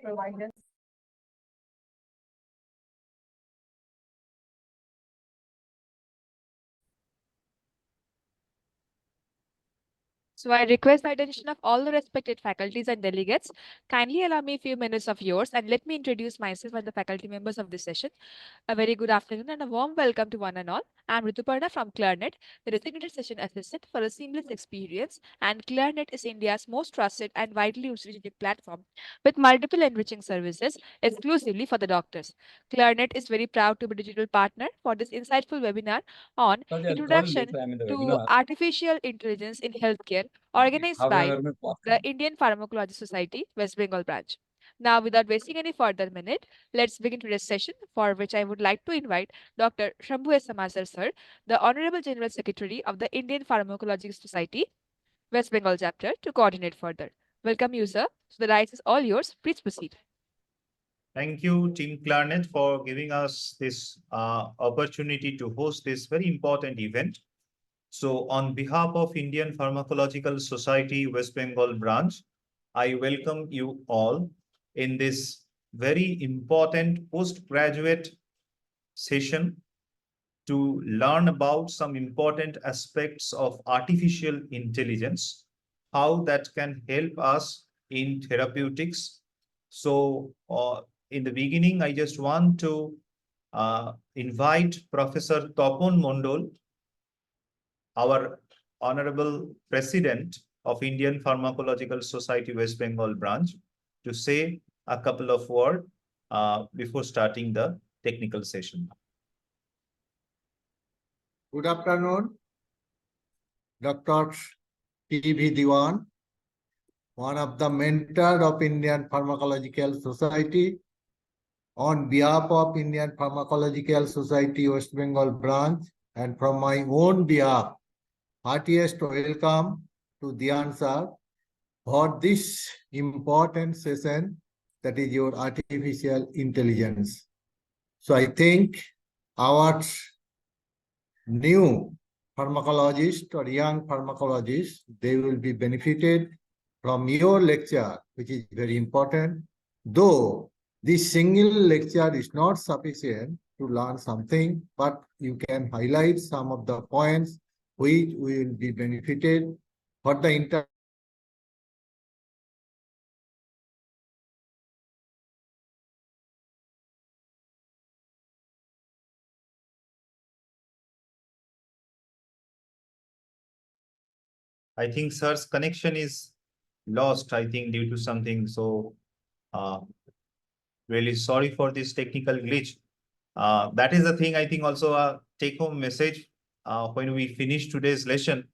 provide us. So I request the attention of all the respected faculties and delegates. Kindly allow me a few minutes of yours and let me introduce myself and the faculty members of this session. A very good afternoon and a warm welcome to one and all. I'm Rituparna from Clarinet, the designated session assistant for a seamless experience. And Clarinet is India's most trusted and widely used digital platform with multiple enriching services exclusively for the doctors. Clarinet is very proud to be digital partner for this insightful webinar on Introduction to Artificial Intelligence in Healthcare, organized by the Indian Pharmacology Society, West Bengal branch. Now, without wasting any further minute, let's begin today's session, for which I would like to invite Dr. Shambo Samajdar sir, the Honorable General Secretary of the Indian Pharmacological Society, West Bengal chapter, to coordinate further. Welcome you, sir. So the right is all yours. Please proceed. Thank you, Team Clarinet, for giving us this opportunity to host this very important event. So on behalf of Indian Pharmacological Society, West Bengal branch, I welcome you all in this very important postgraduate session to learn about some important aspects of artificial intelligence, how that can help us in therapeutics. So in the beginning, I just want to invite Professor Topon Mondal, our Honorable President of Indian Pharmacological Society West Bengal branch, to say a couple of words before starting the technical session. Good afternoon, Dr. T.V. Diwan, one of the mentors of Indian Pharmacological Society. On behalf of Indian Pharmacological Society West Bengal branch and from my own behalf, heartiest welcome to Diwan sir for this important session, that is your artificial intelligence. So I think our new pharmacologist or young pharmacologist, they will be benefited from your lecture, which is very important. Though this single lecture is not sufficient to learn something, but you can highlight some of the points which will be benefited for the I think sir's connection is lost, I think, due to something. So really sorry for this technical glitch. That is the thing, I think, also a take-home message when we finish today's lesson.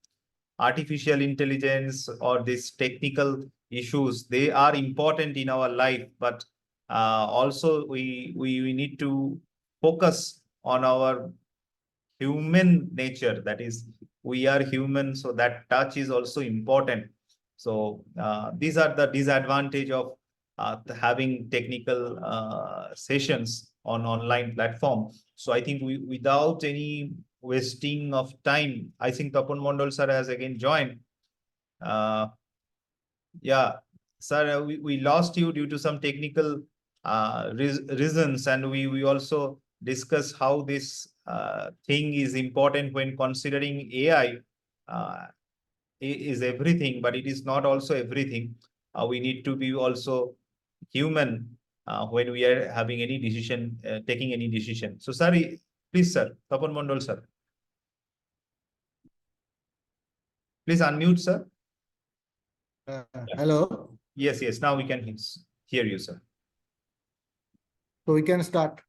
Artificial intelligence or these technical issues, they are important in our life, but also we need to focus on our human nature. That is, we are human, so that touch is also important. So these are the disadvantage of having technical sessions on online platform. So I think without any wasting of time, I think Tapan Mondal sir has again joined. Yeah, sir, we lost you due to some technical reasons, and we also discuss how this thing is important when considering AI is everything, but it is not also everything. We need to be also human when we are having any decision, taking any decision. So, sorry, please, sir, Tapan Mondal, sir. Please unmute, sir. Hello. Yes, yes. Now we can hear you, sir. So we can start.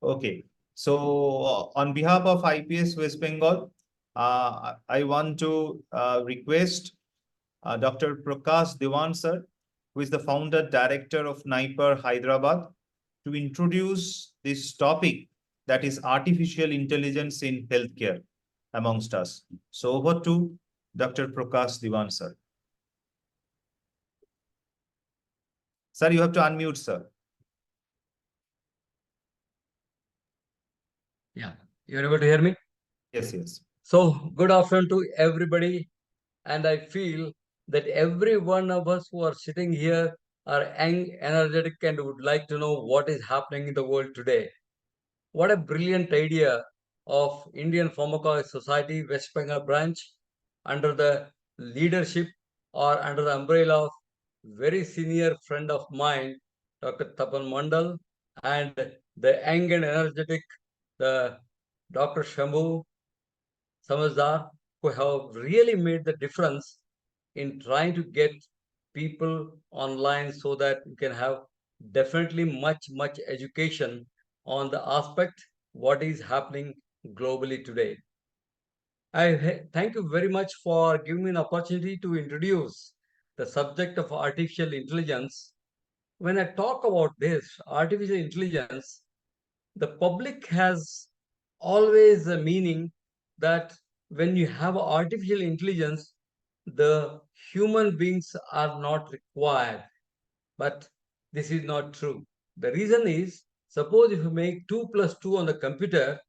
Okay. So on behalf of IPS West Bengal, I want to request Dr. Prakash Diwan, sir, who is the founder director of NIPER Hyderabad, to introduce this topic, that is artificial intelligence in healthcare amongst us. So over to Dr. Prakash Diwan, sir. Sir, you have to unmute, sir. Yeah, you're able to hear me? Yes, yes. So, good afternoon to everybody. And I feel that every one of us who are sitting here are young, energetic, and would like to know what is happening in the world today. What a brilliant idea of Indian Pharmacological Society West Bengal branch under the leadership or under the umbrella of very senior friend of mine, Dr. Tapan Mondal, and the young and energetic the Dr. Shambo, Samajdar, who have really made the difference in trying to get people online so that we can have definitely much education on the aspect what is happening globally today. Thank you very much for giving me an opportunity to introduce the subject of artificial intelligence. When I talk about this, artificial intelligence, the public has always a meaning that when you have artificial intelligence, the human beings are not required. But this is not true. The reason is, suppose if you make 2 plus 2 on the computer,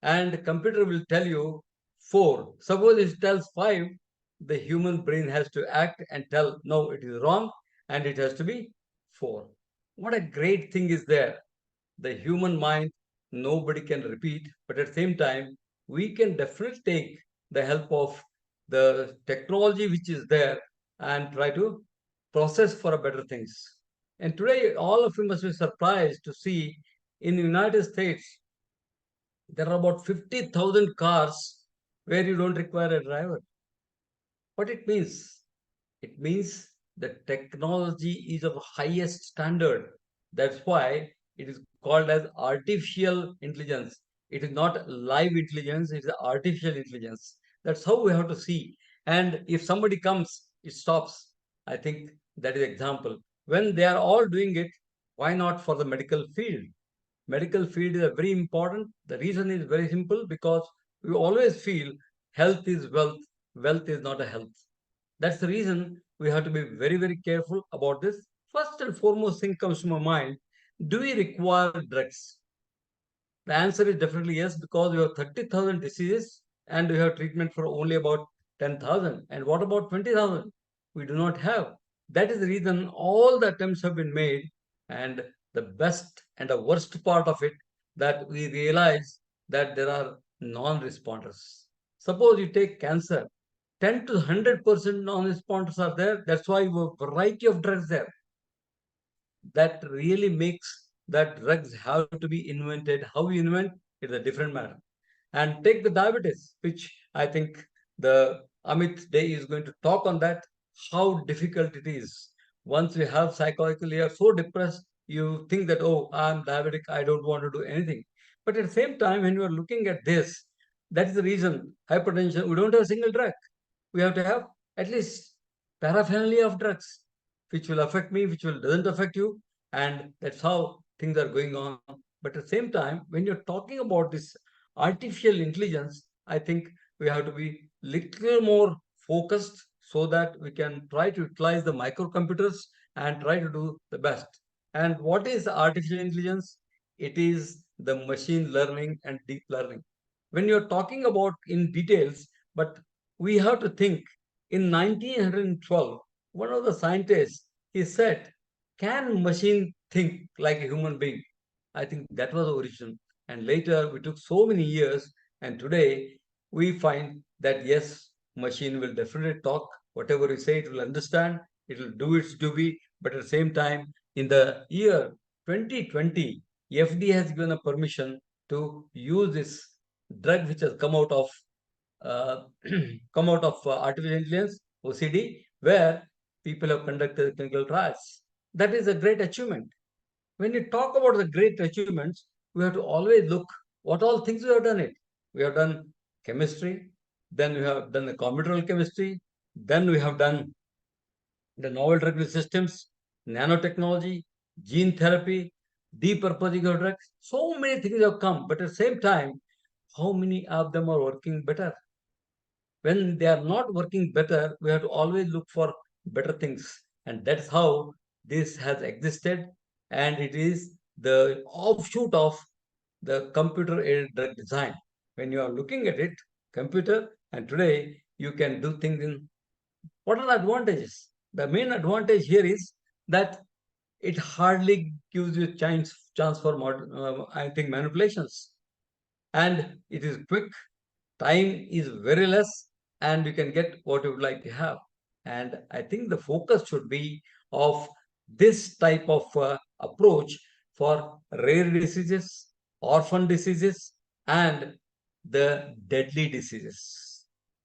and the computer will tell you 4. Suppose it tells 5, the human brain has to act and tell, no, it is wrong, and it has to be 4. What a great thing is there. The human mind, nobody can repeat, but at the same time, we can definitely take the help of the technology which is there and try to process for a better things. And today, all of you must be surprised to see in the United States, there are about 50,000 cars where you don't require a driver. What it means? It means the technology is of highest standard. That's why it is called as artificial intelligence. It is not live intelligence, it is artificial intelligence. That's how we have to see. And if somebody comes, it stops. I think that is example. When they are all doing it, why not for the medical field? Medical field is a very important. The reason is very simple because we always feel health is wealth, wealth is not a health. That's the reason we have to be very careful about this. First and foremost thing comes to my mind, do we require drugs? The answer is definitely yes, because we have 30,000 diseases and we have treatment for only about 10,000. And what about 20,000? We do not have. That is the reason all the attempts have been made. And the best and the worst part of it, that we realize that there are non-responders. Suppose you take cancer, 10 to 100% non-responders are there. That's why we have a variety of drugs there. That really makes that drugs have to be invented. How we invent is a different matter. And take the diabetes, which I think the Amit Dey is going to talk on that, how difficult it is. Once you have psychologically, you are so depressed, you think that, oh, I'm diabetic, I don't want to do anything. But at the same time, when you are looking at this, that is the reason hypertension, we don't have a single drug. We have to have at least paraphernalia of drugs, which will affect me, which will doesn't affect you, and that's how things are going on. But at the same time, when you're talking about this artificial intelligence, I think we have to be little more focused so that we can try to utilize the microcomputers and try to do the best. And what is artificial intelligence? It is the machine learning and deep learning. When you're talking about in details, but we have to think in 1912, one of the scientists, he said, can machine think like a human being? I think that was the origin. And later we took so many years, and today we find that yes, machine will definitely talk. Whatever we say, it will understand, it will do its duty. But at the same time, in the year 2020, FDA has given a permission to use this drug which has uh, come out of artificial intelligence, OCD, where people have conducted clinical trials. That is a great achievement. When you talk about the great achievements, we have to always look what all things we have done it. We have done chemistry, then we have done the computational chemistry, then we have done the novel drug systems, nanotechnology, gene therapy, depurposing of drugs. So many things have come, but at the same time, how many of them are working better? When they are not working better, we have to always look for better things. And that's how this has existed. And it is the offshoot of the computer aided drug design. When you are looking at it, computer, and today you can do things in what are the advantages? The main advantage here is that it hardly gives you chance for I think manipulations. And it is quick, time is very less, and you can get what you would like to have. And I think the focus should be of this type of approach for rare diseases, orphan diseases, and the deadly diseases.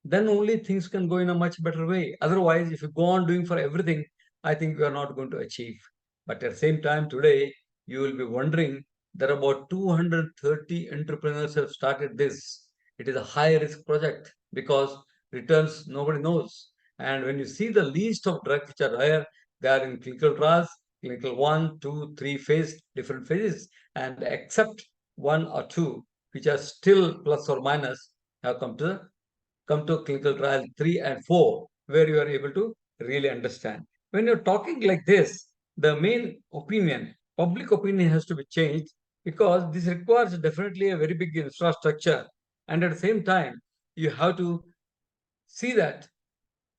Then only things can go in a much better way. Otherwise, if you go on doing for everything, I think we are not going to achieve. But at the same time, today, you will be wondering that about 230 entrepreneurs have started this. It is a high risk project because returns nobody knows. And when you see the list of drugs which are there, they are in clinical trials, clinical 1, 2, 3 phase, different phases, and except 1 or 2, which are still plus or minus, have come to clinical trial 3 and 4, where you are able to really understand. When you're talking like this, the main opinion, public opinion has to be changed because this requires definitely a very big infrastructure. And at the same time, you have to see that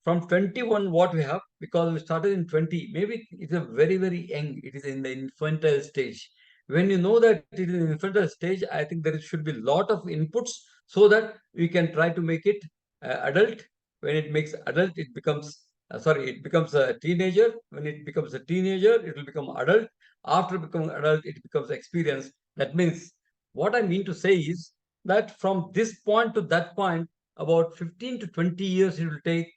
from 21 what we have, because we started in 20, maybe it's a very, very young, it is in the infantile stage. When you know that it is in infantile stage, I think there should be a lot of inputs so that we can try to make it adult. When it makes adult, it becomes it becomes a teenager. When it becomes a teenager, it will become adult. After becoming adult, it becomes experience. That means, what I mean to say is that from this point to that point, about 15 to 20 years it will take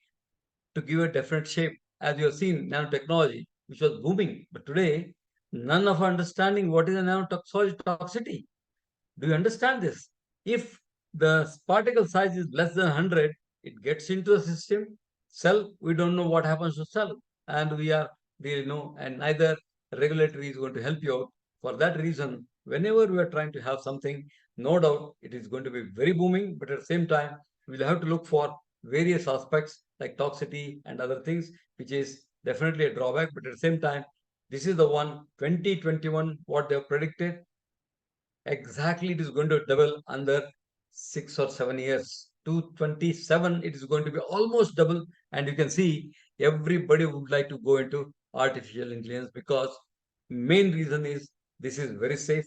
to give a definite shape. As you have seen, nanotechnology, which was booming, but today, none of understanding what is a nanotoxicity. Do you understand this? If the particle size is less than 100, it gets into the system. Cell, we don't know what happens to cell. And we know, and neither regulatory is going to help you out. For that reason, whenever we are trying to have something, no doubt it is going to be very booming, but at the same time, we'll have to look for various aspects like toxicity and other things, which is definitely a drawback. But at the same time, this is the one 2021, what they have predicted, exactly it is going to double under 6 or 7 years. 227, it is going to be almost double. And you can see everybody would like to go into artificial intelligence because main reason is this is very safe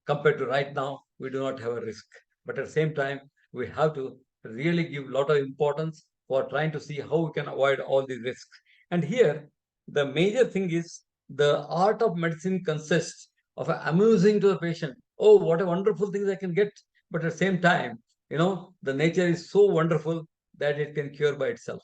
compared to right now. We do not have a risk. But at the same time, we have to really give a lot of importance for trying to see how we can avoid all these risks. And here, the major thing is the art of medicine consists of amusing to the patient. Oh, what a wonderful things I can get. But at the same time, the nature is so wonderful that it can cure by itself.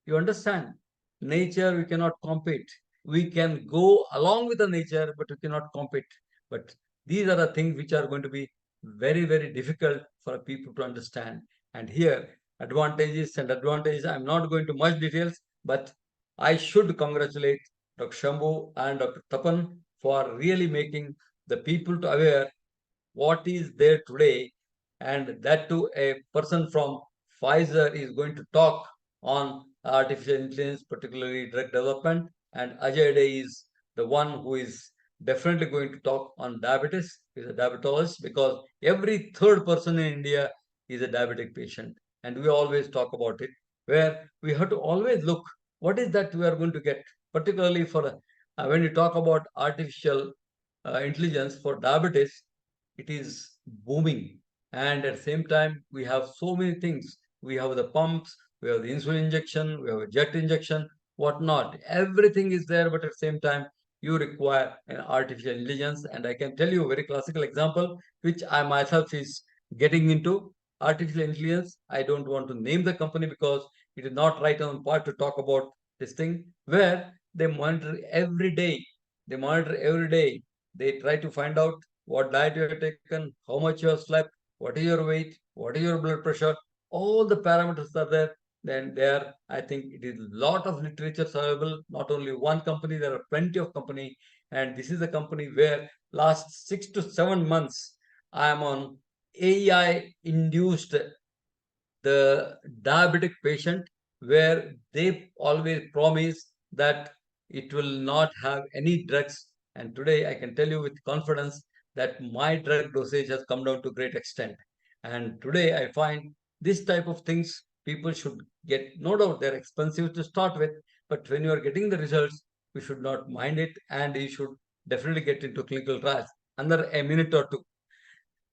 You understand? Nature, we cannot compete. We can go along with the nature, but we cannot compete. But these are the things which are going to be very, very difficult for people to understand. And here, advantages and advantages, I'm not going to much details, but I should congratulate Dr. Shambo and Dr. Tapan for really making the people to aware what is there today, and that too a person from Pfizer is going to talk on artificial intelligence, particularly drug development, and Ajay Dey is the one who is definitely going to talk on diabetes. He's a diabetologist because every third person in India is a diabetic patient, and we always talk about it, where we have to always look what is that we are going to get, particularly for when you talk about artificial intelligence for diabetes, it is booming. And at the same time, we have so many things. We have the pumps, we have the insulin injection, we have a jet injection, whatnot. Everything is there, but at the same time, you require an artificial intelligence. And I can tell you a very classical example, which I myself is getting into artificial intelligence. I don't want to name the company because it is not right on part to talk about this thing, where they monitor every day. They monitor every day. They try to find out what diet you have taken, how much you have slept, what is your weight, what is your blood pressure, all the parameters are there. Then there, I think it is a lot of literature available, not only one company, there are plenty of company. And this is a company where last 6 to 7 months, I am on AI-induced the diabetic patient, where they always promise that it will not have any drugs. And today I can tell you with confidence that my drug dosage has come down to great extent. And today I find this type of things people should get. No doubt they're expensive to start with, but when you are getting the results, you should not mind it, and you should definitely get into clinical trials under a minute or two.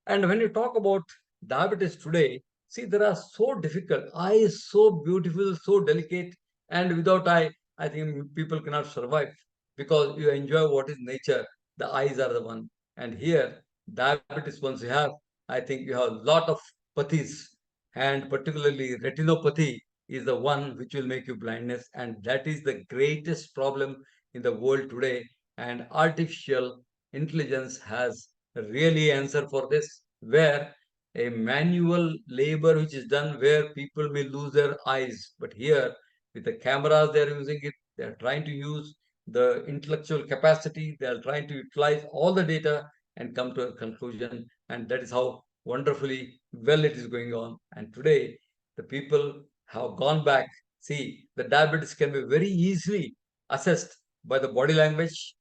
And when you talk about diabetes today, see, there are so difficult. Eye is so beautiful, so delicate, and without eye, I think people cannot survive because you enjoy what is nature. The eyes are the one. And here, diabetes, once you have, I think you have a lot of pathies, and particularly retinopathy is the one which will make you blindness, and that is the greatest problem in the world today. And artificial intelligence has really answer for this, where a manual labor which is done where people may lose their eyes, but here with the cameras they're using it, they're trying to use the intellectual capacity, they're trying to utilize all the data and come to a conclusion, and that is how wonderfully well it is going on. And today the people have gone back. See, the diabetes can be very easily assessed by the body language,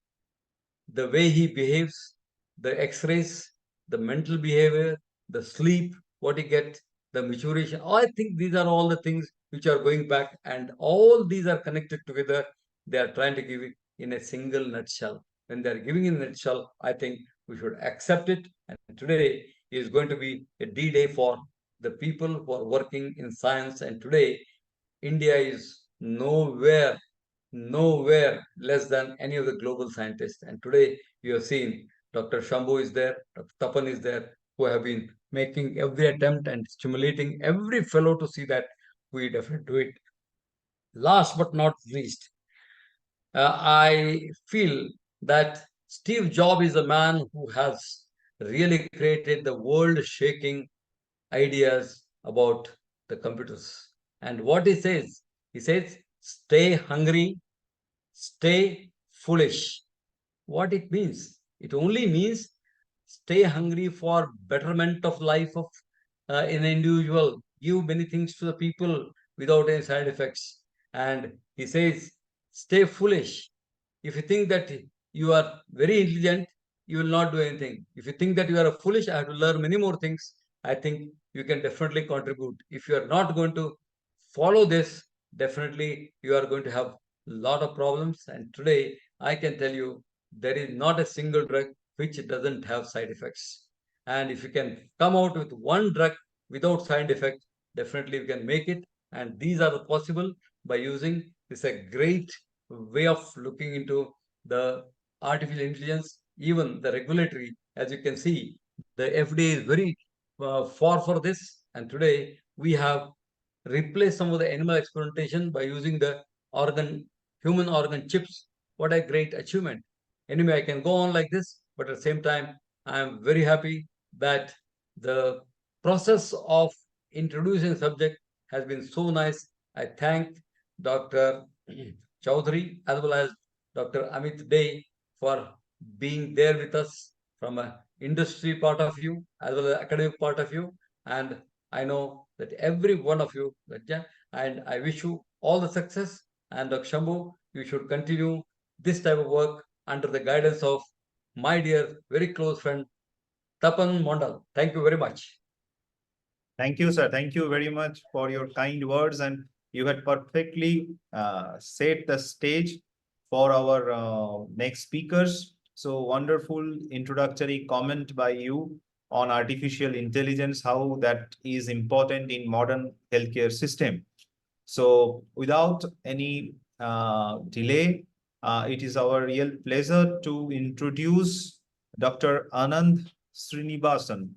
the way he behaves, the x-rays, the mental behavior, the sleep, what he gets, the maturation. I think these are all the things which are going back, and all these are connected together. They are trying to give it in a single nutshell. When they are giving in a nutshell, I think we should accept it. And today is going to be a D-Day for the people who are working in science. And today, India is nowhere less than any of the global scientists. And today you have seen Dr. Shambo is there, Dr. Tapan is there, who have been making every attempt and stimulating every fellow to see that we definitely do it. Last but not least, I feel that Steve Jobs is a man who has really created the world-shaking ideas about the computers. And what he says, stay hungry, stay foolish. What it means? It only means stay hungry for betterment of life of an individual. Give many things to the people without any side effects. And he says, stay foolish. If you think that you are very intelligent, you will not do anything. If you think that you are foolish, I have to learn many more things, I think you can definitely contribute. If you are not going to follow this, definitely you are going to have a lot of problems. And today, I can tell you, there is not a single drug which doesn't have side effects. And if you can come out with one drug without side effect, definitely you can make it. And these are possible by using this a great way of looking into the artificial intelligence, even the regulatory. As you can see, the FDA is very for this. And today we have replaced some of the animal experimentation by using the human organ chips. What a great achievement. Anyway, I can go on like this, but at the same time, I am very happy that the process of introducing subject has been so nice. I thank Dr. Choudhary as well as Dr. Amit Dey for being there with us from an industry part of view as well as academic part of view. And I know that every one of you, and I wish you all the success. And Dr. Shambo, you should continue this type of work under the guidance of my dear, very close friend, Tapan Mondal. Thank you very much. Thank you, sir. Thank you very much for your kind words, and you had perfectly set the stage for our next speakers. So wonderful introductory comment by you on artificial intelligence, how that is important in modern healthcare system. So without any delay, it is our real pleasure to introduce Dr. Anand Srinivasan,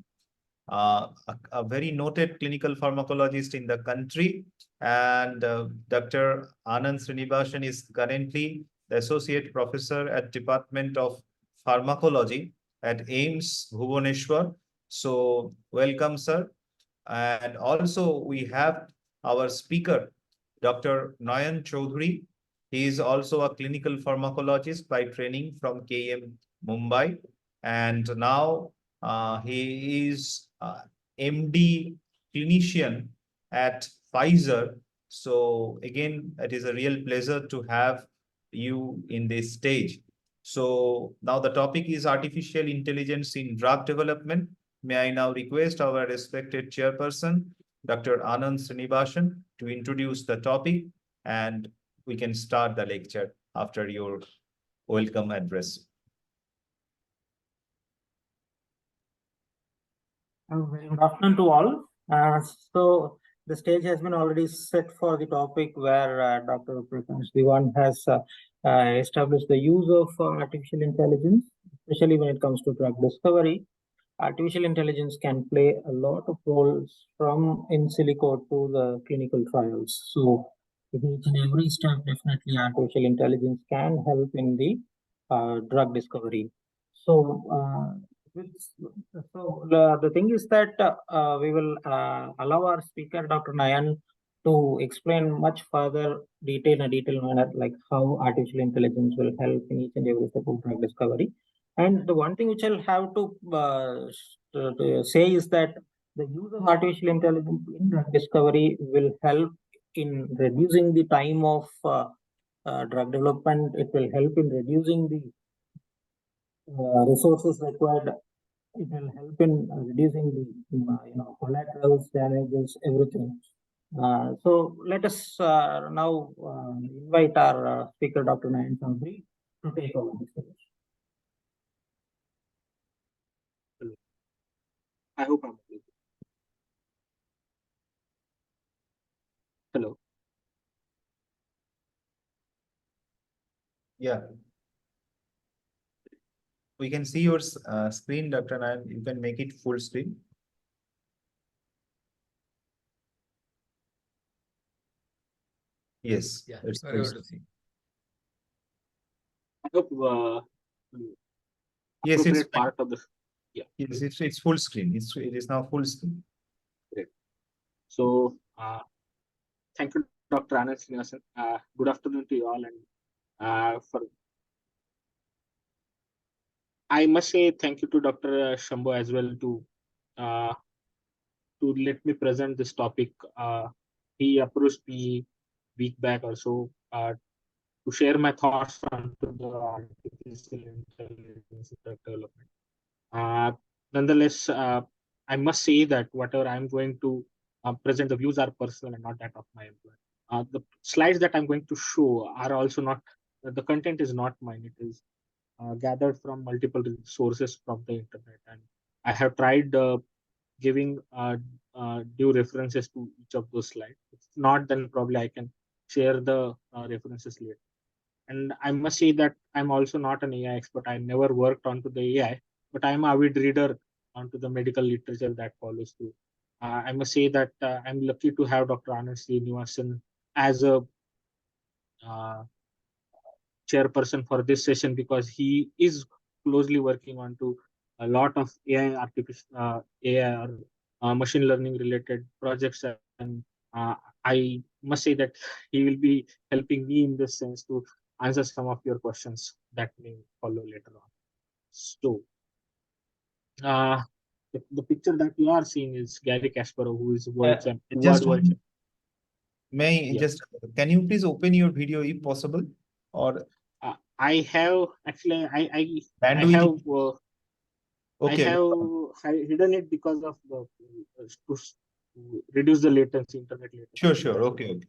a very noted clinical pharmacologist in the country. And Dr. Anand Srinivasan is currently the Associate Professor at Department of Pharmacology at AIIMS Bhubaneswar. So welcome, sir. And also we have our speaker, Dr. Nayan Choudhary. He is also a clinical pharmacologist by training from KM Mumbai. And now he is MD clinician at Pfizer. So again, it is a real pleasure to have you in this stage. So now the topic is artificial intelligence in drug development. May I now request our respected chairperson, Dr. Anand Srinivasan, to introduce the topic, and we can start the lecture after your welcome address. Very good afternoon to all. So the stage has been already set for the topic where Dr. Prakash Diwan has established the use of artificial intelligence, especially when it comes to drug discovery. Artificial intelligence can play a lot of roles from in silico to the clinical trials. So in each and every step, definitely artificial intelligence can help in the drug discovery. So the thing is that we will allow our speaker, Dr. Nayan, to explain much further in a detailed manner, like how artificial intelligence will help in each and every step of drug discovery. And the one thing which I'll have to say is that the use of artificial intelligence in drug discovery will help in reducing the time of drug development. It will help in reducing the resources required. It will help in reducing the collaterals, damages, everything. So let us now invite our speaker, Dr. Nayan Choudhary, to take over this session. I hope I'm audible. Hello. Yeah. We can see your screen, Dr. Nayan. You can make it full screen. Yes, Yeah, it's we're full able to screen. see. I hope Yes, it's appropriate part of the yes, it's full screen. It is now full screen. great. So thank you, Dr. Anand Srinivasan. Good afternoon to you all, and I must say thank you to Dr. Shambo as well to let me present this topic. He approached me week back or so to share my thoughts on to the artificial intelligence drug development. Nonetheless, I must say that whatever I'm going to present, the views are personal and not that of my employer. The slides that I'm going to show are also not, the content is not mine. It is gathered from multiple sources from the internet. And I have tried giving due references to each of those slides. If not, then probably I can share the references later. And I must say that I'm also not an AI expert. I never worked onto the AI, but I'm an avid reader onto the medical literature that follows through. I must say that I'm lucky to have Dr. Anand Srinivasan as a chairperson for this session because he is closely working on to a lot of AI or machine learning related projects, and I must say that he will be helping me in this sense to answer some of your questions that may follow later on. So uh, the picture that you are seeing is Gary Kasparov, who is world champ. Just world champ. can you please open your video if possible? Or I have actually I bandwidth? have Okay. I have hidden it because of the to reduce the latency, internet latency. Sure. Okay.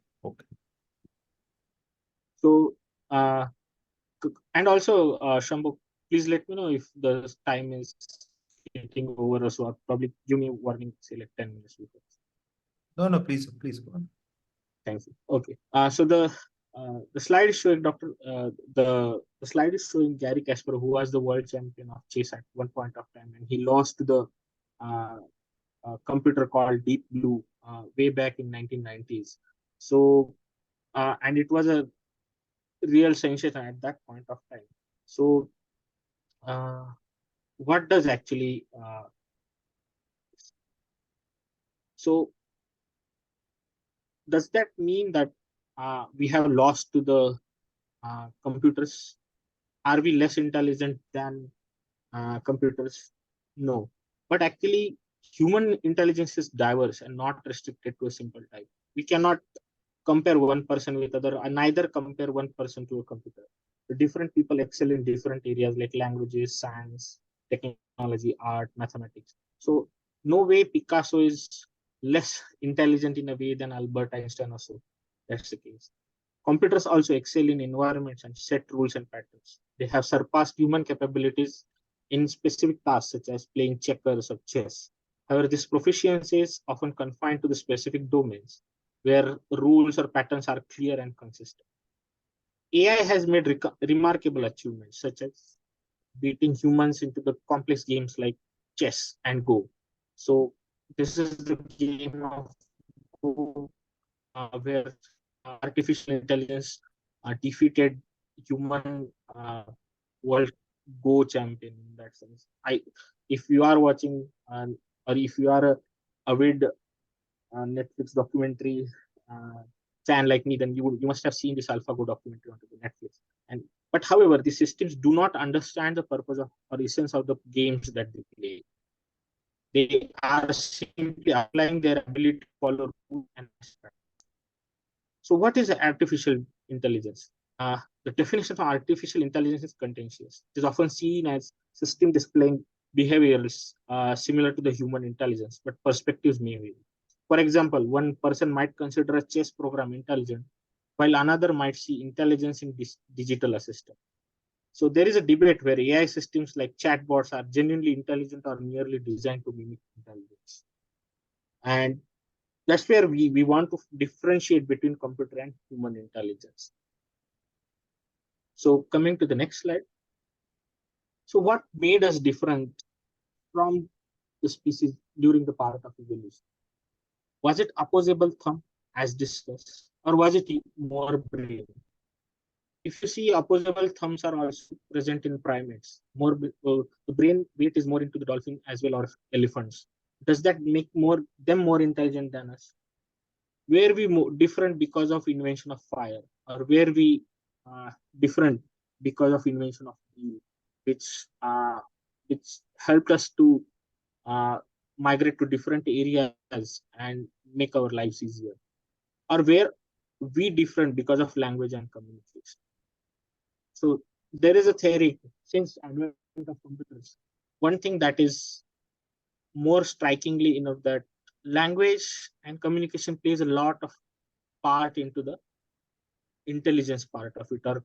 So and also Shambo, please let me know if the time is getting over or so. Or probably give me a warning, say like 10 minutes before. No, please go on. Thank you. Okay. So the slide is showing the slide is showing Gary Kasparov, who was the world champion of chess at one point of time, and he lost to the computer called Deep Blue way back in 1990s. So and it was a real sensation at that point of time. So what does actually so does that mean that we have lost to the computers? Are we less intelligent than computers? No, but actually human intelligence is diverse and not restricted to a simple type. We cannot compare one person with other, and neither compare one person to a computer. The different people excel in different areas like languages, science, technology, art, mathematics. So no way Picasso is less intelligent in a way than Albert Einstein or so. That's the case. Computers also excel in environments and set rules and patterns. They have surpassed human capabilities in specific tasks such as playing checkers or chess. However, this proficiency is often confined to the specific domains where rules or patterns are clear and consistent. AI has made remarkable achievements, such as beating humans into the complex games like chess and Go. So this is the game of Go, where artificial intelligence defeated human world Go champion in that sense. If you are watching or if you are a avid Netflix documentary fan like me, then you must have seen this AlphaGo documentary on the Netflix. But however, the systems do not understand the purpose of or essence of the games that they play. They are simply applying their ability to follow rules and so what is artificial intelligence? The definition of artificial intelligence is contentious. It is often seen as system displaying behaviors similar to the human intelligence, but perspectives may vary. For example, one person might consider a chess program intelligent, while another might see intelligence in this digital assistant. So there is a debate where AI systems like chatbots are genuinely intelligent or merely designed to mimic intelligence. And that's where we want to differentiate between computer and human intelligence. So coming to the next slide. So what made us different from the species during the part of evolution? Was it opposable thumb as discussed, or was it more brain? If you see, opposable thumbs are also present in primates. The brain weight is more into the dolphin as well or elephants. Does that make them more intelligent than us? Were we different because of invention of fire, or were we different because of invention of wheel, which helped us to migrate to different areas and make our lives easier? Or were we different because of language and communication? So there is a theory since advent of computers. One thing that is more strikingly, that language and communication plays a lot of part into the intelligence part of it, or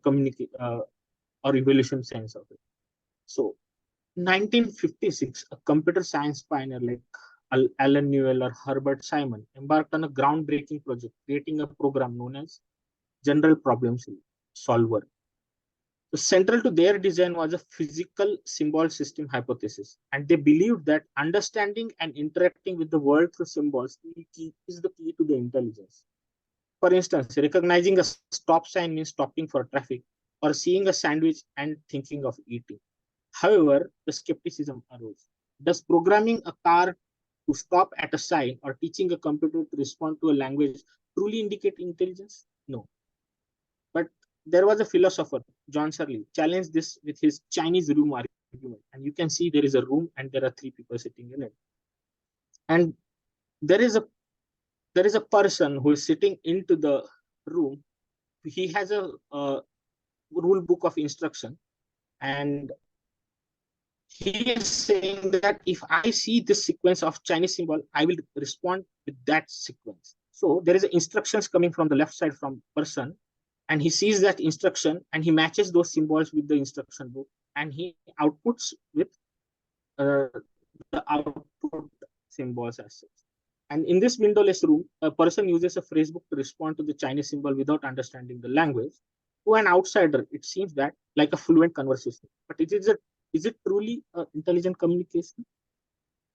or evolution sense of it. So 1956, a computer science pioneer like Alan Newell or Herbert Simon embarked on a groundbreaking project, creating a program known as General Problem Solver. So central to their design was a physical symbol system hypothesis, and they believed that understanding and interacting with the world through symbols is the key to the intelligence. For instance, recognizing a stop sign means stopping for traffic, or seeing a sandwich and thinking of eating. However, the skepticism arose. Does programming a car to stop at a sign or teaching a computer to respond to a language truly indicate intelligence? No. But there was a philosopher, John Searle, challenged this with his Chinese room argument. And you can see there is a room and there are 3 people sitting in it. And there is a person who is sitting into the room. He has a rule book of instruction, and he is saying that if I see this sequence of Chinese symbol, I will respond with that sequence. So there is instructions coming from the left side from person, and he sees that instruction and he matches those symbols with the instruction book, and he outputs with the output symbols as such. And in this windowless room, a person uses a phrase book to respond to the Chinese symbol without understanding the language. To an outsider, it seems that like a fluent conversation. But is it truly intelligent communication?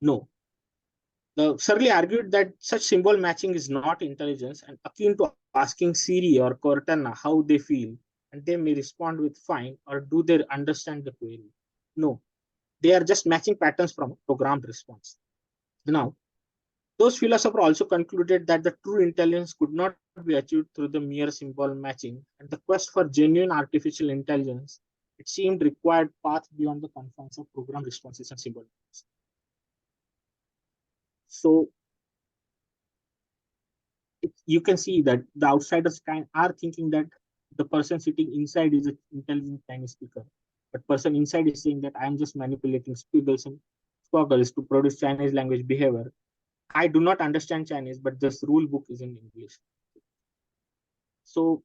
No. Searle argued that such symbol matching is not intelligence and akin to asking Siri or Cortana how they feel, and they may respond with fine, or do they understand the query? No. They are just matching patterns from a programmed response. Now, those philosophers also concluded that the true intelligence could not be achieved through the mere symbol matching, and the quest for genuine artificial intelligence, it seemed, required paths beyond the confines of program responses and symbol. So you can see that the outsiders are thinking that the person sitting inside is an intelligent Chinese speaker, but person inside is saying that I am just manipulating squiggles and squaggles to produce Chinese language behavior. I do not understand Chinese, but this rule book is in English. So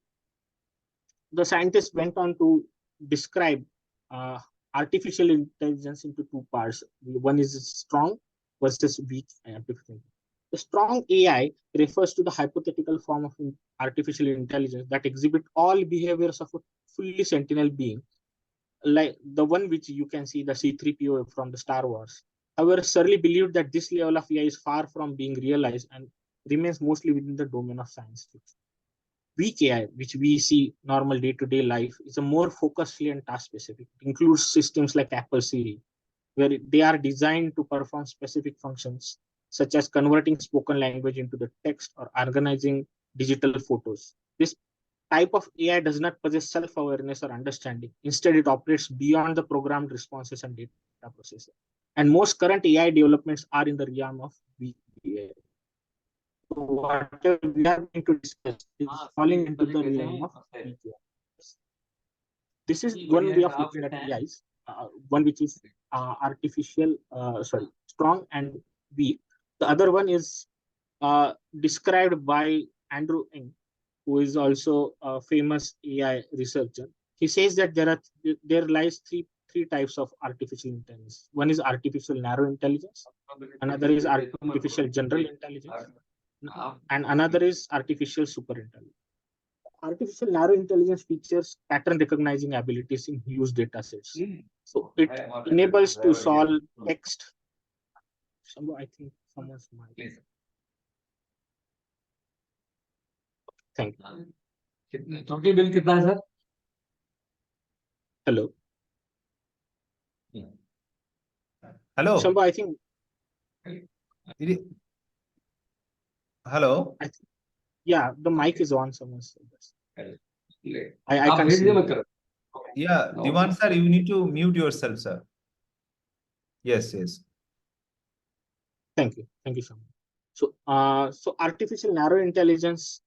the scientists went on to describe artificial intelligence into 2 parts. One is strong versus weak artificial. The strong AI refers to the hypothetical form of artificial intelligence that exhibit all behaviors of a fully sentinel being, like the one which you can see, the C-3PO from the Star Wars. However, Surley believed that this level of AI is far from being realized and remains mostly within the domain of science fiction. Weak AI, which we see normal day-to-day life, is a more focused and task-specific. It includes systems like Apple Siri, where they are designed to perform specific functions, such as converting spoken language into the text or organizing digital photos. This type of AI does not possess self-awareness or understanding. Instead, it operates beyond the programmed responses and data processing. And most current AI developments are in the realm of weak AI. So what we are going to discuss is falling into the realm of weak AI. This is one way of looking at AIs, one which is strong and weak. The other one is described by Andrew Ng, who is also a famous AI researcher. He says that there lies three types of artificial intelligence. One is artificial narrow intelligence, another is artificial general intelligence, and another is artificial super intelligence. Artificial narrow intelligence features pattern recognizing abilities in huge data sets. So it enables to solve text. Shambo, I think someone's mic. Thank you. Total bill कितना है, sir? Hello. Hello. Shambo, I think. Hello. Yeah, the mic is on. Someone said this. I can't see. Yeah, Diwan sir, you need to mute yourself, sir. Yes, yes. Thank you, Shambo. So, so artificial narrow intelligence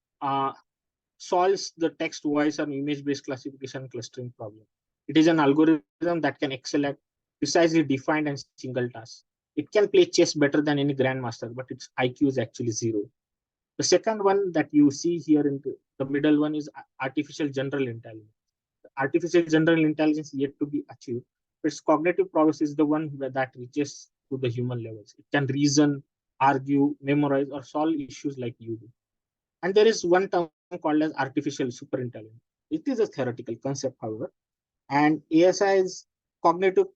solves the text, voice, and image-based classification clustering problem. It is an algorithm that can excel at precisely defined and single tasks. It can play chess better than any grandmaster, but its IQ is actually 0. The second one that you see here in the middle one is artificial general intelligence. Artificial general intelligence is yet to be achieved. Its cognitive prowess is the one that reaches to the human levels. It can reason, argue, memorize, or solve issues like you do. And there is one term called as artificial superintelligence. It is a theoretical concept, however, and ASI's cognitive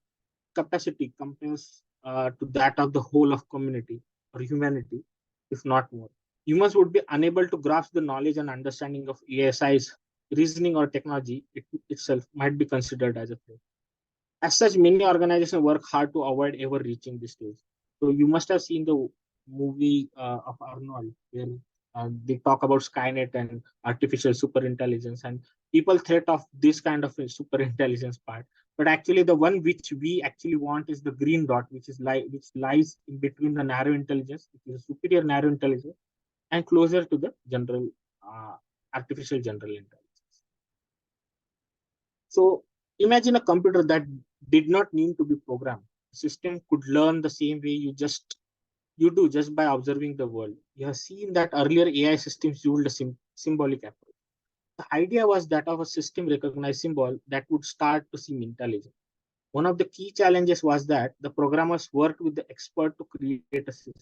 capacity compares to that of the whole of community or humanity, if not more. Humans would be unable to grasp the knowledge and understanding of ASI's reasoning or technology itself might be considered as a threat. As such, many organizations work hard to avoid ever reaching this stage. So you must have seen the movie of Arnold, where they talk about Skynet and artificial superintelligence, and people threat of this kind of superintelligence part. But actually, the one which we actually want is the green dot, which lies in between the narrow intelligence, which is a superior narrow intelligence, and closer to the general artificial general intelligence. So imagine a computer that did not need to be programmed. The system could learn the same way you do just by observing the world. You have seen that earlier AI systems used a symbolic approach. The idea was that of a system recognized symbol that would start to seem intelligent. One of the key challenges was that the programmers worked with the expert to create a system.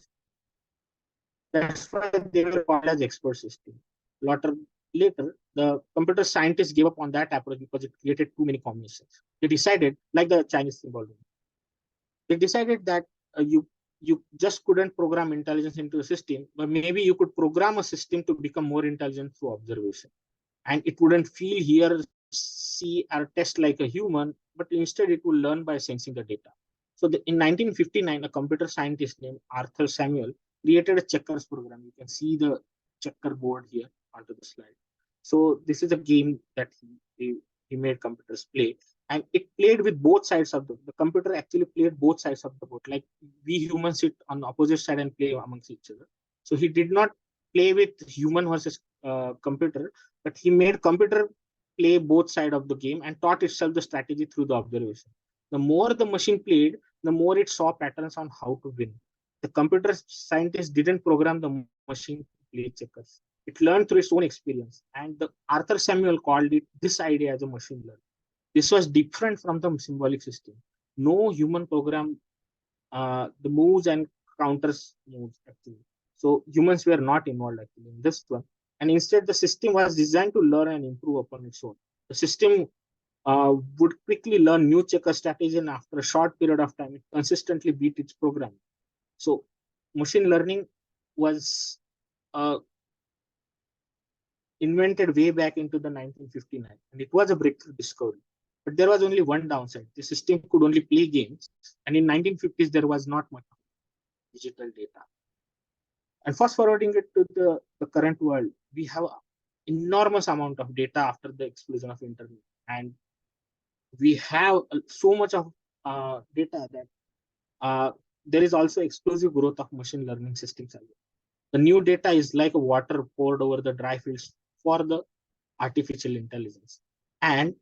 That's why they were called as expert system. Later, the computer scientists gave up on that approach because it created too many combinations. They decided, like the Chinese symbol, they decided that you just couldn't program intelligence into a system, but maybe you could program a system to become more intelligent through observation. And it wouldn't feel, hear, see, or test like a human, but instead it would learn by sensing the data. So in 1959, a computer scientist named Arthur Samuel created a checkers program. You can see the checkerboard here onto the slide. So this is a game that he made computers play. And it played with both sides of the computer actually played both sides of the board. Like we humans sit on the opposite side and play amongst each other. So he did not play with human versus computer, but he made computer play both sides of the game and taught itself the strategy through the observation. The more the machine played, the more it saw patterns on how to win. The computer scientist didn't program the machine to play checkers. It learned through its own experience. And Arthur Samuel called this idea as a machine learning. This was different from the symbolic system. No human program the moves and counters moves actually. So humans were not involved actually in this one. And instead, the system was designed to learn and improve upon its own. The system would quickly learn new checker strategy, and after a short period of time, it consistently beat its program. So machine learning was invented way back into the 1959, and it was a breakthrough discovery. But there was only one downside. The system could only play games, and in 1950s there was not much digital data. And fast forwarding it to the current world, we have enormous amount of data after the explosion of internet, and we have so much of data that there is also explosive growth of machine learning systems. The new data is like water poured over the dry fields for the artificial intelligence. And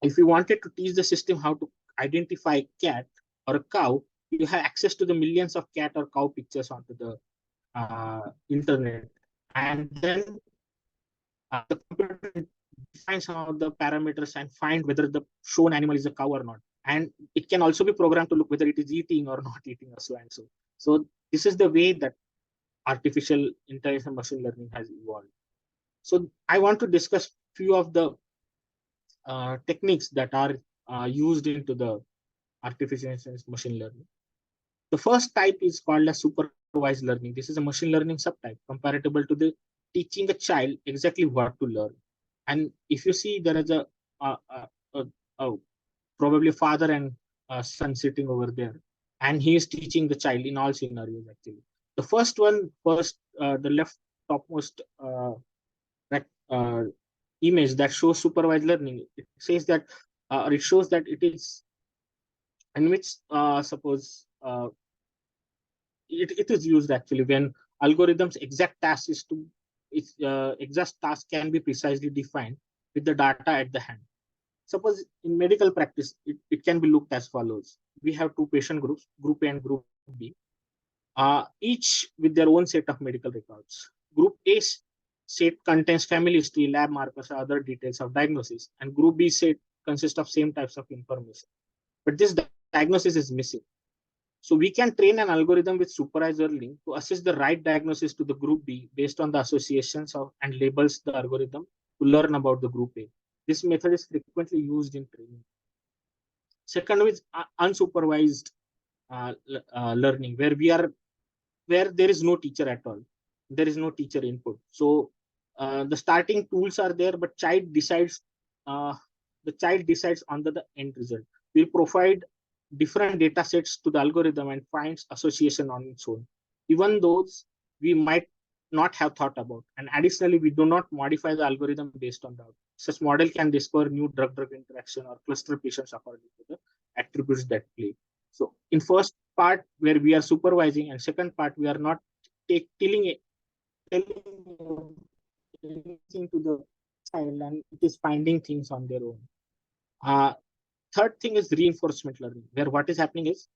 if you wanted to teach the system how to identify a cat or a cow, you have access to the millions of cat or cow pictures onto the internet. And then the computer defines some of the parameters and find whether the shown animal is a cow or not. And it can also be programmed to look whether it is eating or not eating or so and so. So this is the way that artificial intelligence and machine learning has evolved. So I want to discuss few of the techniques that are used into the artificial intelligence machine learning. The first type is called as supervised learning. This is a machine learning subtype comparable to the teaching a child exactly what to learn. And if you see, there is a probably a father and son sitting over there, and he is teaching the child in all scenarios actually. The first one, the left topmost image that shows supervised learning, it says that, or it shows that it is in which suppose it is used actually when algorithms exact task is to exact task can be precisely defined with the data at the hand. Suppose in medical practice, it can be looked as follows. We have two patient groups, group A and group B, each with their own set of medical records. Group A set contains family history, lab markers, or other details of diagnosis, and group B set consists of same types of information. But this diagnosis is missing. So we can train an algorithm with supervised learning to assess the right diagnosis to the group B based on the associations of and labels the algorithm to learn about the group A. This method is frequently used in training. Second is unsupervised learning, where there is no teacher at all. There is no teacher input. So the starting tools are there, but child decides. The child decides on the end result. We provide different data sets to the algorithm and finds association on its own, even those we might not have thought about. And additionally, we do not modify the algorithm based on that. Such model can discover new drug-drug interaction or cluster patients according to the attributes that play. So in first part where we are supervising, and second part we are not telling anything to the child, and it is finding things on their own. Third thing is reinforcement learning, where what is happening is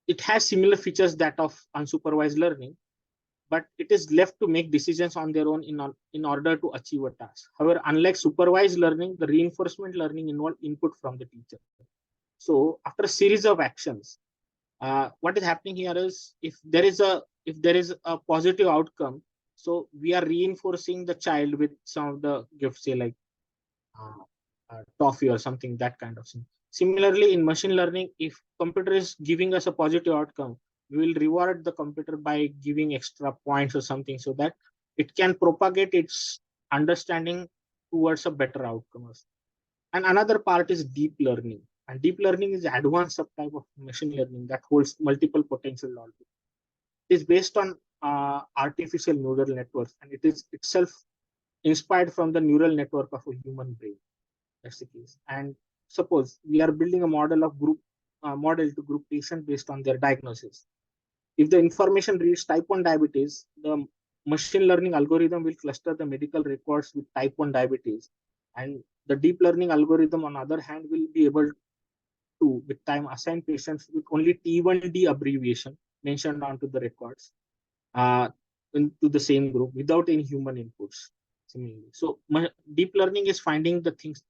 it has similar features that of unsupervised learning, but it is left to make decisions on their own in order to achieve a task. However, unlike supervised learning, the reinforcement learning involves input from the teacher. So after a series of actions, what is happening here is if there is a positive outcome, so we are reinforcing the child with some of the gifts, say like toffee or something, that kind of thing. Similarly, in machine learning, if computer is giving us a positive outcome, we will reward the computer by giving extra points or something so that it can propagate its understanding towards a better outcome. And another part is deep learning. And deep learning is advanced subtype of machine learning that holds multiple potential knowledge. It is based on artificial neural networks, and it is itself inspired from the neural network of a human brain. That's the case. And suppose we are building a model of model to group patient based on their diagnosis. If the information reads type 1 diabetes, the machine learning algorithm will cluster the medical records with type 1 diabetes. And the deep learning algorithm, on the other hand, will be able to, with time, assign patients with only T1D abbreviation mentioned onto the records into the same group without any human inputs. Similarly. So deep learning is finding the things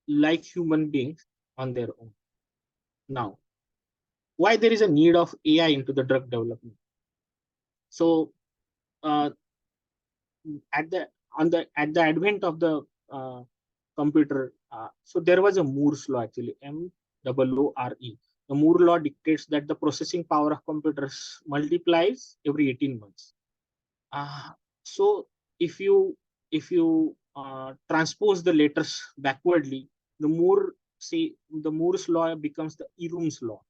like human beings on their own. Now, why there is a need of AI into the drug development. So uh, at the advent of the computer, so there was a Moore's law, actually, MOORE. The Moore law dictates that the processing power of computers multiplies every 18 months. So if you transpose the letters backwardly, the Moore's law becomes the Irum's law.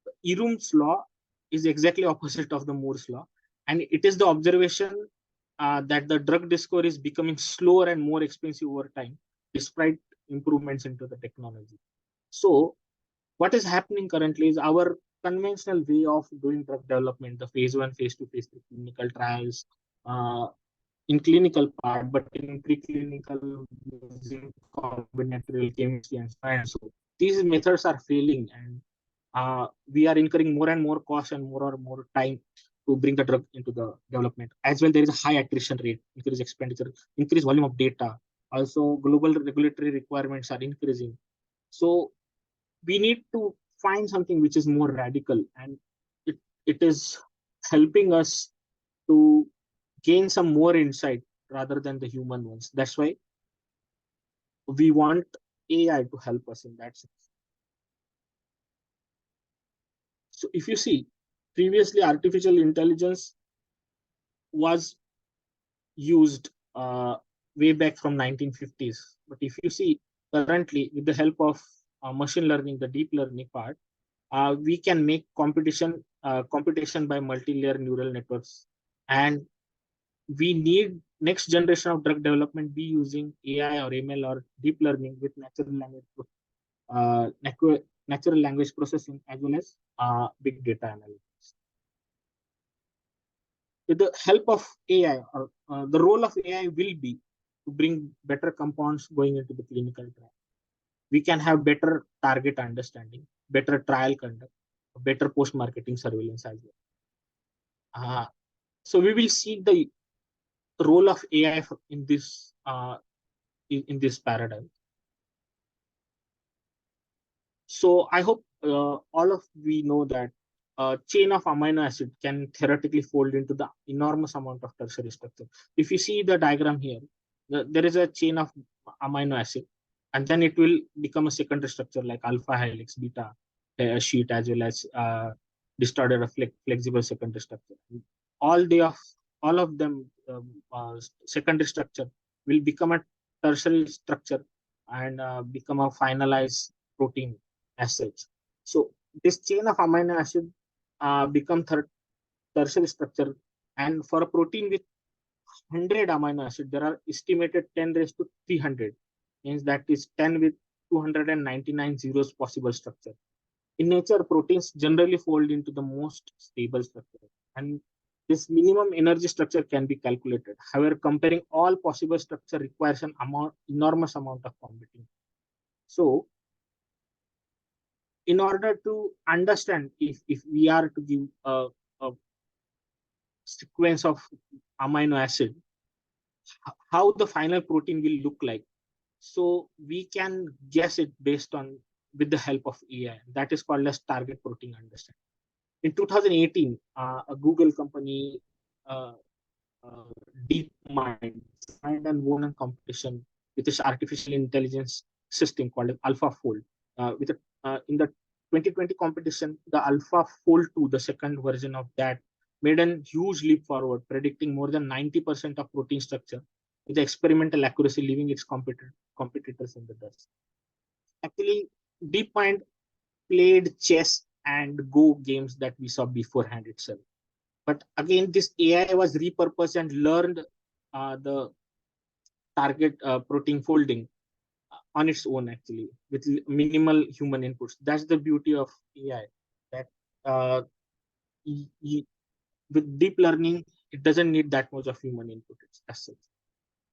The Irum's law is exactly opposite of the Moore's law, and it is the observation that the drug discovery is becoming slower and more expensive over time, despite improvements into the technology. So what is happening currently is our conventional way of doing drug development, the phase 1, phase 2, phase 3 clinical trials, in clinical part, but in preclinical using combinatorial chemistry and so on and so. These methods are failing, and we are incurring more and more cost and more time to bring the drug into the development. As well, there is a high attrition rate, increased expenditure, increased volume of data. Also, global regulatory requirements are increasing. So we need to find something which is more radical, and it is helping us to gain some more insight rather than the human ones. That's why we want AI to help us in that sense. So if you see, previously artificial intelligence was used way back from 1950s. But if you see currently, with the help of machine learning, the deep learning part, we can make computation by multi-layer neural networks. And we need next generation of drug development be using AI or ML or deep learning with natural language processing, as well as big data analytics. With the help of AI, or the role of AI will be to bring better compounds going into the clinical trial. We can have better target understanding, better trial conduct, better post-marketing surveillance as well. So we will see the role of AI in this paradigm. So I hope all of we know that a chain of amino acid can theoretically fold into the enormous amount of tertiary structure. If you see the diagram here, there is a chain of amino acid, and then it will become a secondary structure like alpha helix, beta sheet, as well as distorted flexible secondary structure. All of them secondary structure will become a tertiary structure and become a finalized protein as such. So this chain of amino acid become tertiary structure, and for a protein with 100 amino acid, there are estimated 10 raised to 300, means that is 10 with 299 zeros possible structure. In nature, proteins generally fold into the most stable structure, and this minimum energy structure can be calculated. However, comparing all possible structure requires an enormous amount of computing. So in order to understand if we are to give a sequence of amino acid, how the final protein will look like, so we can guess it based on with the help of AI. That is called as target protein understanding. In 2018, a Google company, uh, DeepMind, and won a competition with this artificial intelligence system called AlphaFold. In the 2020 competition, the AlphaFold 2, the second version of that, made a huge leap forward, predicting more than 90% of protein structure with experimental accuracy, leaving its competitors in the dust. Actually, DeepMind played chess and Go games that we saw beforehand itself. But again, this AI was repurposed and learned the target protein folding on its own, actually, with minimal human inputs. That's the beauty of AI. That with deep learning, it doesn't need that much of human input as such.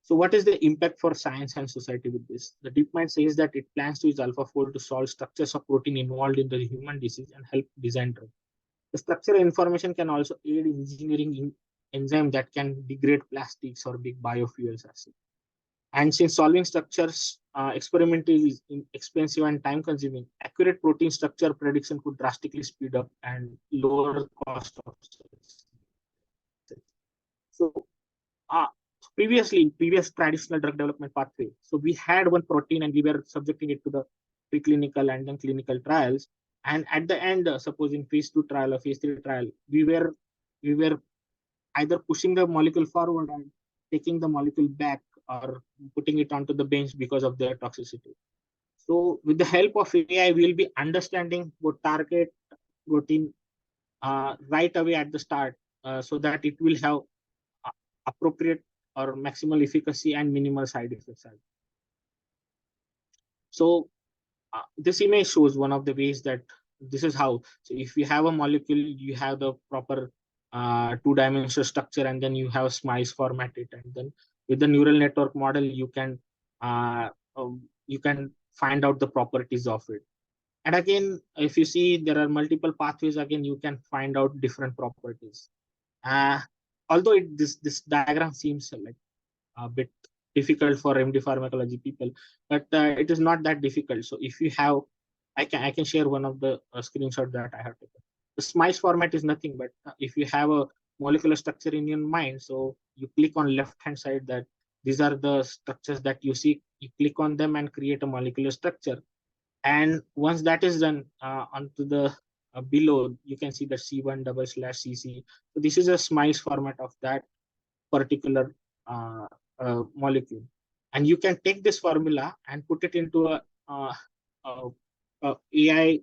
So what is the impact for science and society with this? The DeepMind says that it plans to use AlphaFold to solve structures of protein involved in the human disease and help design drugs. The structural information can also aid in engineering enzyme that can degrade plastics or big biofuels. And since solving structures experiment is expensive and time consuming, accurate protein structure prediction could drastically speed up and lower the cost of studies. So previous traditional drug development pathway. So we had one protein and we were subjecting it to the preclinical and then clinical trials. And at the end, suppose in phase 2 trial or phase 3 trial, we were either pushing the molecule forward and taking the molecule back or putting it onto the bench because of their toxicity. So with the help of AI, we'll be understanding what target protein right away at the start so that it will have appropriate or maximal efficacy and minimal side effects. So this image shows one of the ways that this is how. So if you have a molecule, you have the proper two-dimensional structure, and then you have smiles formatted, and then with the neural network model, you can find out the properties of it. And again, if you see there are multiple pathways, again you can find out different properties. Although this diagram seems like a bit difficult for MD pharmacology people, but it is not that difficult. So if you have, I can share one of the screenshot that I have taken. The SMICE format is nothing but if you have a molecular structure in your mind, so you click on left hand side that these are the structures that you see. You click on them and create a molecular structure. And once that is done, onto the below, you can see the C1/CC. So this is a SMICE format of that particular molecule. And you can take this formula and put it into a AI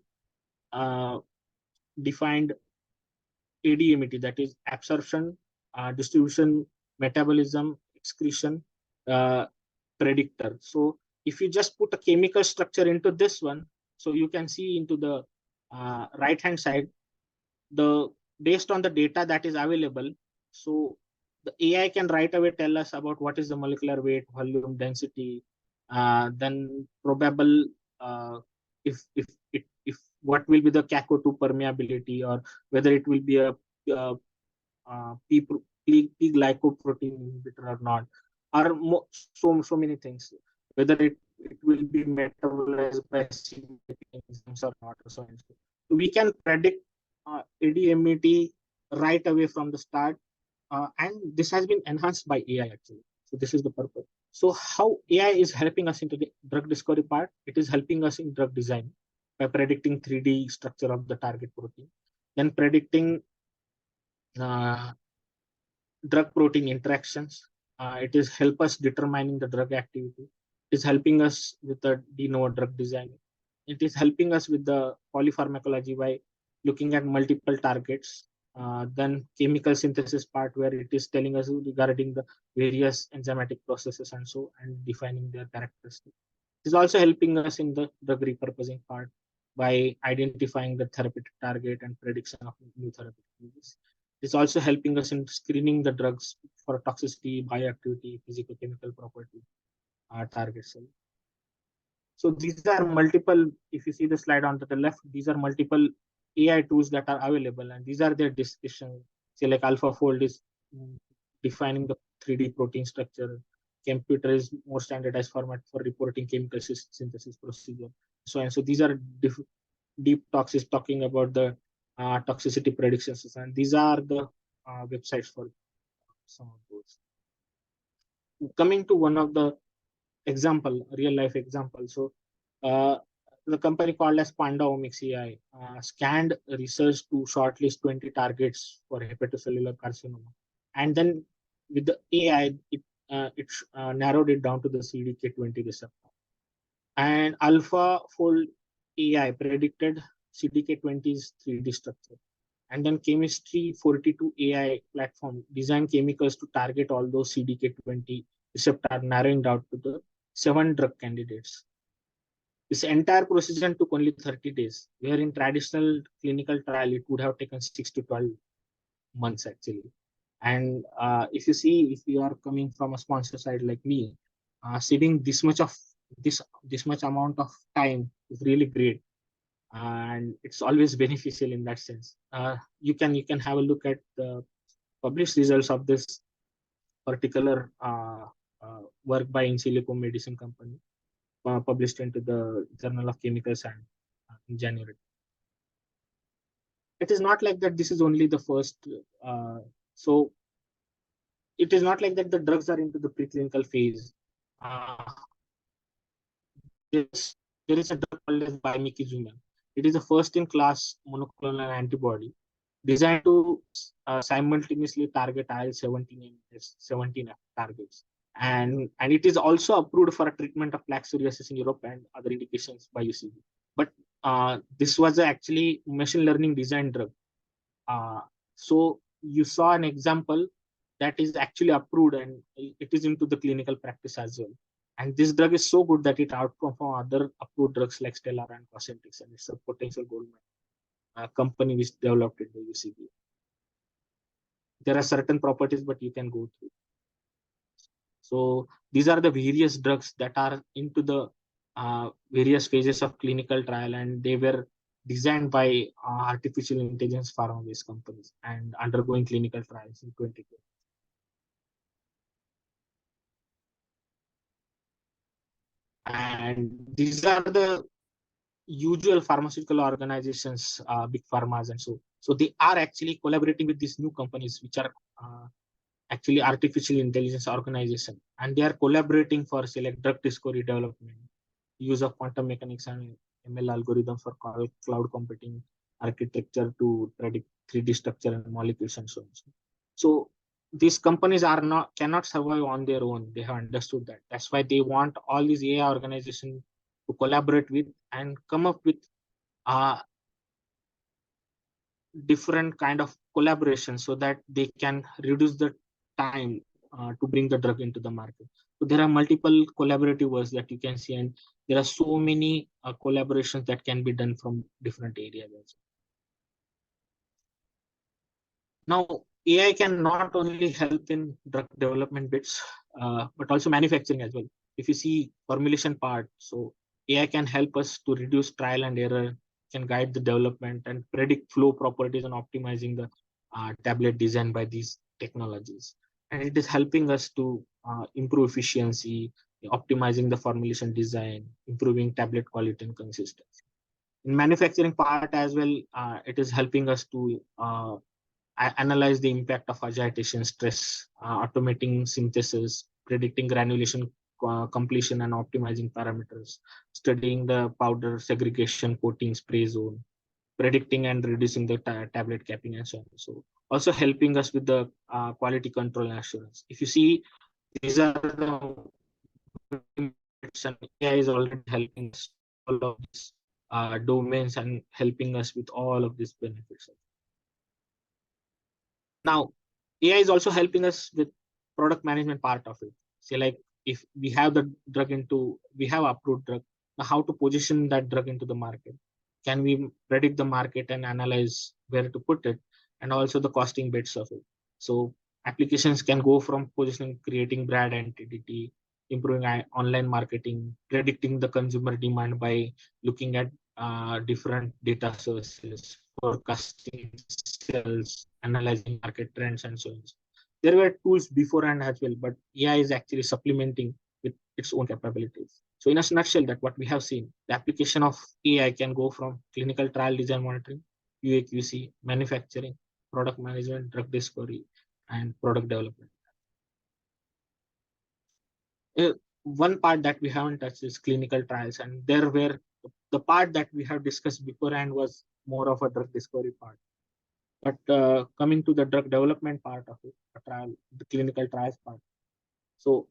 defined ADMET, that is absorption, distribution, metabolism, excretion, predictor. So if you just put a chemical structure into this one, so you can see into the right hand side, based on the data that is available, so the AI can right away tell us about what is the molecular weight, volume, density, then probable if what will be the CACO2 permeability, or whether it will be a P glycoprotein inhibitor or not, or so many things, whether it will be metabolized by enzymes or not, or so on. So we can predict ADMET right away from the start, and this has been enhanced by AI actually. So this is the purpose. So how AI is helping us into the drug discovery part? It is helping us in drug design by predicting 3D structure of the target protein, then predicting drug protein interactions. It is help us determining the drug activity. It is helping us with the de novo drug design. It is helping us with the polypharmacology by looking at multiple targets. Then chemical synthesis part, where it is telling us regarding the various enzymatic processes and defining their characteristics. It is also helping us in the drug repurposing part by identifying the therapeutic target and prediction of new therapeutic. It's also helping us in screening the drugs for toxicity, bioactivity, physicochemical property, targets. So these are multiple, if you see the slide on to the left, these are multiple AI tools that are available, and these are their description. Say like AlphaFold is defining the 3D protein structure. Computer is more standardized format for reporting chemical synthesis procedure. So these are deep talks is talking about the toxicity predictions, and these are the websites for some of those. Coming to one of the real life example. So the company called as Panda Omics AI scanned research to shortlist 20 targets for hepatocellular carcinoma, and then with the AI, it narrowed it down to the CDK20 receptor. And AlphaFold AI predicted CDK20's 3D structure. And then Chemistry 42 AI platform designed chemicals to target all those CDK20 receptor, narrowing down to the 7 drug candidates. This entire procedure took only 30 days, where in traditional clinical trial, it would have taken 6 to 12 months actually. And if you are coming from a sponsor side like me, saving this much amount of time is really great, and it's always beneficial in that sense. You can have a look at the published results of this particular work by in silico medicine company, published into the Journal of Chemical Science in January. It is not like that this is only the first. So it is not like that the drugs are into the preclinical phase. There is a drug called as bimekizumab. It is a first-in-class monoclonal antibody designed to simultaneously target IL-17 and 17 targets. And it is also approved for a treatment of plaque psoriasis in Europe and other indications by UCB. But this was actually machine learning designed drug. So you saw an example that is actually approved and it is into the clinical practice as well. And this drug is so good that it outperforms other approved drugs like Stellar and Cosentix, and it's a potential gold medal company which developed it by UCB. There are certain properties, but you can go through. So these are the various drugs that are into the various phases of clinical trial, and they were designed by artificial intelligence pharma-based companies and undergoing clinical trials in 2020. And these are the usual pharmaceutical organizations, big pharmas, and so they are actually collaborating with these new companies, which are actually artificial intelligence organization, and they are collaborating for select drug discovery development, use of quantum mechanics and ML algorithms for cloud computing architecture to predict 3D structure and molecules and so on. So these companies cannot survive on their own. They have understood that. That's why they want all these AI organizations to collaborate with and come up with different kind of collaboration so that they can reduce the time to bring the drug into the market. So there are multiple collaborative works that you can see, and there are so many collaborations that can be done from different areas. Now, AI can not only help in drug development bits, but also manufacturing as well. If you see formulation part, so AI can help us to reduce trial and error, can guide the development and predict flow properties and optimizing the tablet design by these technologies. And it is helping us to improve efficiency, optimizing the formulation design, improving tablet quality and consistency. In manufacturing part as well, it is helping us to analyze the impact of agitation, stress, automating synthesis, predicting granulation completion and optimizing parameters, studying the powder segregation, coating, spray zone, predicting and reducing the tablet capping and so on. So also helping us with the quality control and assurance. If you see, these are the and AI is already helping us all of these domains and helping us with all of these benefits. Now, AI is also helping us with product management part of it. Say, like if we have the drug we have approved drug, now how to position that drug into the market? Can we predict the market and analyze where to put it, and also the costing bits of it? So applications can go from positioning, creating brand identity, improving online marketing, predicting the consumer demand by looking at different data sources, forecasting sales, analyzing market trends, and so on. There were tools beforehand as well, but AI is actually supplementing with its own capabilities. So in a nutshell, that what we have seen, the application of AI can go from clinical trial design monitoring, QA/QC, manufacturing, product management, drug discovery, and product development. One part that we haven't touched is clinical trials, and there were the part that we have discussed beforehand was more of a drug discovery part. But coming to the drug development part of it, the clinical trials part. So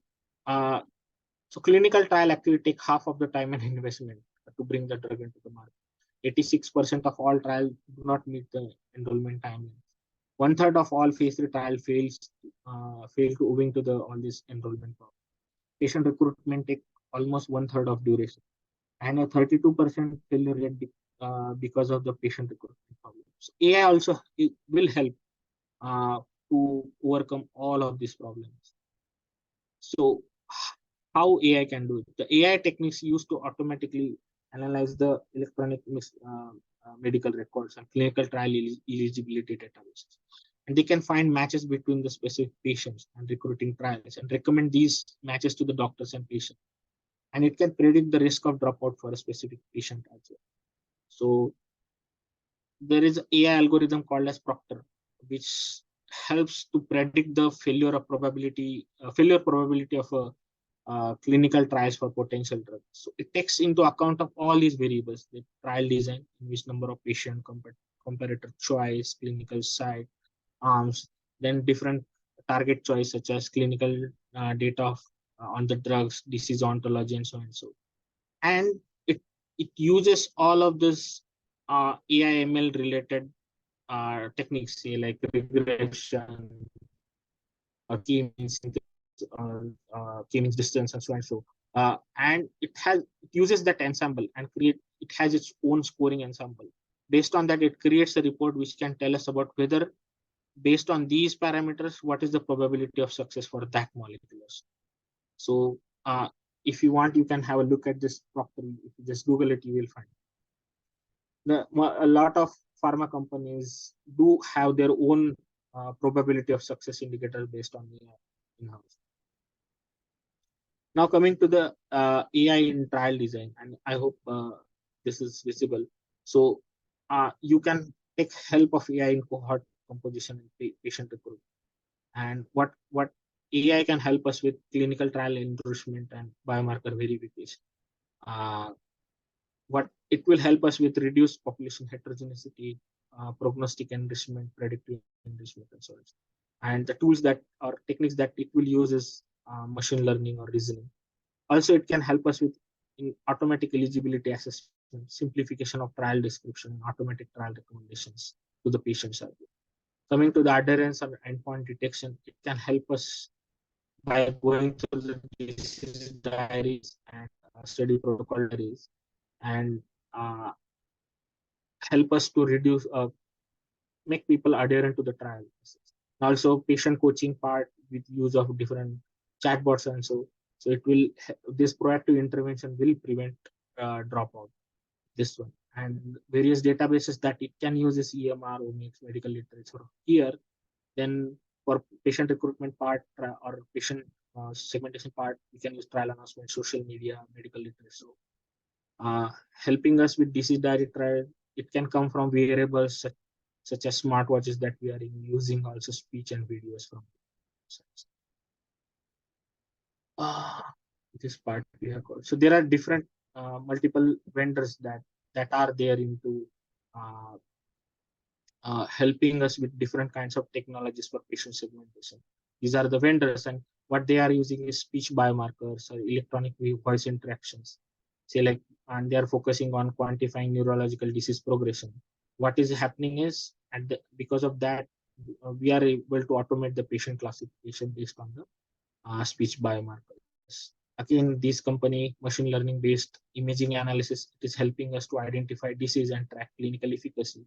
clinical trial actually take half of the time and investment to bring the drug into the market. 86% of all trials do not meet the enrollment timelines. 1/3 of all phase 3 trial fail to owing to all this enrollment problem. Patient recruitment take almost 1/3 of duration, and a 32% failure rate because of the patient recruitment problem. So AI also will help to overcome all of these problems. So how AI can do it? The AI techniques used to automatically analyze the electronic medical records and clinical trial eligibility databases. and they can find matches between the specific patients and recruiting trials and recommend these matches to the doctors and patients. And it can predict the risk of dropout for a specific patient as well. So there is an AI algorithm called as Proctor, which helps to predict the failure probability of a clinical trials for potential drugs. So it takes into account of all these variables: the trial design, in which number of patient, comparator choice, clinical site, arms, then different target choice such as clinical data on the drugs, disease ontology, and so on and so. And it uses all of this AI ML related techniques, say like regression, k-means k-means distance, and so and so. And it uses that ensemble and it has its own scoring ensemble. Based on that, it creates a report which can tell us about whether, based on these parameters, what is the probability of success for that molecule. So if you want, you can have a look at this properly. If you just Google it, you will find a lot of pharma companies do have their own probability of success indicator based on the in-house. Now coming to the AI in trial design, and I hope this is visible. So you can take help of AI in cohort composition and patient recruitment. And what AI can help us with clinical trial enrichment and biomarker verification. What it will help us with reduced population heterogeneity, prognostic enrichment, predictive enrichment, and so on. And the tools that or techniques that it will use is machine learning or reasoning. Also, it can help us with automatic eligibility assessment, simplification of trial description, and automatic trial recommendations to the patient survey. Coming to the adherence and endpoint detection, it can help us by going through the disease diaries and study protocol diaries, and help us to reduce, make people adherent to the trial. Also, patient coaching part with use of different chatbots and so. So it will, this proactive intervention will prevent dropout. This one, and various databases that it can use is EMR, Omics, medical literature. Here, then for patient recruitment part or patient segmentation part, we can use trial announcement, social media, medical literature. Helping us with disease diary trial, it can come from variables such as smartwatches that we are using, also speech and videos from. This part we have got. So there are different multiple vendors that are there into helping us with different kinds of technologies for patient segmentation. These are the vendors, and what they are using is speech biomarkers or electronic voice interactions. Say like, and they are focusing on quantifying neurological disease progression. What is happening is, and because of that, we are able to automate the patient classification based on the speech biomarkers. Again, this company, machine learning based imaging analysis, it is helping us to identify disease and track clinical efficacy.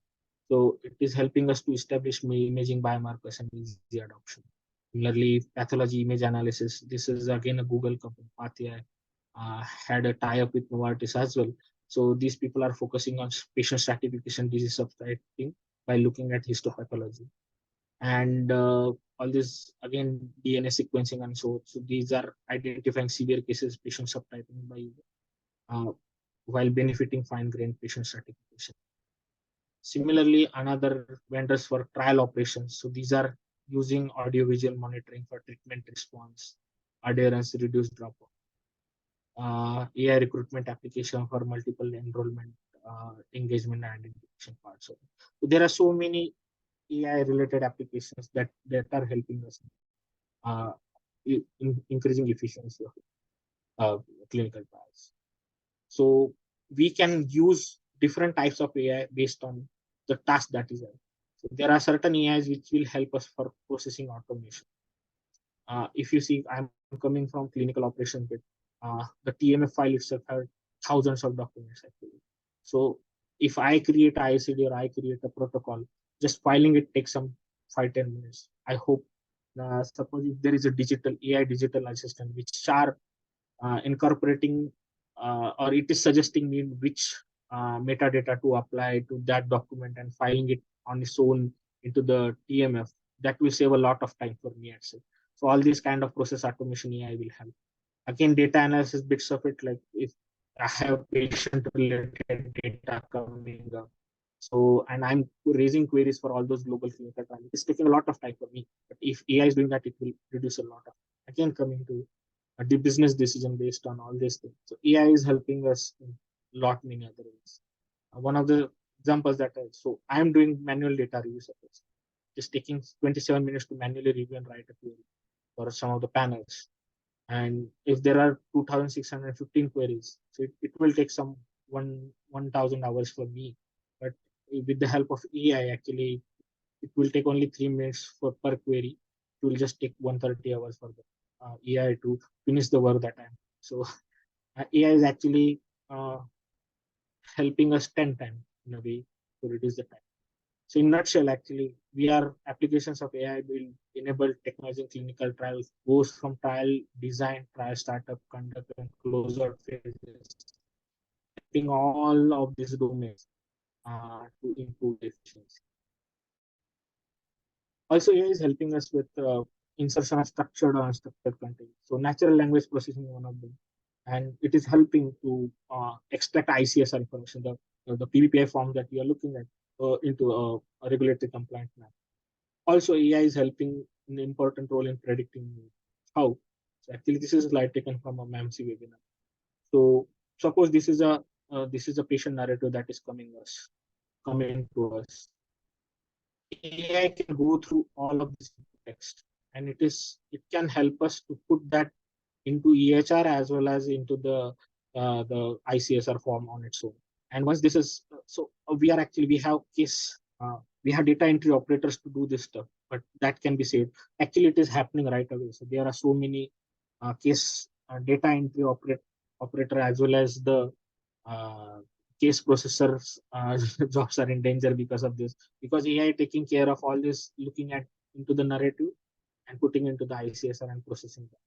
So it is helping us to establish imaging biomarkers and easy adoption. Similarly, pathology image analysis, this is again a Google company, Pathia, had a tie-up with Novartis as well. So these people are focusing on patient stratification, disease subtyping by looking at histopathology. And all this, again, DNA sequencing and so these are identifying severe cases, patient subtyping by while benefiting fine-grained patient stratification. Similarly, another vendors for trial operations. So these are using audiovisual monitoring for treatment response, adherence, reduced dropout. AI recruitment application for multiple enrollment, engagement, and identification parts. So there are so many AI related applications that are helping us in increasing efficiency of clinical trials. So we can use different types of AI based on the task that is there. So there are certain AIs which will help us for processing automation. If you see, I'm coming from clinical operations, but the TMF file itself has thousands of documents actually. So if I create an ICD or I create a protocol, just filing it takes some 5-10 minutes. I hope, suppose if there is a AI digital assistant which are incorporating or it is suggesting me which metadata to apply to that document and filing it on its own into the TMF, that will save a lot of time for me itself. So all these kind of process automation AI will help. Again, data analysis bits of it, like if I have patient related data coming up, so and I'm raising queries for all those global clinical trials, it's taking a lot of time for me. But if AI is doing that, it will reduce a lot of. Again, coming to the business decision based on all these things. So AI is helping us in lot many other ways. One of the examples that so I'm doing manual data reviews of this, just taking 27 minutes to manually review and write a query for some of the panels. And if there are 2,615 queries, so it will take some 1,000 hours for me. But with the help of AI, actually, it will take only 3 minutes for per query. It will just take 130 hours for the AI to finish the work that time. So AI is actually helping us 10 times in a way to reduce the time. So in nutshell, actually, we are applications of AI will enable technology in clinical trials, goes from trial design, trial startup, conduct, and closeout phases, helping all of these domains to improve efficiency. Also, AI is helping us with insertion of structured or unstructured content. So natural language processing is one of them, and it is helping to extract ICSR information, the PVPI form that we are looking at into a regulatory compliant map. Also, AI is helping an important role in predicting how. So actually, this is a slide taken from a MAMC webinar. So suppose this is a patient narrative that is coming to us. AI can go through all of this text, and it can help us to put that into EHR as well as into the ICSR form on its own. And once this is we have data entry operators to do this stuff, but that can be saved. Actually, it is happening right away. So there are so many case data entry operator as well as the case processors jobs are in danger because of this, because AI taking care of all this, looking at into the narrative and putting into the ICSR and processing that.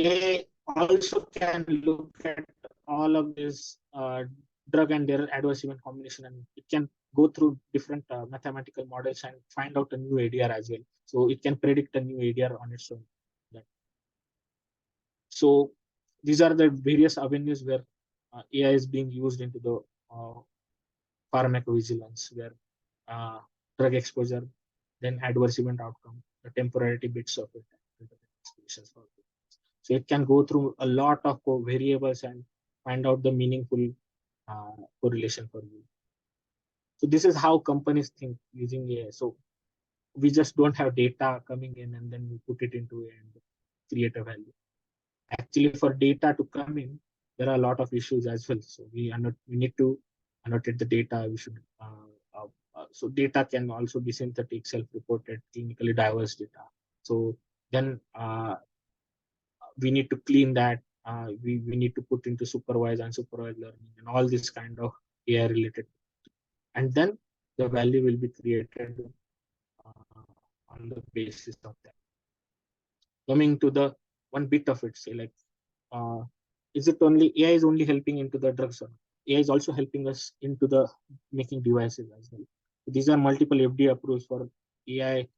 AI also can look at all of this drug and their adverse event combination, and it can go through different mathematical models and find out a new ADR as well. So it can predict a new ADR on its own. So these are the various avenues where AI is being used into the pharmacovigilance, where drug exposure, then adverse event outcome, the temporality bits of it. So it can go through a lot of variables and find out the meaningful correlation for you. So this is how companies think using AI. So we just don't have data coming in and then we put it into AI and create a value. Actually, for data to come in, there are a lot of issues as well. So we need to annotate the data. We should so data can also be synthetic, self-reported, clinically diverse data. So then we need to clean that. We need to put into supervised and unsupervised learning and all this kind of AI related. And then the value will be created on the basis of that. Coming to the one bit of it, say like, is it only AI is only helping into the drugs? AI is also helping us into the making devices as well. These are multiple FDA approvals for AI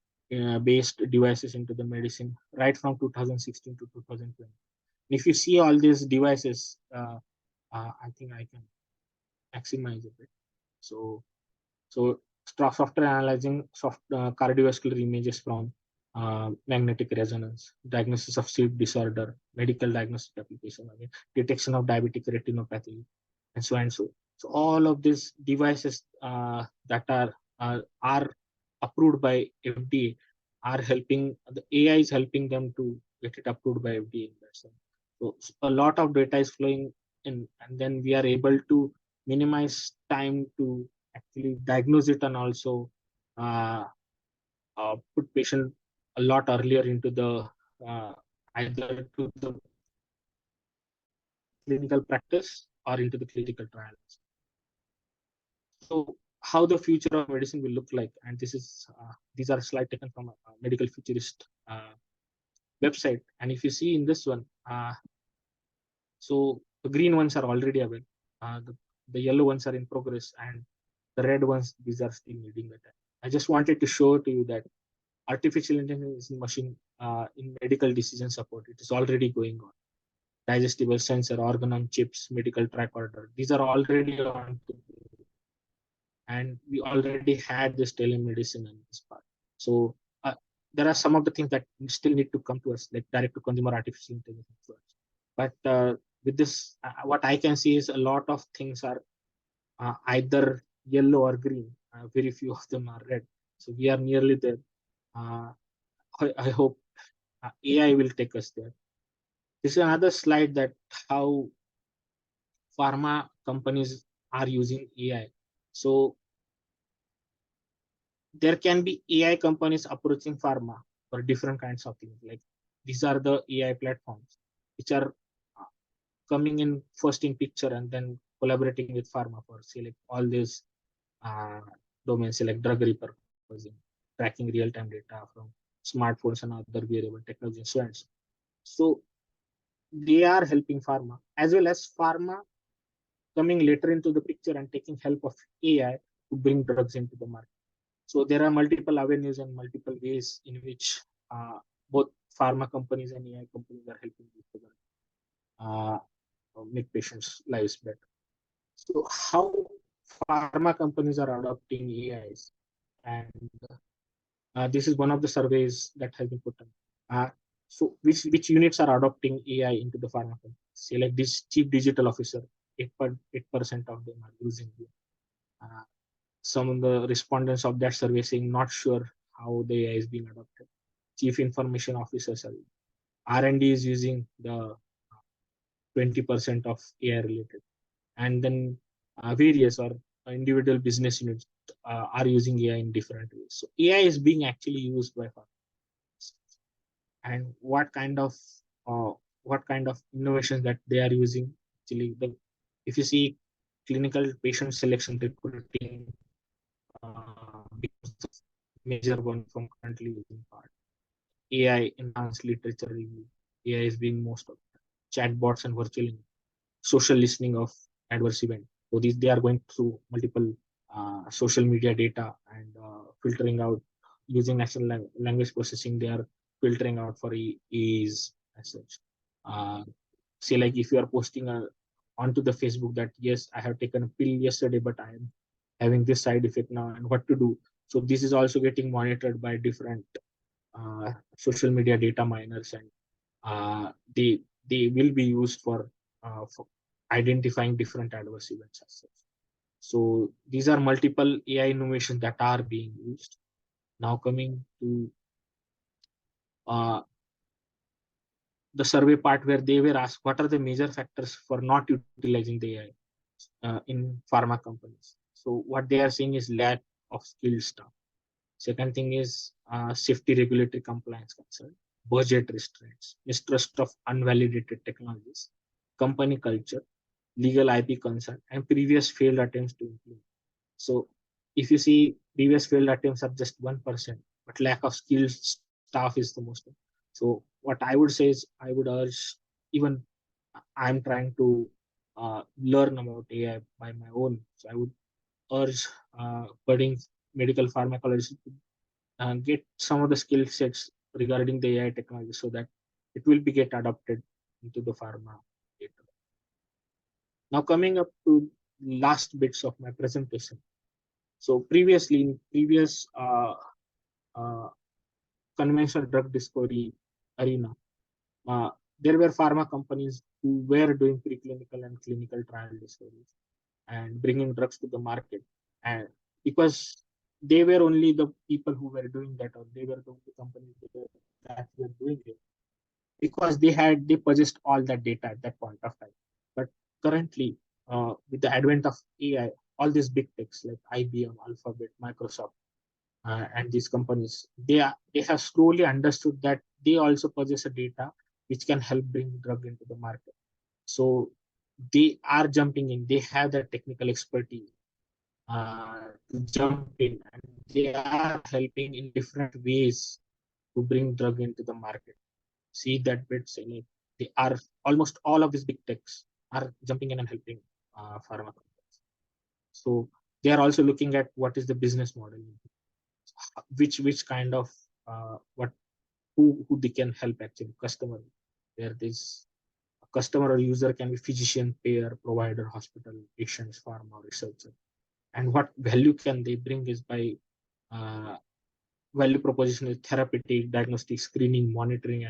based devices into the medicine right from 2016 to 2020. If you see all these devices, I think I can maximize a bit. So software analyzing cardiovascular images from magnetic resonance, diagnosis of sleep disorder, medical diagnostic application, again, detection of diabetic retinopathy, and so and so. So all of these devices that are approved by FDA are helping. The AI is helping them to get it approved by FDA. So a lot of data is flowing in, and then we are able to minimize time to actually diagnose it and also put patient a lot earlier into the either to the clinical practice or into the clinical trials. So how the future of medicine will look like, and these are slides taken from a medical futurist website. And if you see in this one, so the green ones are already available, the yellow ones are in progress, and the red ones, these are still needing the time. I just wanted to show to you that artificial intelligence in machine in medical decision support. It is already going on. Digestible sensor, organ on chips, medical track order. These are already on, and we already had this telemedicine in this part. So there are some of the things that still need to come to us, like direct to consumer artificial intelligence. But with this, what I can see is a lot of things are either yellow or green. Very few of them are red. So we are nearly there. I hope AI will take us there. This is another slide that how pharma companies are using AI. So there can be AI companies approaching pharma for different kinds of things. Like these are the AI platforms which are coming in first in picture and then collaborating with pharma for say like all these domains, like drug repurposing, tracking real-time data from smartphones and other wearable technology and so on. So they are helping pharma as well as pharma coming later into the picture and taking help of AI to bring drugs into the market. So there are multiple avenues and multiple ways in which both pharma companies and AI companies are helping each other make patients' lives better. So how pharma companies are adopting AIs, and this is one of the surveys that has been put on. So which units are adopting AI into the pharma company? Say like this chief digital officer, 8% of them are using it. Some of the respondents of that survey saying not sure how the AI is being adopted. Chief information officers are R&D is using the 20% of AI related, and then various or individual business units are using AI in different ways. So AI is being actually used by pharma, and what kind of innovations that they are using. Actually, if you see clinical patient selection recruiting major one from currently using part. AI enhanced literature review. AI is being most of chatbots and virtual social listening of adverse event. So these they are going through multiple social media data and filtering out using natural language processing. They are filtering out for ease as such. Say like if you are posting onto the Facebook that yes, I have taken a pill yesterday, but I am having this side effect now, and what to do. So this is also getting monitored by different social media data miners, and they will be used for identifying different adverse events as such. So these are multiple AI innovations that are being used. Now coming to the survey part where they were asked what are the major factors for not utilizing the AI in pharma companies. So what they are saying is lack of skilled staff. Second thing is safety regulatory compliance concern, budget restraints, mistrust of unvalidated technologies, company culture, legal IP concern, and previous failed attempts to implement. So if you see previous failed attempts are just 1%, but lack of skilled staff is the most. So what I would say is I would urge, even I'm trying to learn about AI by my own. So I would urge budding medical pharmacologists to get some of the skill sets regarding the AI technology so that it will be get adopted into the pharma data. Now coming up to last bits of my presentation. So previously in previous conventional drug discovery arena, there were pharma companies who were doing preclinical and clinical trial discoveries and bringing drugs to the market. And because they were only the people who were doing that, or they were the companies that were doing it, because they possessed all that data at that point of time. But currently, with the advent of AI, all these big techs like IBM, Alphabet, Microsoft, and these companies, they have slowly understood that they also possess a data which can help bring drug into the market. So they are jumping in. They have the technical expertise to jump in, and they are helping in different ways to bring drug into the market. See that bits in it. They are almost all of these big techs are jumping in and helping pharma companies. So they are also looking at what is the business model, which kind of who they can help actually customer, where this customer or user can be physician, payer, provider, hospital, patients, pharma, researcher, and what value can they bring is by value proposition is therapeutic, diagnostic, screening, monitoring,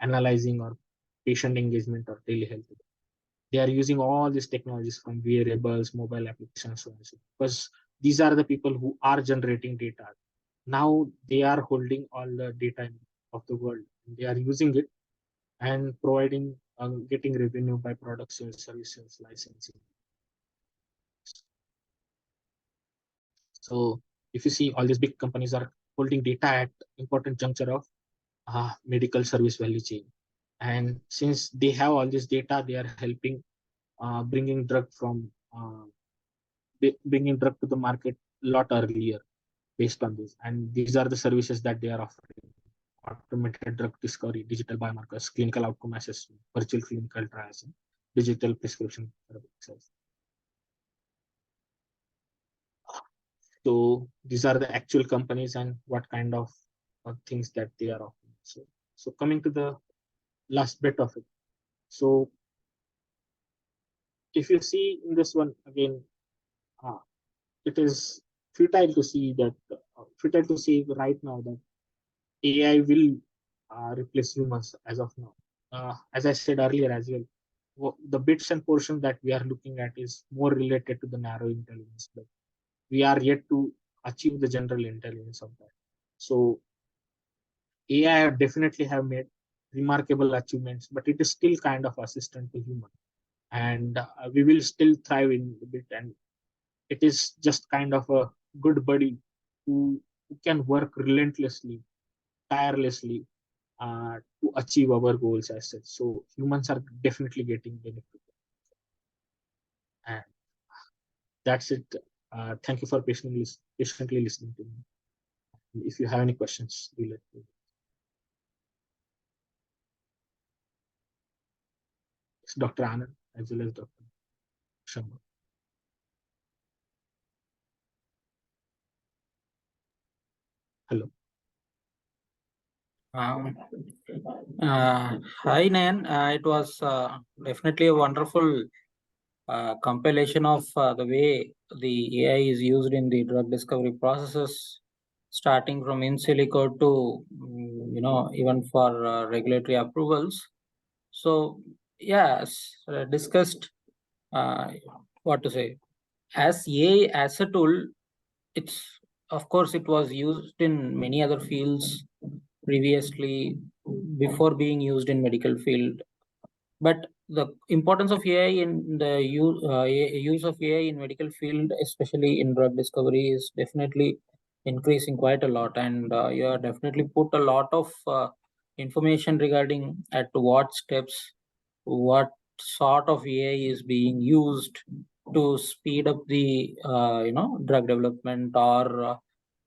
analyzing or patient engagement or telehealth. They are using all these technologies from wearables, mobile applications, so on and so forth, because these are the people who are generating data. Now they are holding all the data of the world. They are using it and providing, getting revenue by product sales, services, licensing. So if you see, all these big companies are holding data at important juncture of medical service value chain. And since they have all this data, they are helping bringing drug to the market a lot earlier based on this. And these are the services that they are offering: automated drug discovery, digital biomarkers, clinical outcome assessment, virtual clinical trials, and digital prescription therapeutics. So these are the actual companies and what kind of things that they are offering. So coming to the last bit of it. So if you see in this one again, it is futile to see right now that AI will replace humans as of now. As I said earlier as well, the bits and portion that we are looking at is more related to the narrow intelligence, but we are yet to achieve the general intelligence of that. So AI definitely have made remarkable achievements, but it is still kind of assistant to human, and we will still thrive in a bit. And it is just kind of a good buddy who can work relentlessly, tirelessly to achieve our goals as such. So humans are definitely getting benefit, and that's it. Thank you for patiently listening to me. If you have any questions, do let me know. It's Dr. Anand as well as Dr. Shambo. Hello. Hi, Nayan. It was definitely a wonderful compilation of the way the AI is used in the drug discovery processes, starting from in silico to, even for regulatory approvals. So, yes, discussed what to say. As AI as a tool, it's, of course, it was used in many other fields previously before being used in medical field. But the importance of AI in the use of AI in medical field, especially in drug discovery, is definitely increasing quite a lot. And you have definitely put a lot of information regarding at what steps, what sort of AI is being used to speed up the drug development, or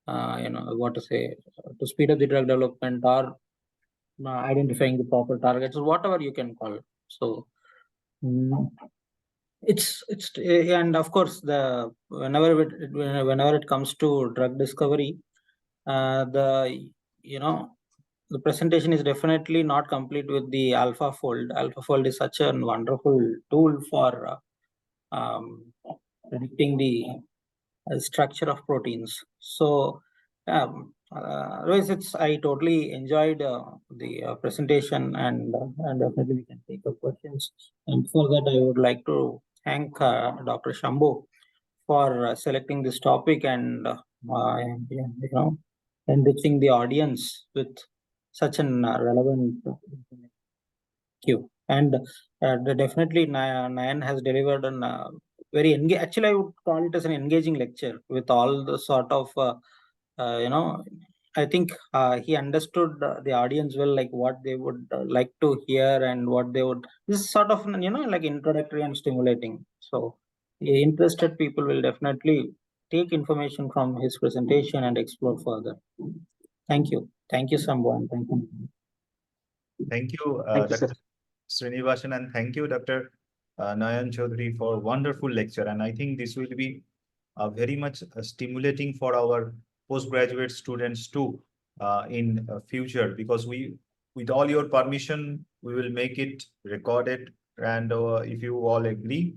what to say, to speed up the drug development, or identifying the proper targets, or whatever you can call it. So it's and of course whenever it comes to drug discovery, the the presentation is definitely not complete with the AlphaFold. AlphaFold is such a wonderful tool for predicting the structure of proteins. So otherwise, I totally enjoyed the presentation, and definitely we can take up questions. And for that, I would like to thank Dr. Shambo for selecting this topic and enriching the audience with such an relevant information. Thank you. And definitely Nayan has delivered an very actually I would call it as an engaging lecture with all the sort of I think he understood the audience well, like what they would like to hear and what they would. This is sort of like introductory and stimulating. So interested people will definitely take information from his presentation and explore further. Thank you, Sambhu, and thank you. Thank you, Thank you, Dr. sir. Srinivasan, and thank you, Dr. Nayan Choudhary, for wonderful lecture. And I think this will be very much stimulating for our postgraduate students too, in future, because with all your permission, we will make it recorded. And if you all agree,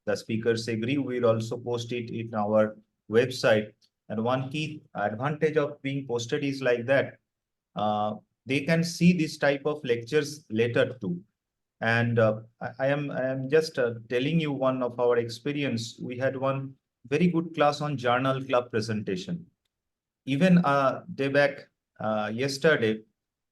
the speakers agree, we will also post it in our website. And one key advantage of being posted is like that, they can see this type of lectures later too. And I am just telling you one of our experience. We had one very good class on journal club presentation. Even day back yesterday,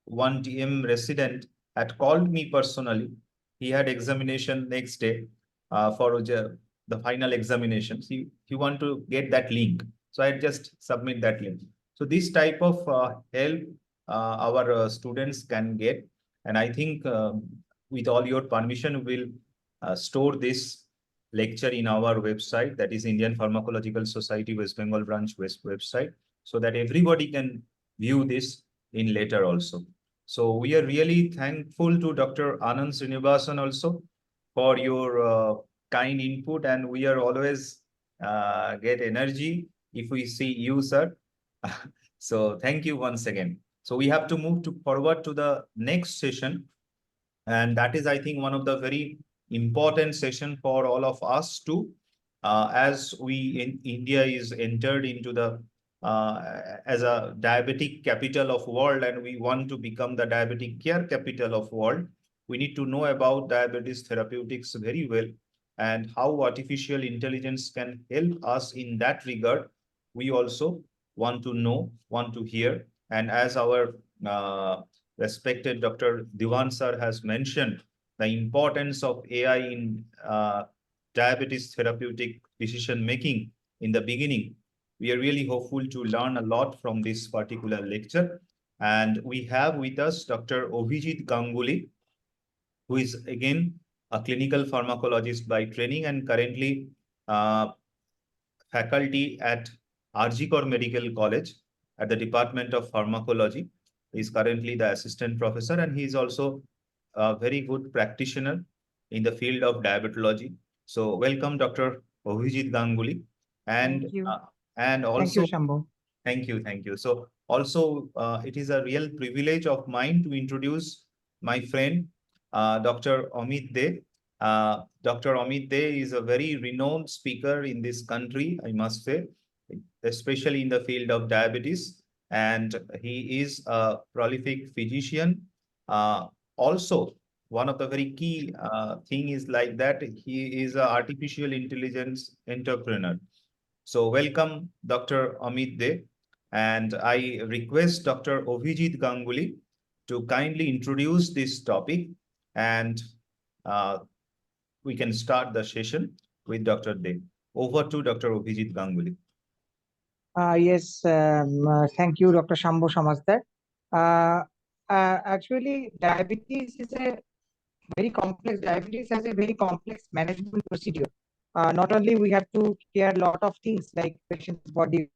one DM resident had called me personally. He had examination next day for the final examinations. He want to get that link. So I just submit that link. So this type of help our students can get. And I think with all your permission, we'll store this lecture in our website, that is Indian Pharmacological Society West Bengal branch website, so that everybody can view this in later also. So we are really thankful to Dr. Anand Srinivasan also for your kind input, and we are always get energy if we see you, sir. So thank you once again. So we have to move forward to the next session, and that is, I think, one of the very important session for all of us too, as we in India is entered into the as a diabetic capital of world, and we want to become the diabetic care capital of world. We need to know about diabetes therapeutics very well, and how artificial intelligence can help us in that regard. We also want to know, want to hear, and as our respected Dr. Diwan sir has mentioned, the importance of AI in diabetes therapeutic decision making in the beginning. We are really hopeful to learn a lot from this particular lecture. And we have with us Dr. Avijit Ganguly, who is again a clinical pharmacologist by training and currently faculty at Arjikor Medical College at the Department of Pharmacology. He is currently the assistant professor, and he is also a very good practitioner in the field of diabetology. So welcome, Dr. Avijit Ganguly. And Thank you. And also, Thank you, Shambo. thank you, thank you. So also, it is a real privilege of mine to introduce my friend, Dr. Amit Dey. Dr. Amit Dey is a very renowned speaker in this country, I must say, especially in the field of diabetes. And he is a prolific physician. Also, one of the very key thing is like that, he is an artificial intelligence entrepreneur. So welcome, Dr. Amit Dey. And I request Dr. Avijit Ganguly to kindly introduce this topic, and we can start the session with Dr. Dey. Over to Dr. Avijit Ganguly. Yes, thank you, Dr. Shambo Samajdar. Actually, diabetes has a very complex management procedure. Not only we have to care a lot of things like patient's body.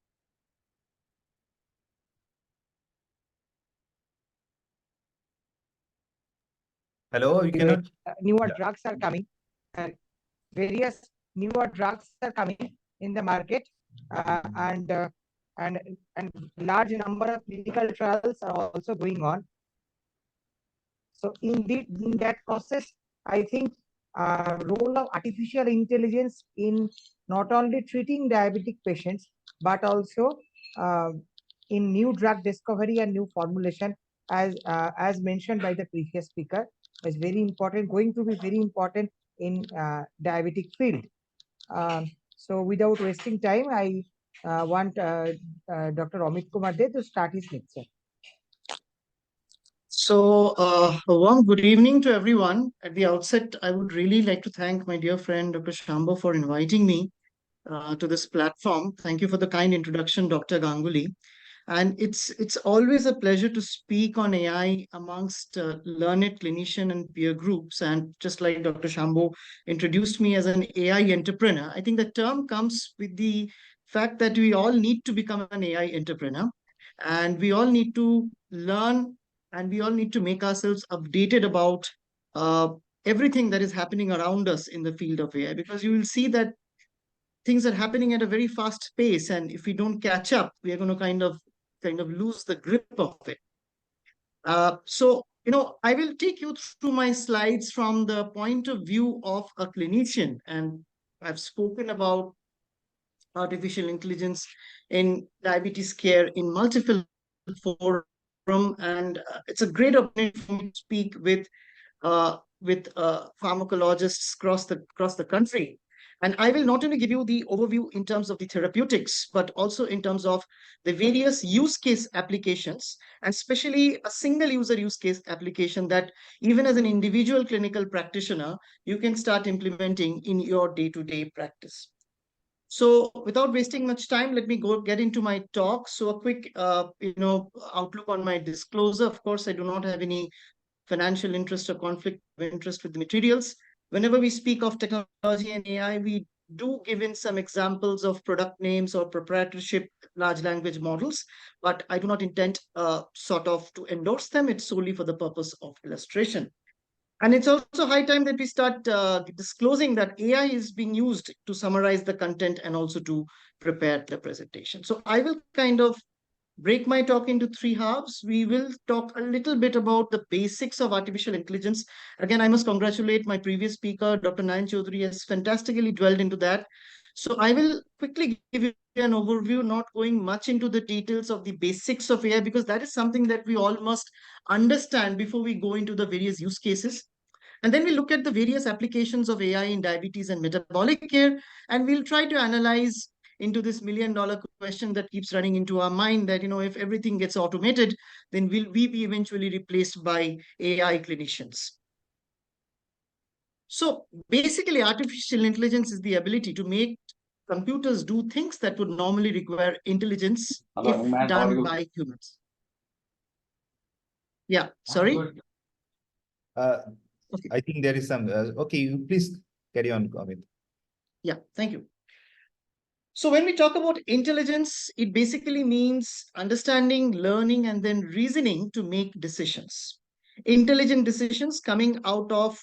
Hello, you cannot. Newer drugs are coming. Various newer drugs are coming in the market, and large number of clinical trials are also going on. So in that process, I think role of artificial intelligence in not only treating diabetic patients, but also in new drug discovery and new formulation, as mentioned by the previous speaker, is very important, going to be very important in diabetic field. So without wasting time, I want Dr. Amit Kumar Dey to start his lecture. So, a warm good evening to everyone. At the outset, I would really like to thank my dear friend, Dr. Shambo, for inviting me to this platform. Thank you for the kind introduction, Dr. Ganguly. And it's always a pleasure to speak on AI amongst learned clinician and peer groups. And just like Dr. Shambo introduced me as an AI entrepreneur, I think the term comes with the fact that we all need to become an AI entrepreneur, and we all need to learn, and we all need to make ourselves updated about everything that is happening around us in the field of AI, because you will see that things are happening at a very fast pace, and if we don't catch up, we are going to kind of kind of lose the grip of it. So, I will take you through my slides from the point of view of a clinician. And I've spoken about artificial intelligence in diabetes care in multiple forums, and it's a great opportunity for me to speak with pharmacologists across the country. And I will not only give you the overview in terms of the therapeutics, but also in terms of the various use case applications, and especially a single user use case application that even as an individual clinical practitioner, you can start implementing in your day-to-day practice. So without wasting much time, let me get into my talk. So a quick, outlook on my disclosure. Of course, I do not have any financial interest or conflict of interest with the materials. Whenever we speak of technology and AI, we do give in some examples of product names or proprietorship large language models, but I do not intend to endorse them. It's solely for the purpose of illustration. And it's also high time that we start disclosing that AI is being used to summarize the content and also to prepare the presentation. So I will kind of break my talk into three halves. We will talk a little bit about the basics of artificial intelligence. Again, I must congratulate my previous speaker, Dr. Nayan Choudhary, has fantastically dwelled into that. So I will quickly give you an overview, not going much into the details of the basics of AI, because that is something that we all must understand before we go into the various use cases. And then we look at the various applications of AI in diabetes and metabolic care, and we'll try to analyze into this million-dollar question that keeps running into our mind that, if everything gets automated, then will we be eventually replaced by AI clinicians? So basically, artificial intelligence is the ability to make computers do things that would normally require intelligence if done by humans. Yeah, sorry. Okay. I think there is some, okay, you please carry on, Amit. Yeah, thank you. So when we talk about intelligence, it basically means understanding, learning, and then reasoning to make decisions. Intelligent decisions coming out of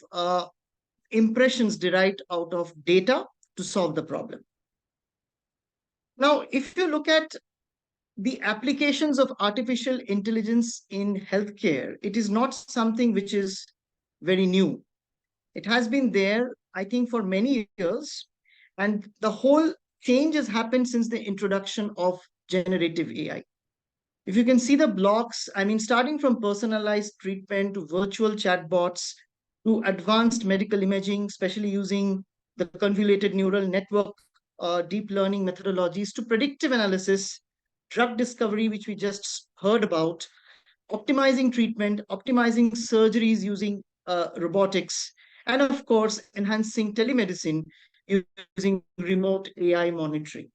impressions derived out of data to solve the problem. Now, if you look at the applications of artificial intelligence in healthcare, it is not something which is very new. It has been there, I think, for many years. And the whole change has happened since the introduction of generative AI. If you can see the blocks, starting from personalized treatment to virtual chatbots to advanced medical imaging, especially using the convoluted neural network, deep learning methodologies, to predictive analysis, drug discovery, which we just heard about, optimizing treatment, optimizing surgeries using robotics, and of course, enhancing telemedicine using remote AI monitoring.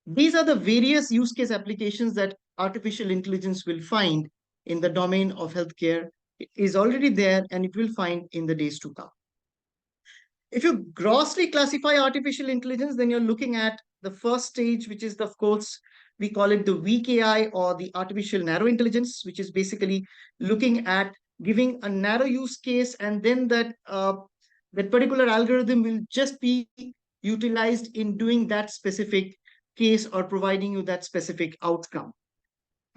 These are the various use case applications that artificial intelligence will find in the domain of healthcare. It is already there and it will find in the days to come. If you grossly classify artificial intelligence, then you're looking at the first stage, which is, of course, we call it the weak AI or the artificial narrow intelligence, which is basically looking at giving a narrow use case, and then that particular algorithm will just be utilized in doing that specific case or providing you that specific outcome.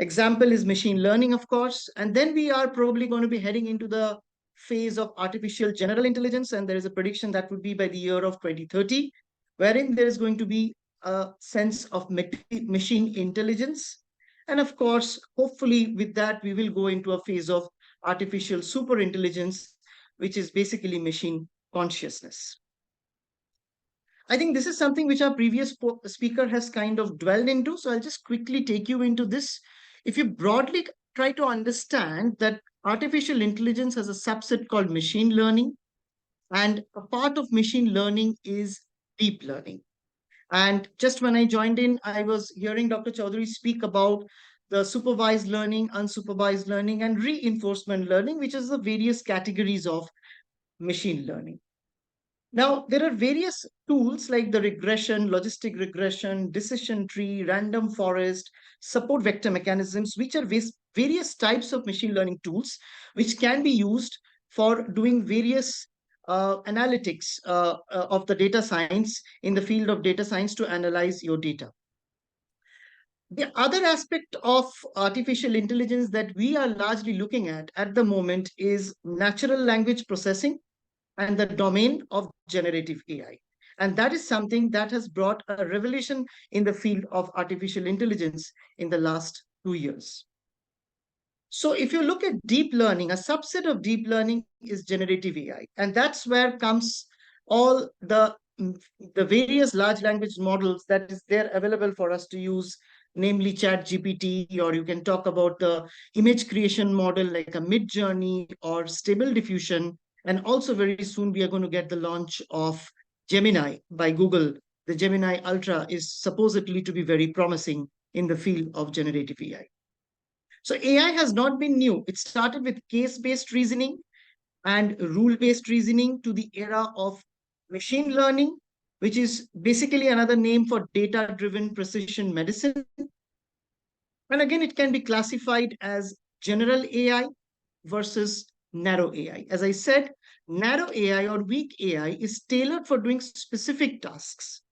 Example is machine learning, of course. And then we are probably going to be heading into the phase of artificial general intelligence. And there is a prediction that would be by the year of 2030, wherein there is going to be a sense of machine intelligence. And of course, hopefully with that, we will go into a phase of artificial super intelligence, which is basically machine consciousness. I think this is something which our previous speaker has kind of dwelled into. So I'll just quickly take you into this. If you broadly try to understand that artificial intelligence has a subset called machine learning, and a part of machine learning is deep learning. And just when I joined in, I was hearing Dr. Choudhary speak about the supervised learning, unsupervised learning, and reinforcement learning, which is the various categories of machine learning. Now, there are various tools like the regression, logistic regression, decision tree, random forest, support vector mechanisms, which are various types of machine learning tools, which can be used for doing various analytics of the data science in the field of data science to analyze your data. The other aspect of artificial intelligence that we are largely looking at the moment is natural language processing and the domain of generative AI. And that is something that has brought a revolution in the field of artificial intelligence in the last 2 years. So if you look at deep learning, a subset of deep learning is generative AI. And that's where comes all the various large language models that is there available for us to use, namely ChatGPT, or you can talk about the image creation model like a Midjourney or Stable Diffusion. And also very soon we are going to get the launch of Gemini by Google. The Gemini Ultra is supposedly to be very promising in the field of generative AI. So AI has not been new. It started with case-based reasoning and rule-based reasoning to the era of machine learning, which is basically another name for data-driven precision medicine. And again, it can be classified as general AI versus narrow AI. As I said, narrow AI or weak AI is tailored for doing specific tasks,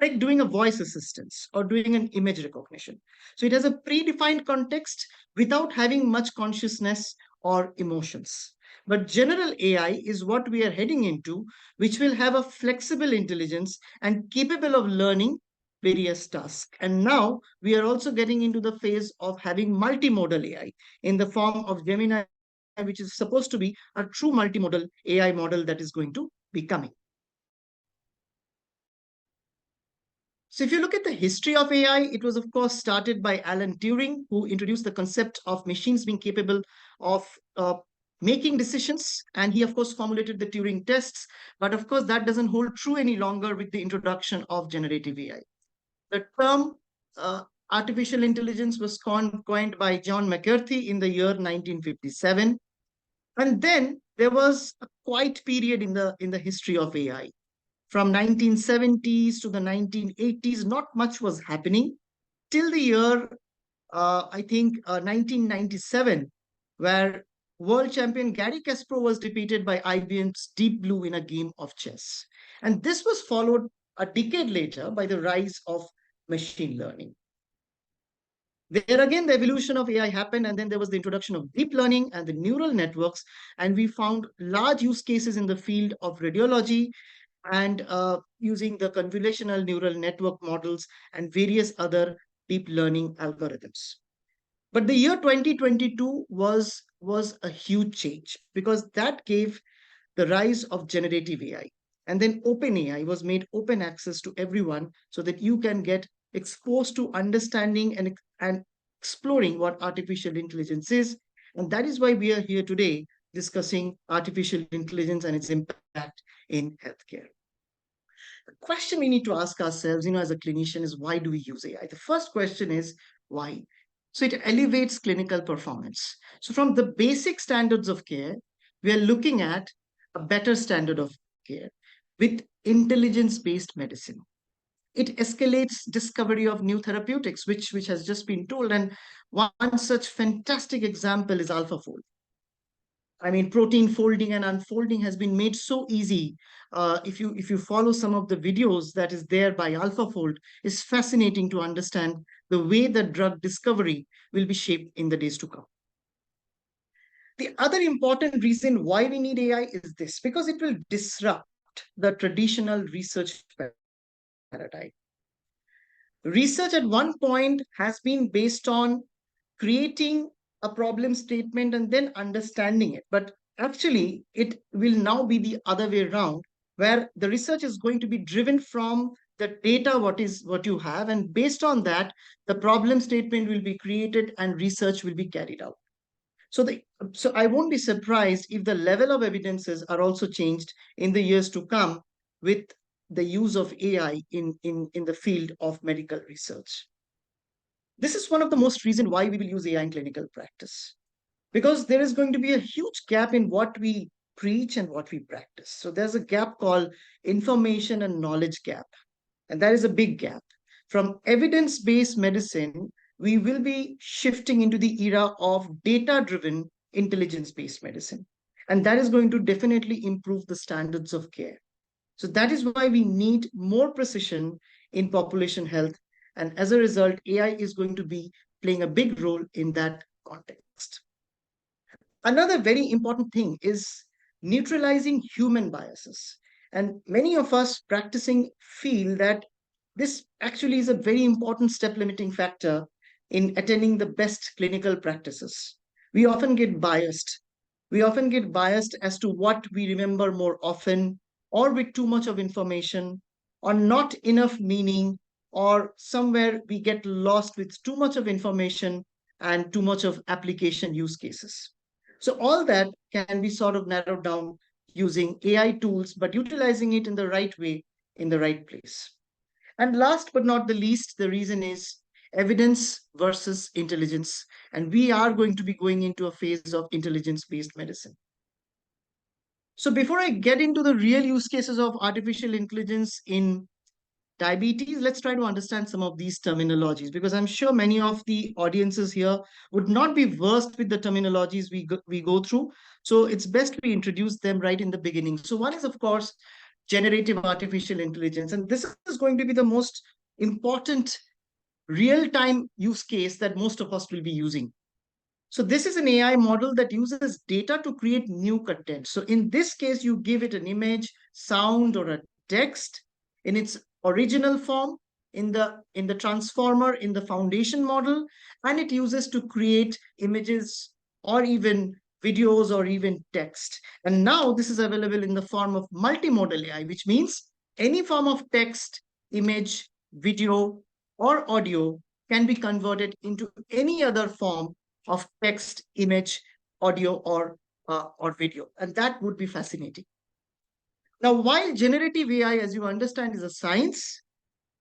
like doing a voice assistance or doing an image recognition. So it has a predefined context without having much consciousness or emotions. But general AI is what we are heading into, which will have a flexible intelligence and capable of learning various tasks. And now we are also getting into the phase of having multimodal AI in the form of Gemini, which is supposed to be a true multimodal AI model that is going to be coming. So if you look at the history of AI, it was of course started by Alan Turing, who introduced the concept of machines being capable of making decisions. And he of course formulated the Turing tests, but of course that doesn't hold true any longer with the introduction of generative AI. The term artificial intelligence was coined by John McCarthy in the year 1957. And then there was a quiet period in the history of AI. From 1970s to the 1980s, not much was happening till the year, I think, 1997, where world champion Garry Kasparov was defeated by IBM's Deep Blue in a game of chess. And this was followed a decade later by the rise of machine learning. There again, the evolution of AI happened, and then there was the introduction of deep learning and the neural networks, and we found large use cases in the field of radiology and using the convolutional neural network models and various other deep learning algorithms. But the year 2022 was a huge change because that gave the rise of generative AI. And then OpenAI was made open access to everyone so that you can get exposed to understanding and exploring what artificial intelligence is. And that is why we are here today discussing artificial intelligence and its impact in healthcare. The question we need to ask ourselves, as a clinician is, why do we use AI? The first question is why? So it elevates clinical performance. So from the basic standards of care, we are looking at a better standard of care with intelligence-based medicine. It escalates discovery of new therapeutics, which has just been told. And one such fantastic example is AlphaFold. I mean, protein folding and unfolding has been made so easy. If you follow some of the videos that is there by AlphaFold, it's fascinating to understand the way that drug discovery will be shaped in the days to come. The other important reason why we need AI is this, because it will disrupt the traditional research paradigm. Research at one point has been based on creating a problem statement and then understanding it. But actually, it will now be the other way around, where the research is going to be driven from the data, what you have, and based on that, the problem statement will be created and research will be carried out. So I won't be surprised if the level of evidences are also changed in the years to come with the use of AI in the field of medical research. This is one of the most reasons why we will use AI in clinical practice, because there is going to be a huge gap in what we preach and what we practice. So there's a gap called information and knowledge gap, and that is a big gap. From evidence-based medicine, we will be shifting into the era of data-driven intelligence-based medicine, and that is going to definitely improve the standards of care. So that is why we need more precision in population health And as a result, AI is going to be playing a big role in that context. Another very important thing is neutralizing human biases. And many of us practicing feel that this actually is a very important step limiting factor in attaining the best clinical practices. We often get biased. We often get biased as to what we remember more often, or with too much of information, or not enough meaning, or somewhere we get lost with too much of information and too much of application use cases. So all that can be sort of narrowed down using AI tools, but utilizing it in the right way, in the right place. And last but not the least, the reason is evidence versus intelligence. And we are going to be going into a phase of intelligence-based medicine. So before I get into the real use cases of artificial intelligence in diabetes, let's try to understand some of these terminologies, because I'm sure many of the audiences here would not be versed with the terminologies we go through. So it's best we introduce them right in the beginning. So one is, of course, generative artificial intelligence. And this is going to be the most important real-time use case that most of us will be using. So this is an AI model that uses data to create new content. So in this case, you give it an image, sound, or a text in its original form, in the transformer, in the foundation model, and it uses to create images or even videos or even text. And now this is available in the form of multimodal AI, which means any form of text, image, video, or audio can be converted into any other form of text, image, audio, or video. And that would be fascinating. Now, while generative AI, as you understand, is a science,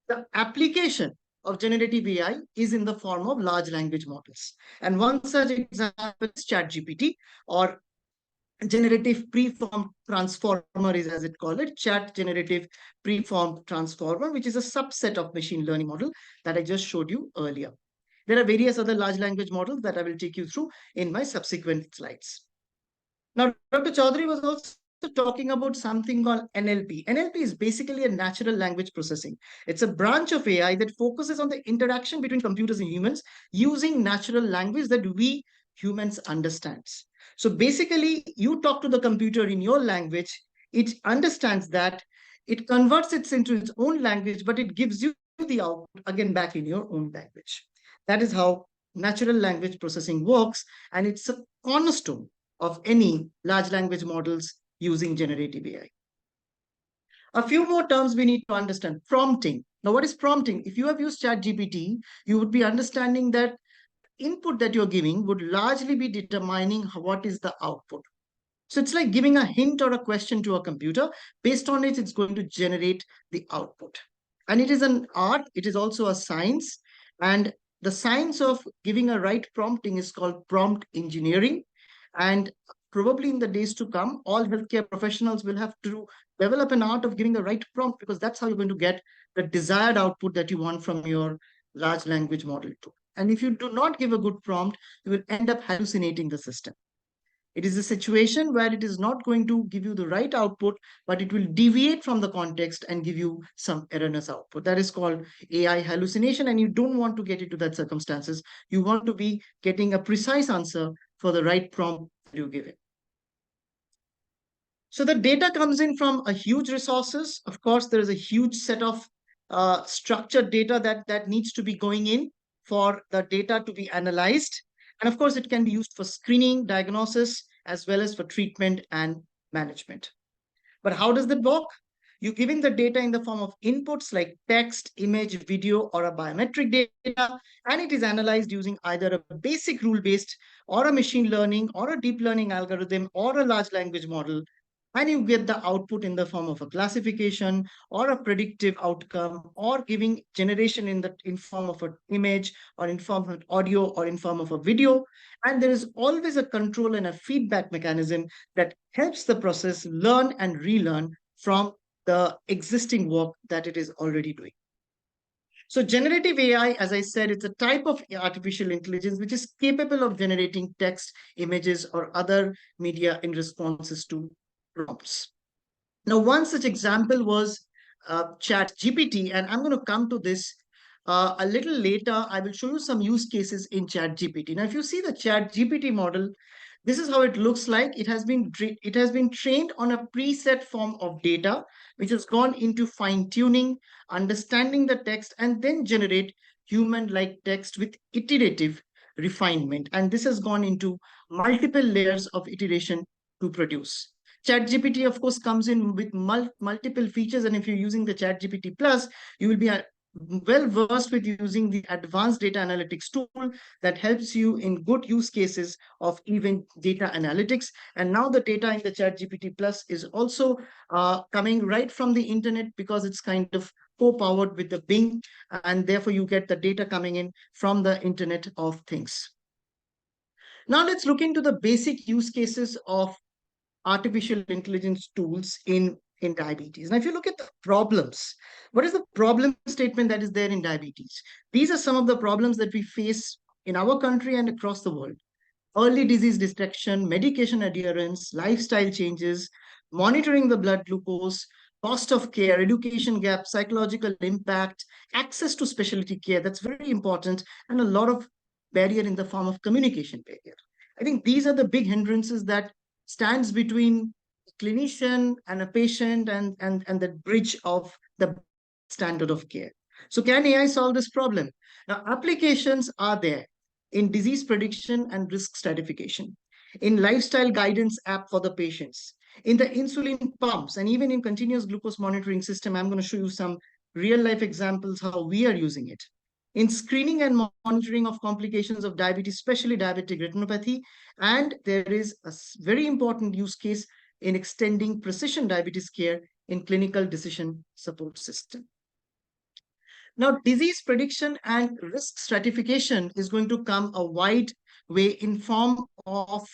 the application of generative AI is in the form of large language models. And one such example is ChatGPT, or generative preform transformer is as it called it, chat generative preform transformer, which is a subset of machine learning model that I just showed you earlier. There are various other large language models that I will take you through in my subsequent slides. Now, Dr. Choudhary was also talking about something called NLP. NLP is basically a natural language processing. It's a branch of AI that focuses on the interaction between computers and humans using natural language that we humans understand. So basically, you talk to the computer in your language, it understands that, it converts it into its own language, but it gives you the output again back in your own language. That is how natural language processing works, and it's a cornerstone of any large language models using generative AI. A few more terms we need to understand. Prompting. Now, what is prompting? If you have used ChatGPT, you would be understanding that input that you're giving would largely be determining what is the output. So it's like giving a hint or a question to a computer. Based on it, it's going to generate the output. And it is an art. It is also a science. And the science of giving a right prompting is called prompt engineering. And probably in the days to come, all healthcare professionals will have to develop an art of giving the right prompt, because that's how you're going to get the desired output that you want from your large language model too. And if you do not give a good prompt, you will end up hallucinating the system. It is a situation where it is not going to give you the right output, but it will deviate from the context and give you some erroneous output. That is called AI hallucination, and you don't want to get into that circumstances. You want to be getting a precise answer for the right prompt that you give it. So the data comes in from a huge resources. Of course, there is a huge set of structured data that needs to be going in for the data to be analyzed. And of course, it can be used for screening, diagnosis, as well as for treatment and management. But how does that work? You give in the data in the form of inputs like text, image, video, or a biometric data, and it is analyzed using either a basic rule-based or a machine learning or a deep learning algorithm or a large language model. And you get the output in the form of a classification or a predictive outcome, or giving generation in form of an image, or in form of an audio, or in form of a video. And there is always a control and a feedback mechanism that helps the process learn and relearn from the existing work that it is already doing. So generative AI, as I said, it's a type of artificial intelligence which is capable of generating text, images, or other media in responses to prompts. Now, one such example was ChatGPT, and I'm going to come to this a little later, I will show you some use cases in ChatGPT. Now, if you see the ChatGPT model, this is how it looks like. It has been trained on a preset form of data, which has gone into fine tuning, understanding the text, and then generate human-like text with iterative refinement. And this has gone into multiple layers of iteration to produce. ChatGPT, of course, comes in with multiple features. And if you're using the ChatGPT Plus, you will be well versed with using the advanced data analytics tool that helps you in good use cases of even data analytics. And now the data in the ChatGPT Plus is also coming right from the internet, because it's kind of co-powered with the Bing, and therefore you get the data coming in from the Internet of Things. Now let's look into the basic use cases of artificial intelligence tools in diabetes. Now, if you look at the problems, what is the problem statement that is there in diabetes? These are some of the problems that we face in our country and across the world. Early disease detection, medication adherence, lifestyle changes, monitoring the blood glucose, cost of care, education gap, psychological impact, access to specialty care, that's very important, and a lot of barrier in the form of communication barrier. I think these are the big hindrances that stands between a clinician and a patient, and the bridge of the standard of care. So can AI solve this problem? Now, applications are there in disease prediction and risk stratification, in lifestyle guidance app for the patients, in the insulin pumps, and even in continuous glucose monitoring system. I'm going to show you some real life examples how we are using it. In screening and monitoring of complications of diabetes, especially diabetic retinopathy. And there is a very important use case in extending precision diabetes care in clinical decision support system. Now, disease prediction and risk stratification is going to come a wide way in form of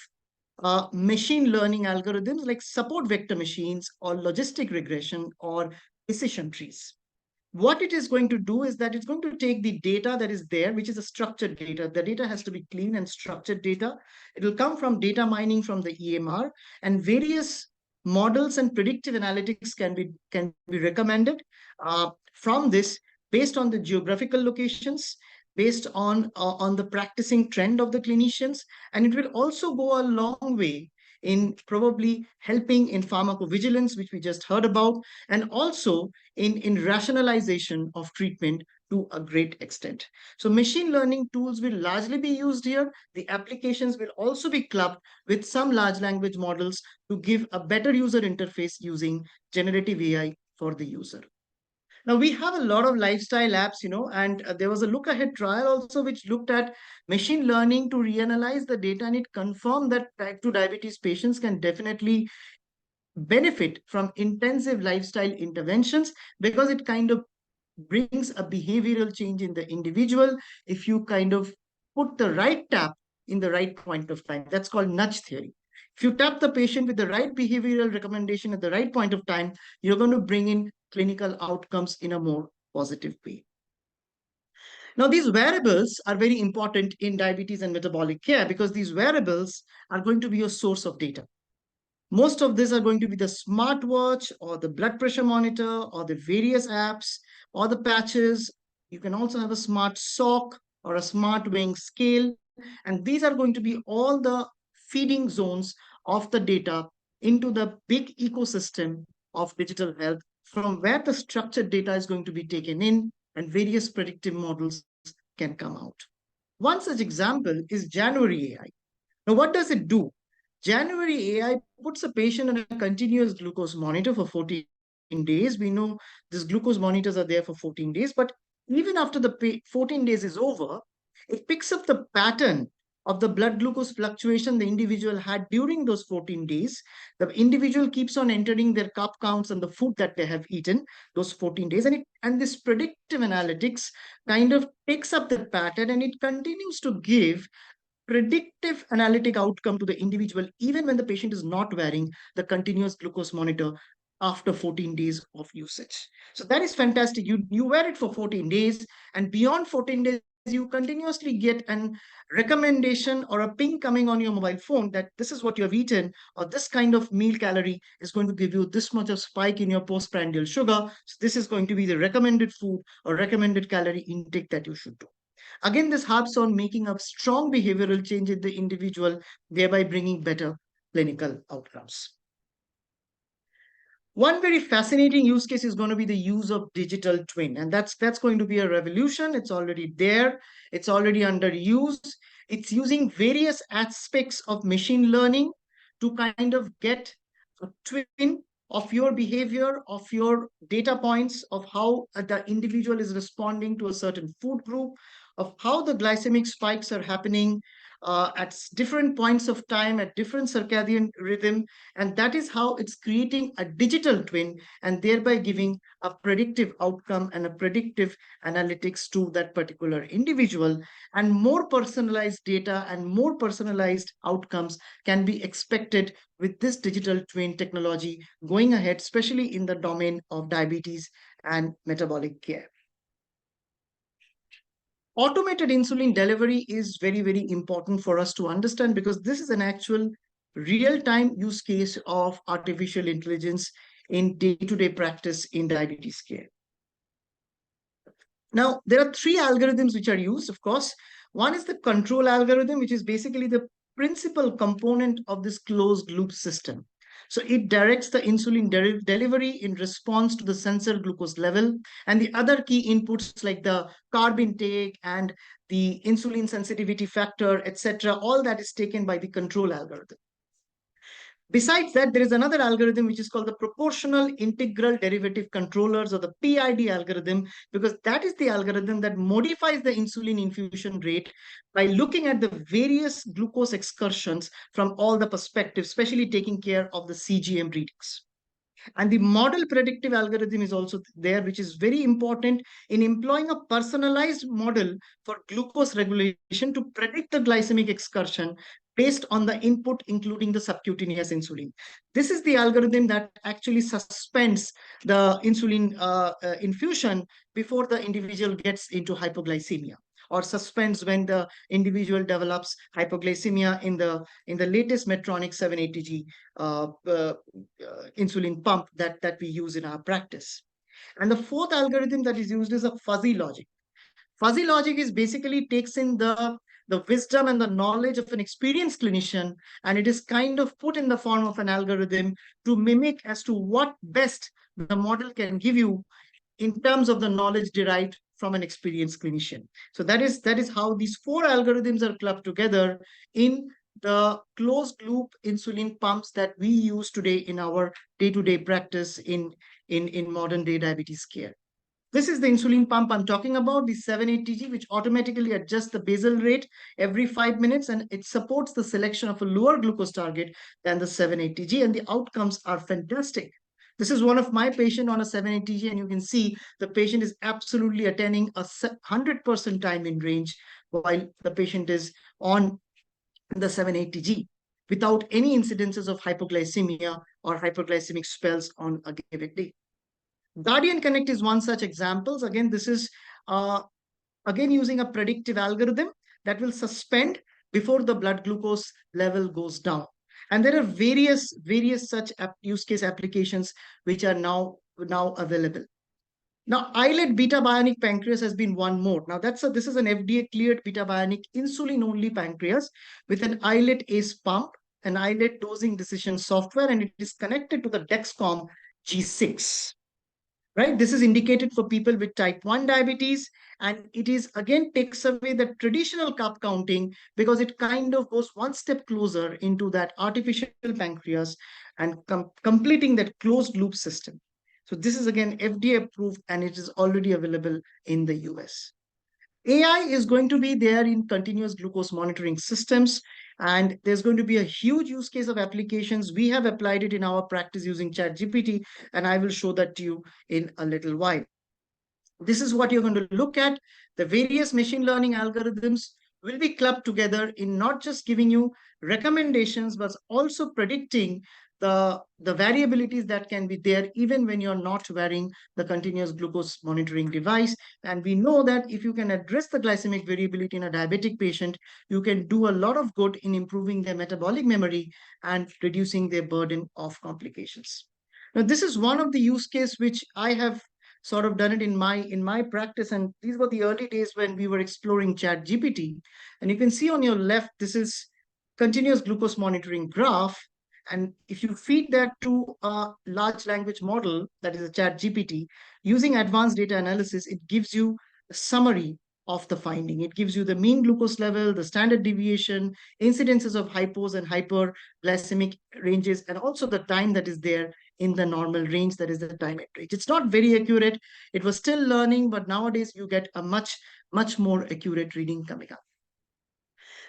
machine learning algorithms like support vector machines or logistic regression or decision trees. What it is going to do is that it's going to take the data that is there, which is a structured data. The data has to be clean and structured data. It will come from data mining from the EMR, and various models and predictive analytics can be recommended from this, based on the geographical locations, based on the practicing trend of the clinicians. And it will also go a long way in probably helping in pharmacovigilance, which we just heard about, and also in rationalization of treatment to a great extent. So machine learning tools will largely be used here. The applications will also be clubbed with some large language models to give a better user interface using generative AI for the user. Now, we have a lot of lifestyle apps, and there was a look ahead trial also which looked at machine learning to reanalyze the data, and it confirmed that type 2 diabetes patients can definitely benefit from intensive lifestyle interventions, because it kind of brings a behavioral change in the individual if you kind of put the right tap in the right point of time. That's called nudge theory. If you tap the patient with the right behavioral recommendation at the right point of time, you're going to bring in clinical outcomes in a more positive way. Now, these wearables are very important in diabetes and metabolic care, because these wearables are going to be your source of data. Most of these are going to be the smartwatch or the blood pressure monitor or the various apps or the patches. You can also have a smart sock or a smart weighing scale. And these are going to be all the feeding zones of the data into the big ecosystem of digital health, from where the structured data is going to be taken in and various predictive models can come out. One such example is January AI. Now, what does it do? January AI puts a patient on a continuous glucose monitor for 14 days. We know these glucose monitors are there for 14 days, but even after the 14 days is over, it picks up the pattern of the blood glucose fluctuation the individual had during those 14 days. The individual keeps on entering their cup counts and the food that they have eaten those 14 days. And this predictive analytics kind of picks up the pattern, and it continues to give predictive analytic outcome to the individual, even when the patient is not wearing the continuous glucose monitor after 14 days of usage. So that is fantastic. You wear it for 14 days, and beyond 14 days, you continuously get an recommendation or a ping coming on your mobile phone that this is what you have eaten, or this kind of meal calorie is going to give you this much of spike in your postprandial sugar. So this is going to be the recommended food or recommended calorie intake that you should do. Again, this harps on making a strong behavioral change in the individual, thereby bringing better clinical outcomes. One very fascinating use case is going to be the use of digital twin, and that's going to be a revolution. It's already there. It's already under use. It's using various aspects of machine learning to kind of get a twin of your behavior, of your data points, of how the individual is responding to a certain food group, of how the glycemic spikes are happening at different points of time, at different circadian rhythm. And that is how it's creating a digital twin and thereby giving a predictive outcome and a predictive analytics to that particular individual. And more personalized data and more personalized outcomes can be expected with this digital twin technology going ahead, especially in the domain of diabetes and metabolic care. Automated insulin delivery is very, very important for us to understand, because this is an actual real-time use case of artificial intelligence in day-to-day practice in diabetes care. Now, there are three algorithms which are used, of course. One is the control algorithm, which is basically the principal component of this closed loop system. So it directs the insulin delivery in response to the sensor glucose level, and the other key inputs like the carb intake and the insulin sensitivity factor, etc. All that is taken by the control algorithm. Besides that, there is another algorithm which is called the proportional integral derivative controllers, or the PID algorithm, because that is the algorithm that modifies the insulin infusion rate by looking at the various glucose excursions from all the perspectives, especially taking care of the CGM readings. And the model predictive algorithm is also there, which is very important in employing a personalized model for glucose regulation to predict the glycemic excursion based on the input, including the subcutaneous insulin. This is the algorithm that actually suspends the insulin infusion before the individual gets into hypoglycemia, or suspends when the individual develops hypoglycemia in the latest Medtronic 780G insulin pump that we use in our practice. And the fourth algorithm that is used is a fuzzy logic. Fuzzy logic is basically takes in the wisdom and the knowledge of an experienced clinician, and it is kind of put in the form of an algorithm to mimic as to what best the model can give you in terms of the knowledge derived from an experienced clinician. So that is how these four algorithms are clubbed together in the closed loop insulin pumps that we use today in our day-to-day practice in modern day diabetes care. This is the insulin pump I'm talking about, the 780G, which automatically adjusts the basal rate every 5 minutes, and it supports the selection of a lower glucose target than the 780G, and the outcomes are fantastic. This is one of my patients on a 780G, and you can see the patient is absolutely attaining a 100% time in range while the patient is on the 780G without any incidences of hypoglycemia or hyperglycemic spells on a given day. Guardian Connect is one such example. Again, this is again using a predictive algorithm that will suspend before the blood glucose level goes down. And there are various such use case applications which are now available. Now, islet beta bionic pancreas has been one more. Now, this is an FDA cleared beta bionic insulin only pancreas with an islet ACE pump, an islet dosing decision software, and it is connected to the Dexcom G6. Right, this is indicated for people with type 1 diabetes, and it is again takes away the traditional carb counting, because it kind of goes one step closer into that artificial pancreas and completing that closed loop system. So this is again FDA approved, and it is already available in the US. AI is going to be there in continuous glucose monitoring systems, and there's going to be a huge use case of applications. We have applied it in our practice using ChatGPT, and I will show that to you in a little while. This is what you're going to look at. The various machine learning algorithms will be clubbed together in not just giving you recommendations, but also predicting the variabilities that can be there even when you're not wearing the continuous glucose monitoring device. And we know that if you can address the glycemic variability in a diabetic patient, you can do a lot of good in improving their metabolic memory and reducing their burden of complications. Now, this is one of the use case which I have sort of done it in my practice. And these were the early days when we were exploring ChatGPT. And you can see on your left, this is continuous glucose monitoring graph. And if you feed that to a large language model, that is a ChatGPT, using advanced data analysis, it gives you a summary of the finding. It gives you the mean glucose level, the standard deviation, incidences of hypos and hyperglycemic ranges, and also the time that is there in the normal range, that is the time at range. It's not very accurate. It was still learning, but nowadays you get a much more accurate reading coming up.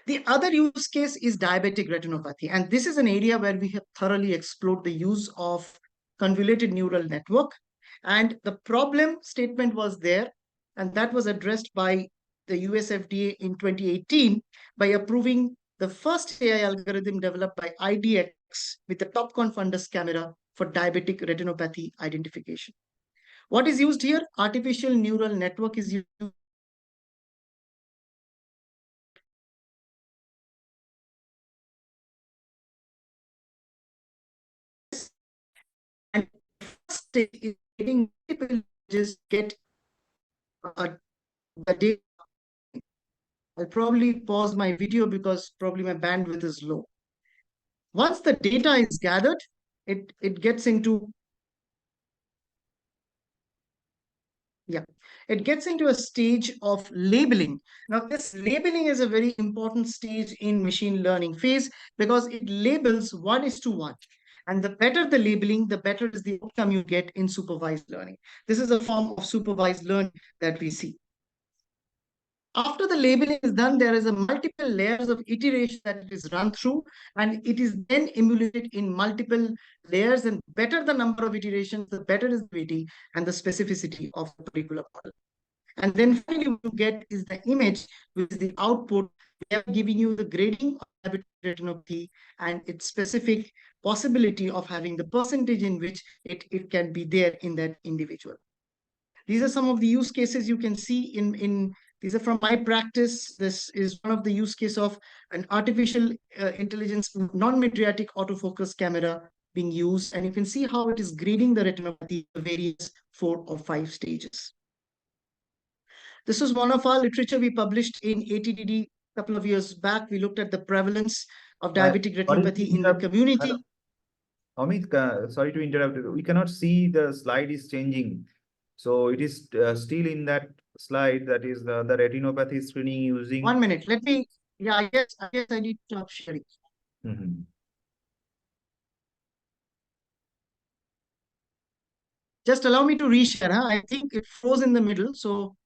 The other use case is diabetic retinopathy. And this is an area where we have thoroughly explored the use of convoluted neural network. And the problem statement was there, and that was addressed by the US FDA in 2018 by approving the first AI algorithm developed by IDX with the TopCon fundus camera for diabetic retinopathy identification. What is used here? Artificial neural network is used. And first is getting multiple images, get the data. I'll probably pause my video because probably my bandwidth is low. Once the data is gathered, it gets into a stage of labeling. Now, this labeling is a very important stage in machine learning phase because it labels 1:1. And the better the labeling, the better is the outcome you get in supervised learning. This is a form of supervised learning that we see. After the labeling is done, there is a multiple layers of iteration that it is run through, and it is then emulated in multiple layers. And better the number of iterations, the better is the variety and the specificity of the particular model. And then finally, what you get is the image, which is the output. We are giving you the grading of diabetic retinopathy and its specific possibility of having the percentage in which it can be there in that individual. These are some of the use cases you can see these are from my practice. This is one of the use case of an artificial intelligence non-Medriatic autofocus camera being used. And you can see how it is grading the retinopathy in various 4 or 5 stages. This is one of our literature we published in ATDD a couple of years back. We looked at the prevalence of diabetic retinopathy in the community. Amit, sorry to interrupt. We cannot see the slide is changing. So it is still in that slide, that is the retinopathy screening using. 1 minute. Let me, I guess I need to stop sharing. Just allow me to reshare. I think it froze in the middle. So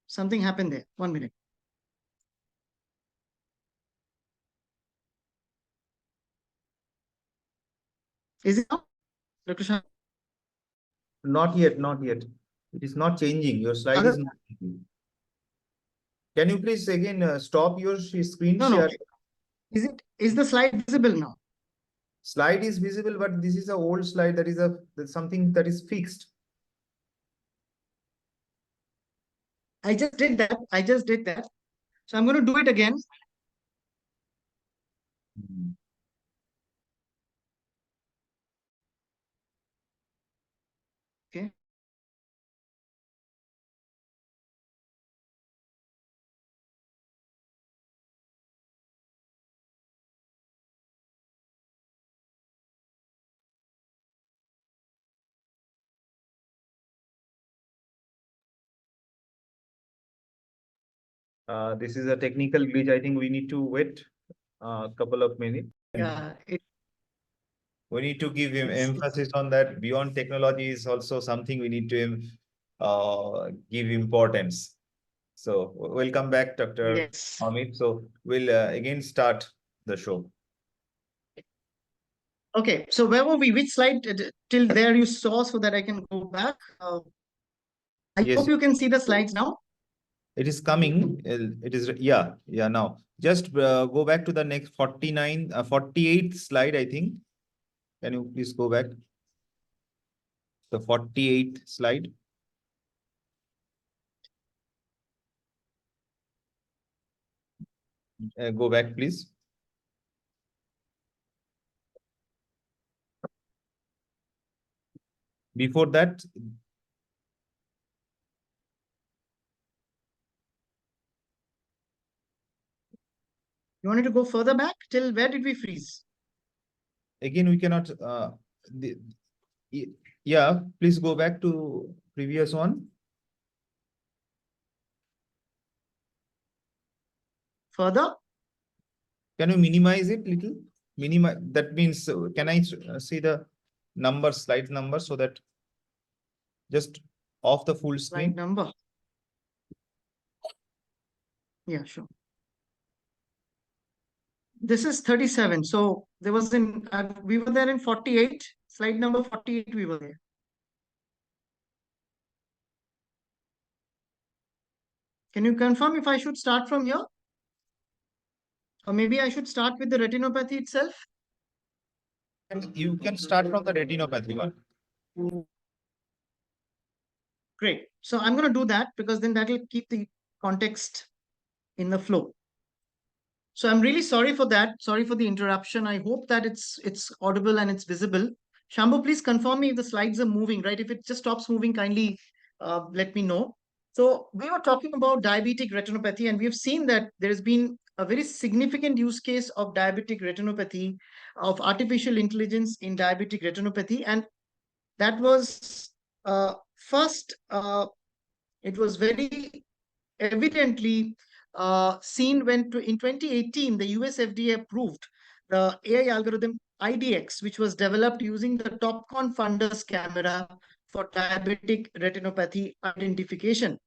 something happened there. 1 minute. Is it now, Dr. Shah? Not yet. It is not changing. Your slide is not changing. Can you please again stop your screen share? No. Is the slide visible now? Slide is visible, but this is an old slide. That is something that is fixed. I just did that. So I'm going to do it again. Okay. This is a technical glitch. I think we need to wait a couple of minutes. Yeah. We need to give him emphasis on that. Beyond technology is also something we need to give importance. So we'll come back, Dr. Yes. Amit. So we'll again start the show. Okay. So where were we? Which slide till there you saw so that I can go back? I hope you can see the slides now. It is coming. It is, yeah, now. Just go back to the next 48th slide, I think. Can you please go back? The 48th slide. Go back, please. Before that, You wanted to go further back? Till where did we freeze? again, we cannot. Yeah, please go back to previous one. Further? Can you minimize it little? Minimize. That means, can I see the number, slide number, so that just off the full screen? Slide number. Yeah, sure. This is 37. So there was we were there in 48. Slide number 48, we were there. Can you confirm if I should start from here? Or maybe I should start with the retinopathy itself? You can start from the retinopathy one. Great. So I'm going to do that because then that will keep the context in the flow. So I'm really sorry for that. Sorry for the interruption. I hope that it's audible and it's visible. Shambo, please confirm me if the slides are moving, right? If it just stops moving, kindly let me know. So we were talking about diabetic retinopathy, and we have seen that there has been a very significant use case of diabetic retinopathy, of artificial intelligence in diabetic retinopathy. And that was first, it was very evidently seen when in 2018, the US FDA approved the AI algorithm IDX, which was developed using the TopCon fundus camera for diabetic retinopathy identification.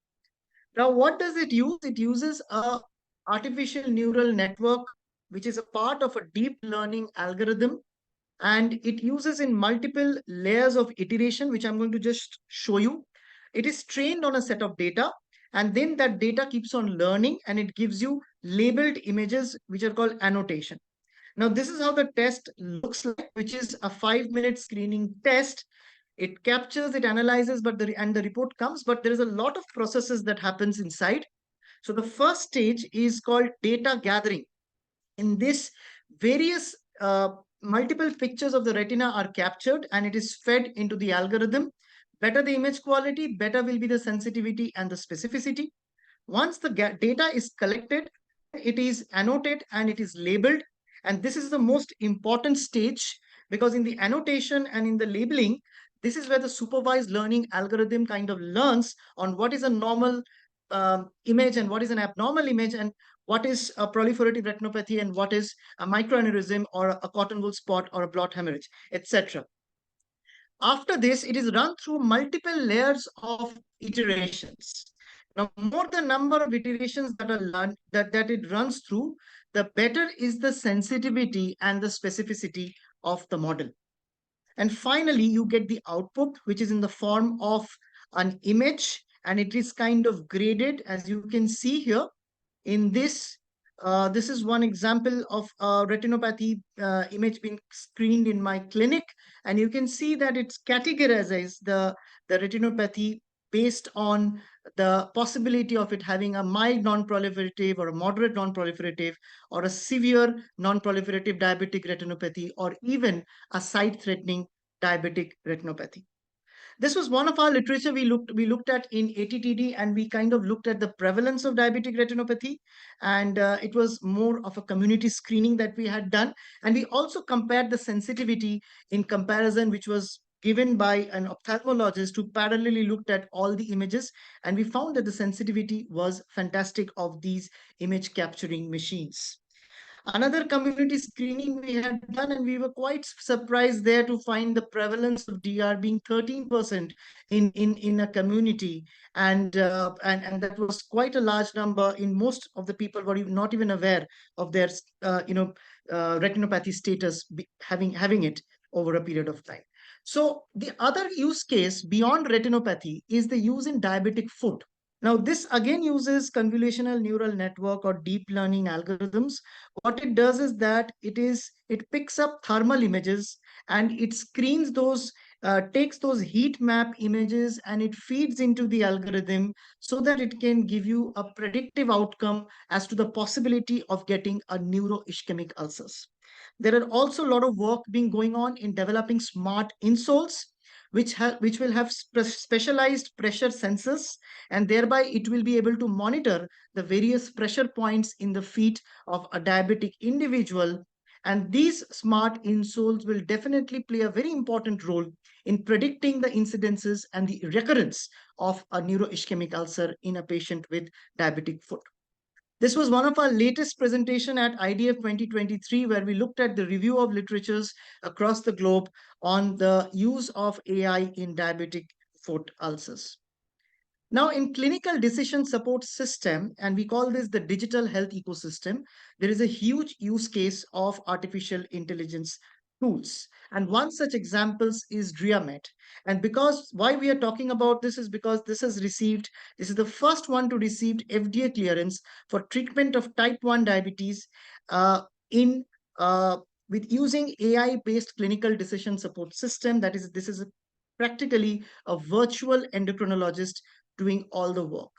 Now, what does it use? It uses a artificial neural network, which is a part of a deep learning algorithm, and it uses in multiple layers of iteration, which I'm going to just show you. It is trained on a set of data, and then that data keeps on learning, and it gives you labeled images, which are called annotation. Now, this is how the test looks like, which is a 5-minute screening test. It captures, it analyzes, and the report comes, but there is a lot of processes that happens inside. So the first stage is called data gathering. In this, various multiple pictures of the retina are captured, and it is fed into the algorithm. Better the image quality, better will be the sensitivity and the specificity. Once the data is collected, it is annotated and it is labeled. And this is the most important stage, because in the annotation and in the labeling, this is where the supervised learning algorithm kind of learns on what is a normal image and what is an abnormal image, and what is a proliferative retinopathy and what is a microaneurysm or a cotton wool spot or a blot hemorrhage, etc. After this, it is run through multiple layers of iterations. Now, more the number of iterations that are that it runs through, the better is the sensitivity and the specificity of the model. And finally, you get the output, which is in the form of an image, and it is kind of graded, as you can see here. In this, this is one example of a retinopathy image being screened in my clinic, and you can see that it's categorizes the retinopathy based on the possibility of it having a mild non-proliferative or a moderate non-proliferative or a severe non-proliferative diabetic retinopathy, or even a sight-threatening diabetic retinopathy. This was one of our literature we looked at in ATTD, and we kind of looked at the prevalence of diabetic retinopathy, and it was more of a community screening that we had done. And we also compared the sensitivity in comparison, which was given by an ophthalmologist who parallelly looked at all the images, and we found that the sensitivity was fantastic of these image capturing machines. Another community screening we had done, and we were quite surprised there to find the prevalence of DR being 13% in a community, and that was quite a large number. In most of the people were not even aware of their retinopathy status having it over a period of time. So the other use case beyond retinopathy is the use in diabetic foot. Now, this again uses convolutional neural network or deep learning algorithms. What it does is that it picks up thermal images, and it screens those, takes those heat map images, and it feeds into the algorithm so that it can give you a predictive outcome as to the possibility of getting a neuroischemic ulcers. There are also a lot of work being going on in developing smart insoles, which will have specialized pressure sensors, and thereby it will be able to monitor the various pressure points in the feet of a diabetic individual. And these smart insoles will definitely play a very important role in predicting the incidences and the recurrence of a neuroischemic ulcer in a patient with diabetic foot. This was one of our latest presentation at IDF 2023, where we looked at the review of literatures across the globe on the use of AI in diabetic foot ulcers. Now, in clinical decision support system, and we call this the digital health ecosystem, there is a huge use case of artificial intelligence tools. And one such examples is DriaMed. And because why we are talking about this is because this is the first one to receive FDA clearance for treatment of type 1 diabetes in with using AI-based clinical decision support system. That is, this is practically a virtual endocrinologist doing all the work.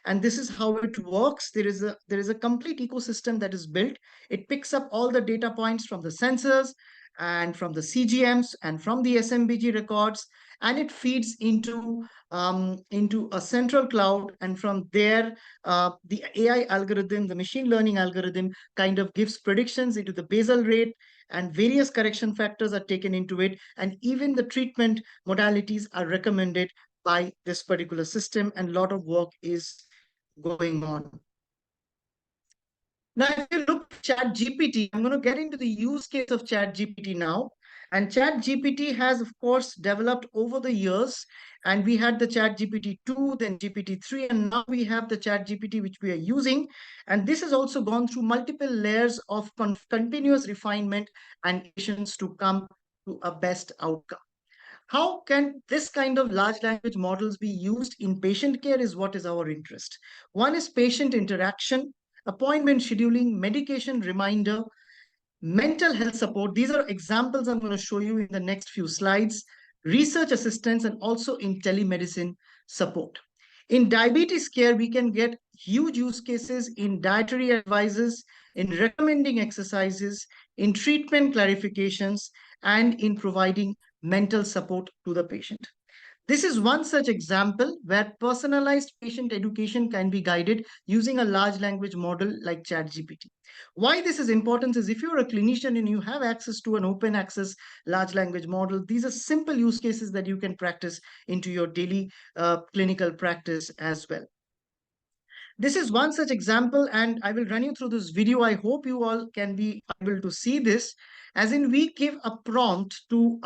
And this is how it works. There is a complete ecosystem that is built. It picks up all the data points from the sensors and from the CGMs and from the SMBG records, and it feeds into a central cloud. And from there, the AI algorithm, the machine learning algorithm, kind of gives predictions into the basal rate, and various correction factors are taken into it, and even the treatment modalities are recommended by this particular system, and a lot of work is going on. Now, if you look at ChatGPT, I'm going to get into the use case of ChatGPT now. And ChatGPT has, of course, developed over the years. And we had the ChatGPT 2, then GPT-3, and now we have the ChatGPT, which we are using. And this has also gone through multiple layers of continuous refinement and iterations to come to a best outcome. How can this kind of large language models be used in patient care is what is our interest. One is patient interaction, appointment scheduling, medication reminder, mental health support. These are examples I'm going to show you in the next few slides, research assistance, and also in telemedicine support. In diabetes care, we can get huge use cases in dietary advices, in recommending exercises, in treatment clarifications, and in providing mental support to the patient. This is one such example where personalized patient education can be guided using a large language model like ChatGPT. Why this is important is if you're a clinician and you have access to an open access large language model, these are simple use cases that you can practice into your daily clinical practice as well. This is one such example, and I will run you through this video. I hope you all can be able to see this. As in, we give a prompt to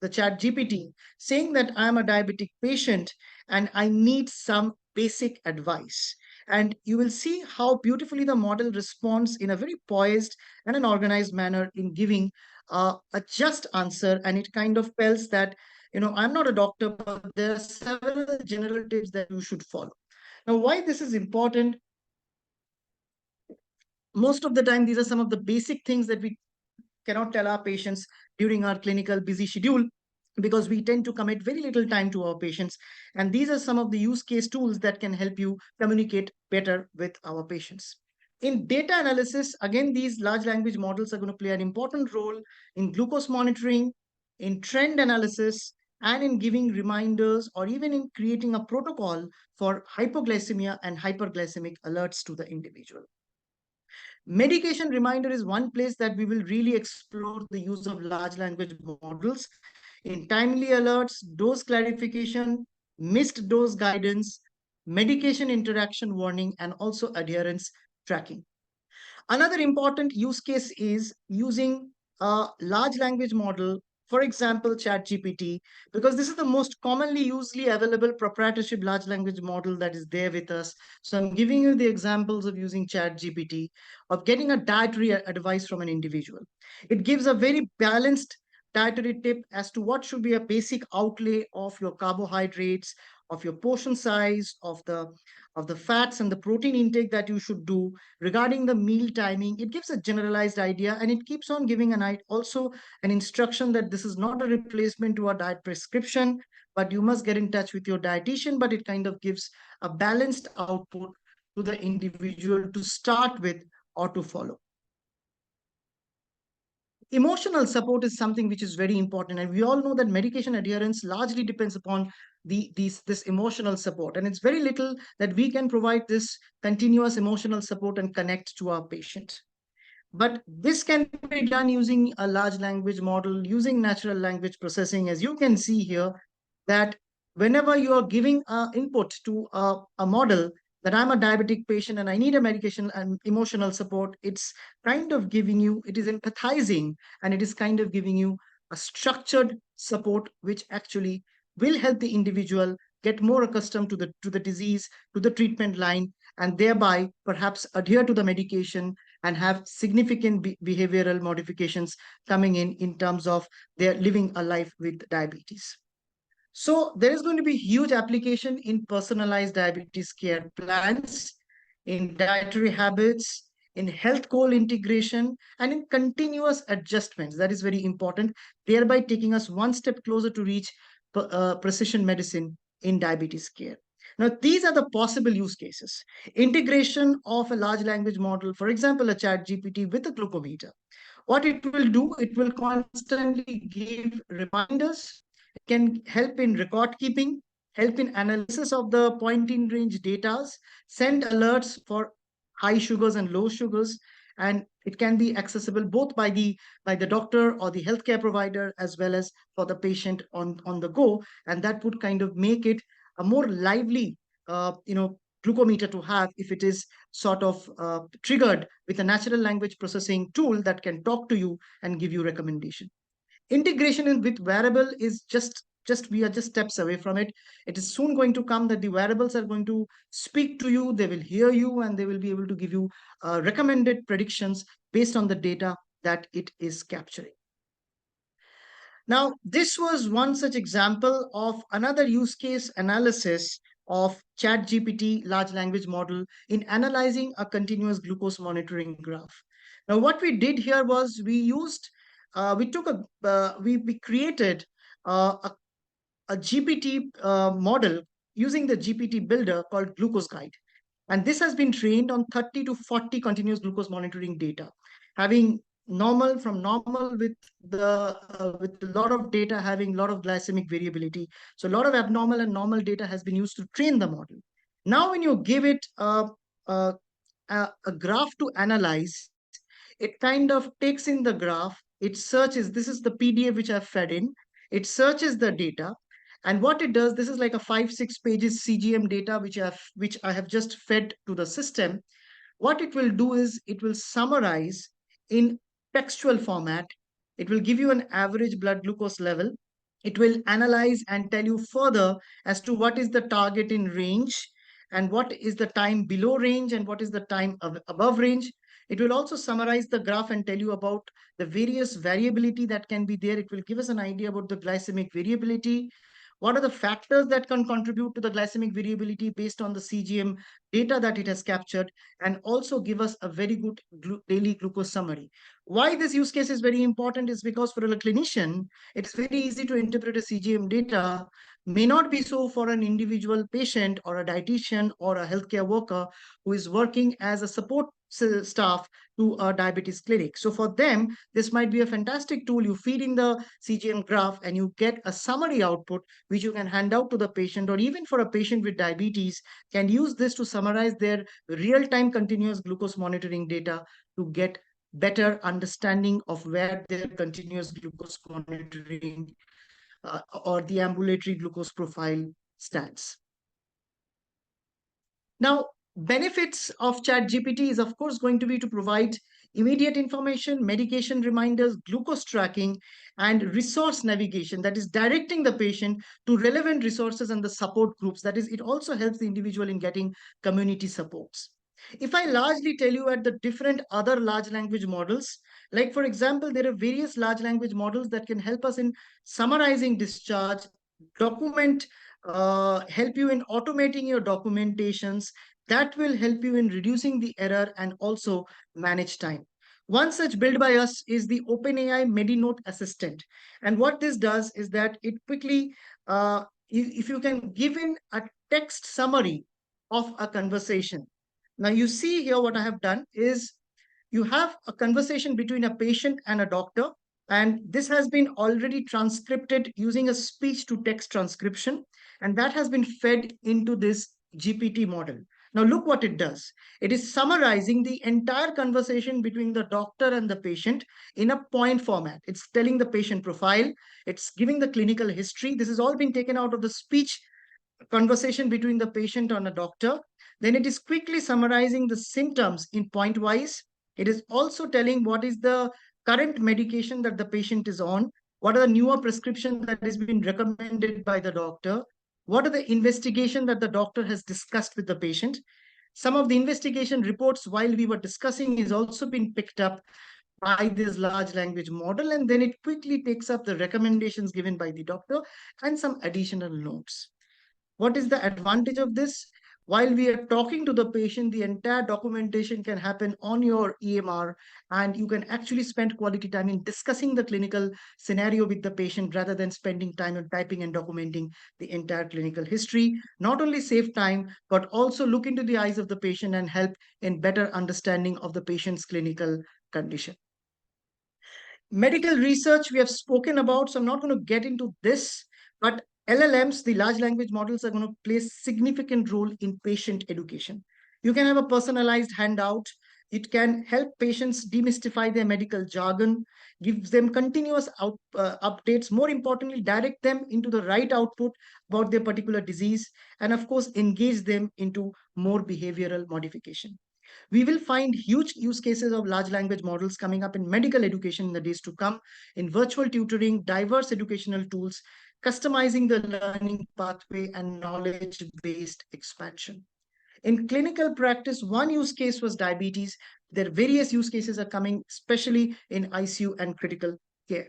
the ChatGPT saying that I am a diabetic patient and I need some basic advice. And you will see how beautifully the model responds in a very poised and an organized manner in giving a just answer. And it kind of tells that, I'm not a doctor, but there are several general tips that you should follow. Now, why this is important? Most of the time, these are some of the basic things that we cannot tell our patients during our clinical busy schedule, because we tend to commit very little time to our patients. And these are some of the use case tools that can help you communicate better with our patients. In data analysis, again, these large language models are going to play an important role in glucose monitoring, in trend analysis, and in giving reminders, or even in creating a protocol for hypoglycemia and hyperglycemic alerts to the individual. Medication reminder is one place that we will really explore the use of large language models in timely alerts, dose clarification, missed dose guidance, medication interaction warning, and also adherence tracking. Another important use case is using a large language model, for example, ChatGPT, because this is the most commonly usually available proprietorship large language model that is there with us. So I'm giving you the examples of using ChatGPT, of getting a dietary advice from an individual. It gives a very balanced dietary tip as to what should be a basic outlay of your carbohydrates, of your portion size, of the fats and the protein intake that you should do, regarding the meal timing. It gives a generalized idea, and it keeps on giving also an instruction that this is not a replacement to a diet prescription, but you must get in touch with your dietitian. But it kind of gives a balanced output to the individual to start with or to follow. Emotional support is something which is very important, and we all know that medication adherence largely depends upon this emotional support, and it's very little that we can provide this continuous emotional support and connect to our patient. But this can be done using a large language model, using natural language processing. As you can see here, that whenever you are giving input to a model, that I'm a diabetic patient and I need a medication and emotional support, it's kind of giving you, it is empathizing, and it is kind of giving you a structured support, which actually will help the individual get more accustomed to the disease, to the treatment line, and thereby perhaps adhere to the medication and have significant behavioral modifications coming in terms of their living a life with diabetes. So there is going to be huge application in personalized diabetes care plans, in dietary habits, in health goal integration, and in continuous adjustments. That is very important, thereby taking us one step closer to reach precision medicine in diabetes care. Now, these are the possible use cases. Integration of a large language model, for example, a ChatGPT with a glucometer. What it will do, it will constantly give reminders. It can help in record keeping, help in analysis of the point in range data, send alerts for high sugars and low sugars, and it can be accessible both by the doctor or the healthcare provider as well as for the patient on the go, and that would kind of make it a more lively glucometer to have if it is sort of triggered with a natural language processing tool that can talk to you and give you recommendation. Integration with wearable is just we are just steps away from it. It is soon going to come that the wearables are going to speak to you, they will hear you, and they will be able to give you recommended predictions based on the data that it is capturing. Now, this was one such example of another use case analysis of ChatGPT large language model in analyzing a continuous glucose monitoring graph. Now, what we did here was we created a GPT model using the GPT builder called Glucose Guide. And this has been trained on 30 to 40 continuous glucose monitoring data, having normal with a lot of data having a lot of glycemic variability. So a lot of abnormal and normal data has been used to train the model. Now, when you give it a graph to analyze, it kind of takes in the graph, it searches, this is the PDF which I've fed in, it searches the data, and what it does, this is like a 5-6 pages CGM data which I have just fed to the system. What it will do is it will summarize in textual format. It will give you an average blood glucose level. It will analyze and tell you further as to what is the target in range and what is the time below range and what is the time above range. It will also summarize the graph and tell you about the various variability that can be there. It will give us an idea about the glycemic variability. What are the factors that can contribute to the glycemic variability based on the CGM data that it has captured, and also give us a very good daily glucose summary. Why this use case is very important is because for a clinician, it's very easy to interpret a CGM data, may not be so for an individual patient or a dietitian or a healthcare worker who is working as a support staff to a diabetes clinic. So for them, this might be a fantastic tool. You feed in the CGM graph and you get a summary output, which you can hand out to the patient, or even for a patient with diabetes, can use this to summarize their real-time continuous glucose monitoring data to get better understanding of where their continuous glucose monitoring or the ambulatory glucose profile stands. Now, benefits of ChatGPT is, of course, going to be to provide immediate information, medication reminders, glucose tracking, and resource navigation, that is directing the patient to relevant resources and the support groups. That is, it also helps the individual in getting community supports. If I largely tell you at the different other large language models, like for example, there are various large language models that can help us in summarizing discharge, document help you in automating your documentations. That will help you in reducing the error and also manage time. One such built by us is the OpenAI MediNote Assistant. And what this does is that it quickly, if you can give in a text summary of a conversation. Now you see here what I have done is you have a conversation between a patient and a doctor, and this has been already transcribed using a speech to text transcription, and that has been fed into this GPT model. Now look what it does. It is summarizing the entire conversation between the doctor and the patient in a point format. It's telling the patient profile, it's giving the clinical history. This has all been taken out of the speech conversation between the patient and a doctor. Then it is quickly summarizing the symptoms in point wise. It is also telling what is the current medication that the patient is on, what are the newer prescriptions that has been recommended by the doctor, what are the investigation that the doctor has discussed with the patient. Some of the investigation reports while we were discussing is also been picked up by this large language model, and then it quickly takes up the recommendations given by the doctor and some additional notes. What is the advantage of this? While we are talking to the patient, the entire documentation can happen on your EMR, and you can actually spend quality time in discussing the clinical scenario with the patient rather than spending time on typing and documenting the entire clinical history. Not only save time, but also look into the eyes of the patient and help in better understanding of the patient's clinical condition. Medical research we have spoken about, so I'm not going to get into this, but LLMs, the large language models, are going to play a significant role in patient education. You can have a personalized handout. It can help patients demystify their medical jargon, gives them continuous updates, more importantly, direct them into the right output about their particular disease, and of course, engage them into more behavioral modification. We will find huge use cases of large language models coming up in medical education in the days to come, in virtual tutoring, diverse educational tools, customizing the learning pathway, and knowledge-based expansion. In clinical practice, one use case was diabetes. There are various use cases are coming, especially in ICU and critical care.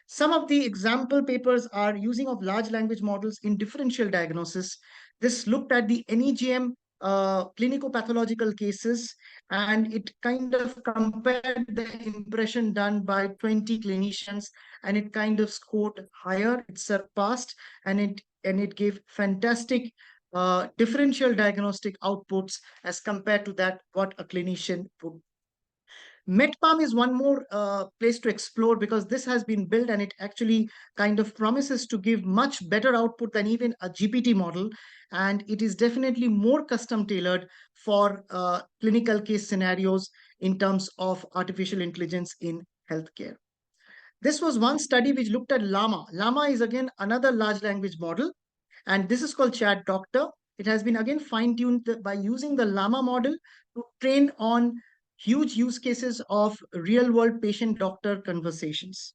Some of the example papers are using of large language models in differential diagnosis. This looked at the NEGM clinico-pathological cases, and it kind of compared the impression done by 20 clinicians, and it kind of scored higher. It surpassed, and it gave fantastic differential diagnostic outputs as compared to that what a clinician would. MedPalm is one more place to explore because this has been built and it actually kind of promises to give much better output than even a GPT model. And it is definitely more custom tailored for clinical case scenarios in terms of artificial intelligence in healthcare. This was one study which looked at Llama. Llama is again another large language model, and this is called Chat Doctor. It has been again fine-tuned by using the Llama model to train on huge use cases of real-world patient-doctor conversations.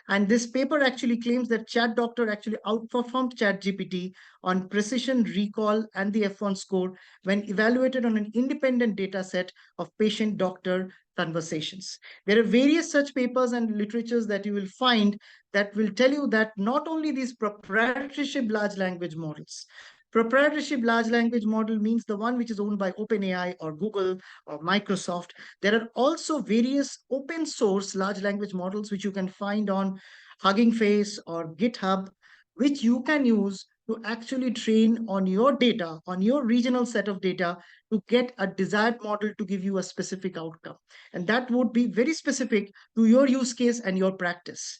And this paper actually claims that Chat Doctor actually outperformed ChatGPT on precision, recall, and the F1 score when evaluated on an independent data set of patient-doctor conversations. There are various such papers and literatures that you will find that will tell you that not only these proprietorship large language models, proprietorship large language model means the one which is owned by OpenAI or Google or Microsoft. There are also various open source large language models which you can find on Hugging Face or GitHub, which you can use to actually train on your data, on your regional set of data, to get a desired model to give you a specific outcome. And that would be very specific to your use case and your practice.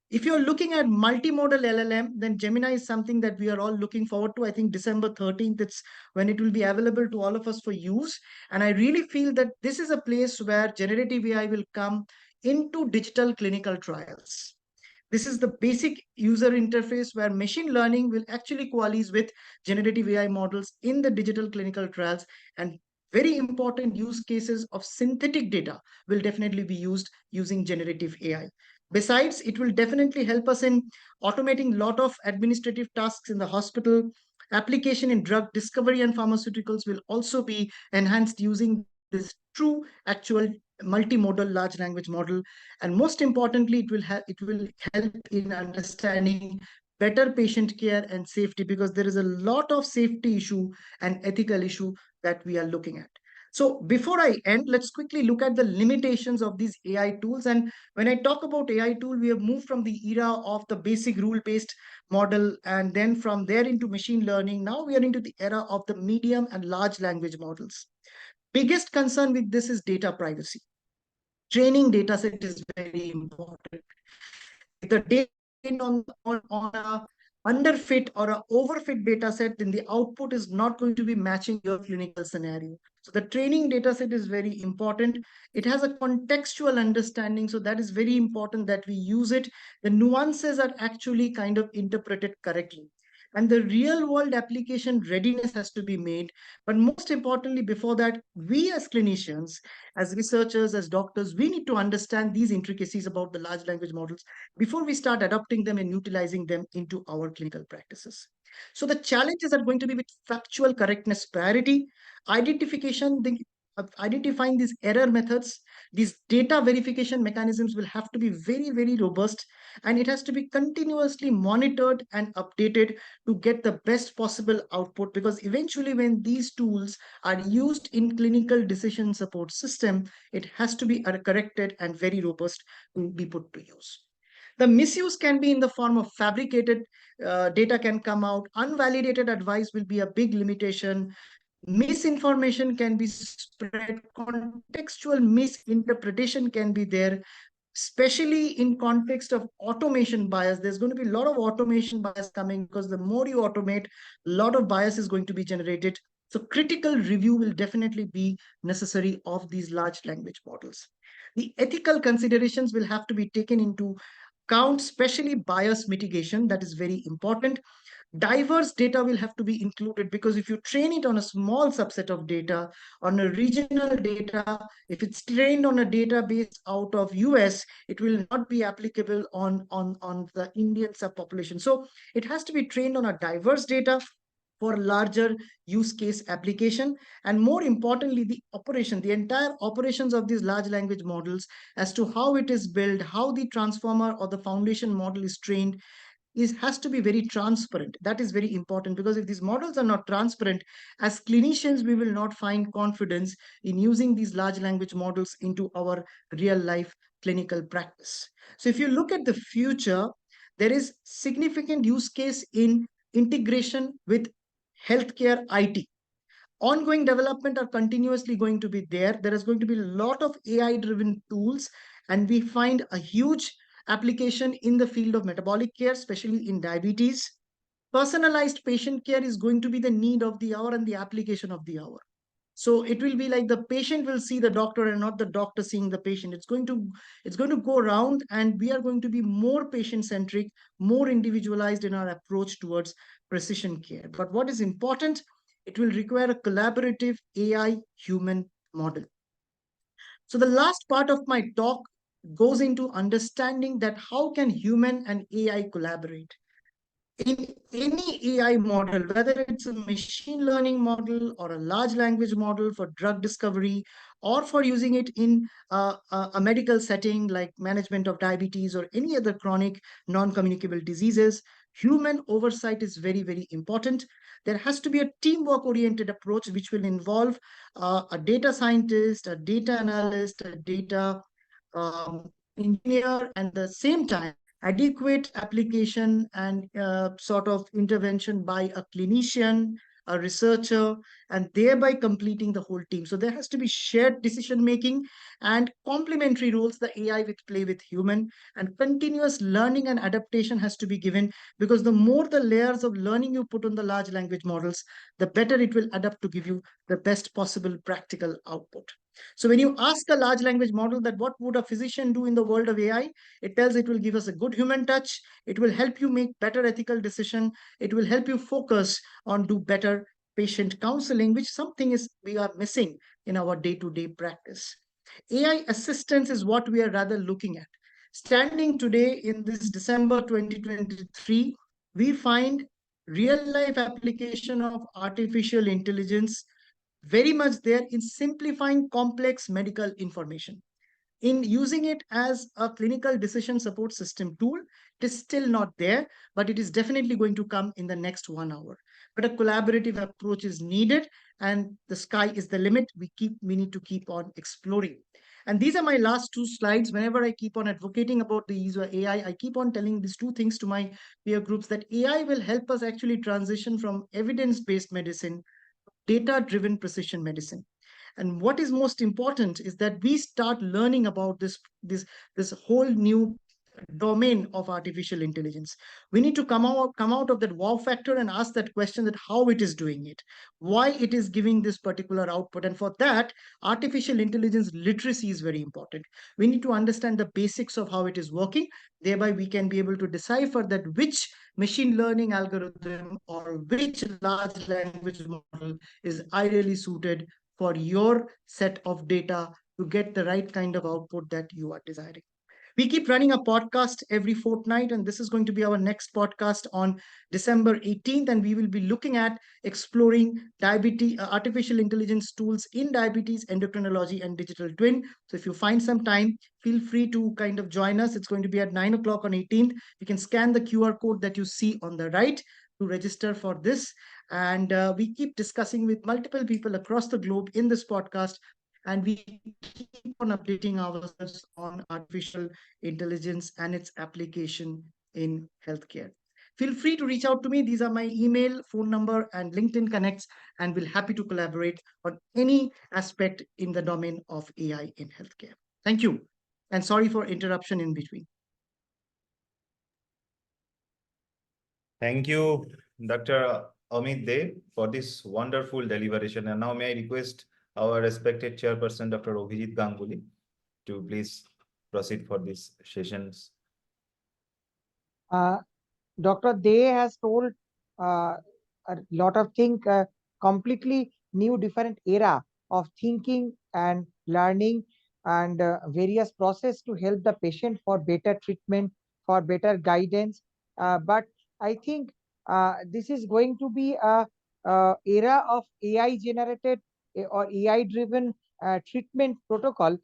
If you're looking at multimodal LLM, then Gemini is something that we are all looking forward to. I think December 13th, it's when it will be available to all of us for use. And I really feel that this is a place where generative AI will come into digital clinical trials. This is the basic user interface where machine learning will actually coalesce with generative AI models in the digital clinical trials, and very important use cases of synthetic data will definitely be used using generative AI. Besides, it will definitely help us in automating a lot of administrative tasks in the hospital. Application in drug discovery and pharmaceuticals will also be enhanced using this true actual multimodal large language model. And most importantly, it will help in understanding better patient care and safety, because there is a lot of safety issue and ethical issue that we are looking at. So before I end, let's quickly look at the limitations of these AI tools. And when I talk about AI tool, we have moved from the era of the basic rule-based model, and then from there into machine learning. Now we are into the era of the medium and large language models. Biggest concern with this is data privacy. Training data set is very important. If the data on a underfit or a overfit data set, then the output is not going to be matching your clinical scenario. So the training data set is very important. It has a contextual understanding, so that is very important that we use it. The nuances are actually kind of interpreted correctly. And the real world application readiness has to be made. But most importantly, before that, we as clinicians, as researchers, as doctors, we need to understand these intricacies about the large language models before we start adopting them and utilizing them into our clinical practices. So the challenges are going to be with factual correctness priority, identification, identifying these error methods. These data verification mechanisms will have to be very, very robust, and it has to be continuously monitored and updated to get the best possible output, because eventually when these tools are used in clinical decision support system, it has to be corrected and very robust to be put to use. The misuse can be in the form of fabricated data can come out. Unvalidated advice will be a big limitation. Misinformation can be spread. Contextual misinterpretation can be there, especially in context of automation bias. There's going to be a lot of automation bias coming, because the more you automate, a lot of bias is going to be generated. So critical review will definitely be necessary of these large language models. The ethical considerations will have to be taken into account, especially bias mitigation. That is very important. Diverse data will have to be included, because if you train it on a small subset of data, on a regional data, if it's trained on a database out of US, it will not be applicable on the Indian subpopulation. So it has to be trained on a diverse data for larger use case application. And more importantly, the entire operations of these large language models, as to how it is built, how the transformer or the foundation model is trained, has to be very transparent. That is very important, because if these models are not transparent, as clinicians, we will not find confidence in using these large language models into our real life clinical practice. So if you look at the future, there is significant use case in integration with healthcare IT. Ongoing development are continuously going to be there. There is going to be a lot of AI driven tools, and we find a huge application in the field of metabolic care, especially in diabetes. Personalized patient care is going to be the need of the hour and the application of the hour. So it will be like the patient will see the doctor and not the doctor seeing the patient. It's going to go around, and we are going to be more patient centric, more individualized in our approach towards precision care. But what is important, it will require a collaborative AI human model. So the last part of my talk goes into understanding that how can human and AI collaborate. In any AI model, whether it's a machine learning model or a large language model for drug discovery, or for using it in a medical setting like management of diabetes or any other chronic non-communicable diseases, human oversight is very, very important. There has to be a teamwork-oriented approach, which will involve a data scientist, a data analyst, a data engineer, and at the same time, adequate application and sort of intervention by a clinician, a researcher, and thereby completing the whole team. So there has to be shared decision making and complementary roles the AI will play with human, and continuous learning and adaptation has to be given, because the more the layers of learning you put on the large language models, the better it will adapt to give you the best possible practical output. So when you ask a large language model that what would a physician do in the world of AI, it tells it will give us a good human touch. It will help you make better ethical decision. It will help you focus on do better patient counseling, which something is we are missing in our day-to-day practice. AI assistance is what we are rather looking at. Standing today in this December 2023, we find real-life application of artificial intelligence very much there in simplifying complex medical information. in using it as a clinical decision support system tool, it is still not there, but it is definitely going to come in the next 1 hour. But a collaborative approach is needed, and the sky is the limit. We need to keep on exploring. And these are my last two slides. Whenever I keep on advocating about the use of AI, I keep on telling these two things to my peer groups, that AI will help us actually transition from evidence-based medicine, data-driven precision medicine. And what is most important is that we start learning about this whole new domain of artificial intelligence. We need to come out of that wow factor and ask that question, that how it is doing it, why it is giving this particular output. And for that, artificial intelligence literacy is very important. We need to understand the basics of how it is working. Thereby we can be able to decipher that which machine learning algorithm or which large language model is ideally suited for your set of data to get the right kind of output that you are desiring. We keep running a podcast every fortnight, and this is going to be our next podcast on December 18th. And we will be looking at exploring diabetes, artificial intelligence tools in diabetes, endocrinology, and digital twin. So if you find some time, feel free to kind of join us. It's going to be at 9 o'clock on 18th. You can scan the QR code that you see on the right to register for this. And we keep discussing with multiple people across the globe in this podcast, and we keep on updating ourselves on artificial intelligence and its application in healthcare. Feel free to reach out to me. These are my email, phone number, and LinkedIn connects, and we'll happy to collaborate on any aspect in the domain of AI in healthcare. Thank you, and sorry for interruption in between. Thank you, Dr. Amit Dey, for this wonderful deliberation. And now may I request our respected chairperson, Dr. Avijit Ganguly, to please proceed for these sessions. Dr. Dey has told a lot of things, completely new, different era of thinking and learning, and various process to help the patient for better treatment, for better guidance. But I think this is going to be a era of AI generated or AI driven treatment protocol,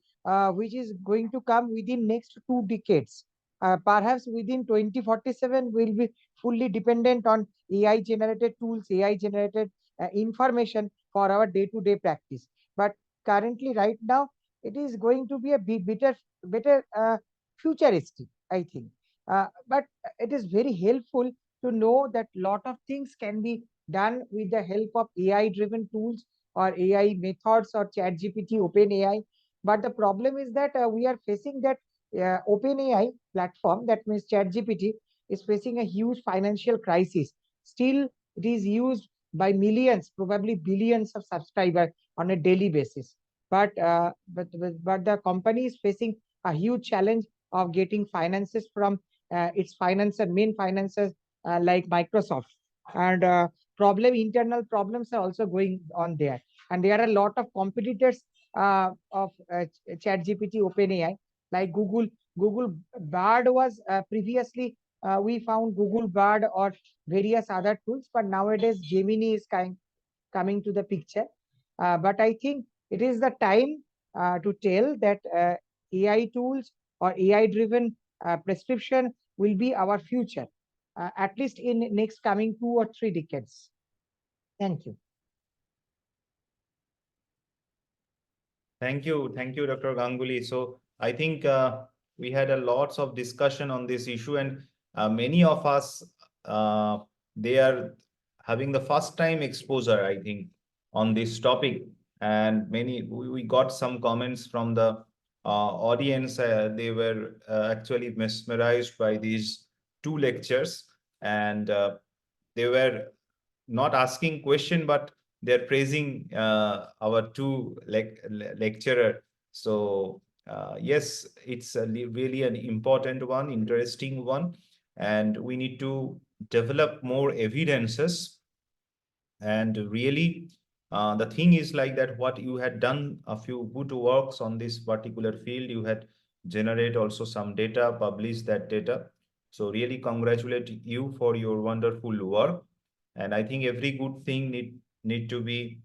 which is going to come within next 2 decades. Perhaps within 2047, we'll be fully dependent on AI generated tools, AI generated information for our day-to-day practice. But currently, right now, it is going to be a better futuristic, I think. But it is very helpful to know that lot of things can be done with the help of AI-driven tools or AI methods or ChatGPT, OpenAI. But the problem is that we are facing that OpenAI platform, that means ChatGPT, is facing a huge financial crisis. Still, it is used by millions, probably billions of subscribers on a daily basis. But the company is facing a huge challenge of getting finances from its main financiers like Microsoft. And internal problems are also going on there. And there are a lot of competitors of ChatGPT, OpenAI, like Google Bard was previously, we found Google Bard or various other tools, but nowadays Gemini is coming to the picture. But I think it is the time to tell that AI tools or AI driven prescription will be our future, at least in next coming 2 or 3 decades. Thank you. Thank you, Dr. Ganguly. So I think we had a lots of discussion on this issue, and many of us they are having the first time exposure, I think, on this topic. And we got some comments from the audience. They were actually mesmerized by these 2 lectures, and they were not asking question, but they're praising our 2 lecturer. So yes, it's really an important one, interesting one, and we need to develop more evidences. And really, the thing is like that, what you had done a few good works on this particular field, you had generate also some data, publish that data. So really congratulate you for your wonderful work. And I think every good thing need to be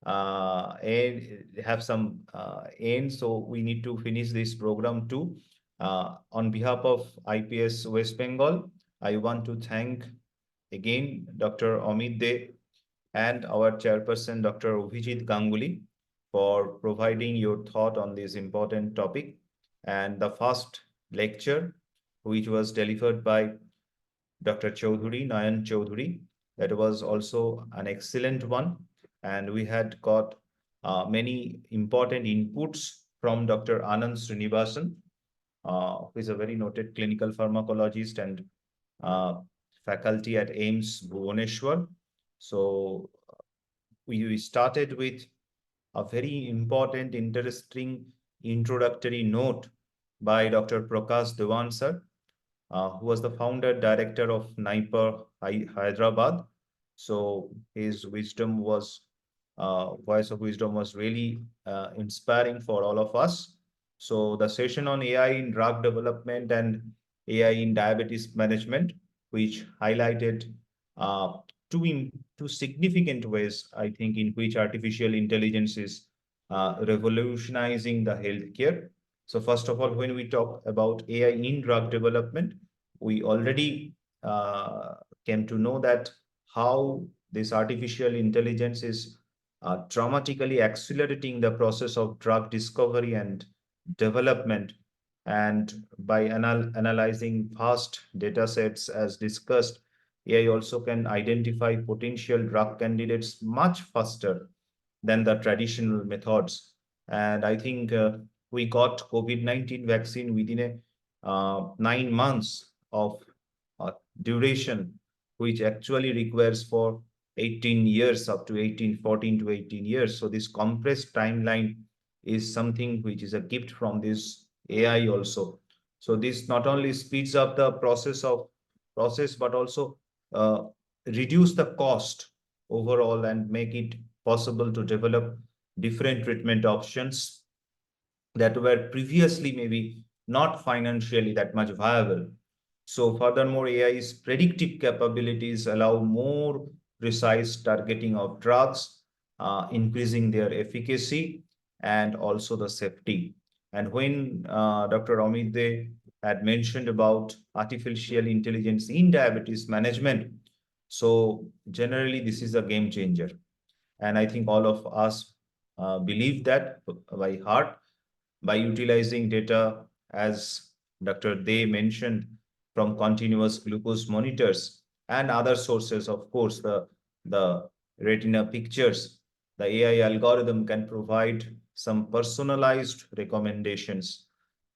and have some end, so we need to finish this program too. On behalf of IPS West Bengal, I want to thank again Dr. Amit Dey and our chairperson, Dr. Avijit Ganguly, for providing your thought on this important topic. And the first lecture, which was delivered by Dr. Choudhary, Nayan Choudhary, that was also an excellent one. And we had got many important inputs from Dr. Anand Srinivasan, who is a very noted clinical pharmacologist and faculty at AIIMS Bhubaneswar. So we started with a very important, interesting introductory note by Dr. Prakash Diwan sir, who was the founder director of NIPER Hyderabad. So his wisdom was, voice of wisdom was really inspiring for all of us. So the session on AI in drug development and AI in diabetes management, which highlighted uh, two significant ways, I think, in which artificial intelligence is revolutionizing the healthcare. So first of all, when we talk about AI in drug development, we already came to know that how this artificial intelligence is dramatically accelerating the process of drug discovery and development. And by analyzing vast data sets as discussed, AI also can identify potential drug candidates much faster than the traditional methods. And I think we got COVID-19 vaccine within a 9 months of duration, which actually requires for 18 years, up to 14 to 18 years. So this compressed timeline is something which is a gift from this AI also. So this not only speeds up the process, but also uh, reduce the cost overall and make it possible to develop different treatment options that were previously maybe not financially that much viable. So furthermore, AI's predictive capabilities allow more precise targeting of drugs, increasing their efficacy and also the safety. And when Dr. Amit Dey had mentioned about artificial intelligence in diabetes management, so generally this is a game changer. And I think all of us believe that by heart, by utilizing data, as Dr. Dey mentioned, from continuous glucose monitors and other sources, of course, the retina pictures, the AI algorithm can provide some personalized recommendations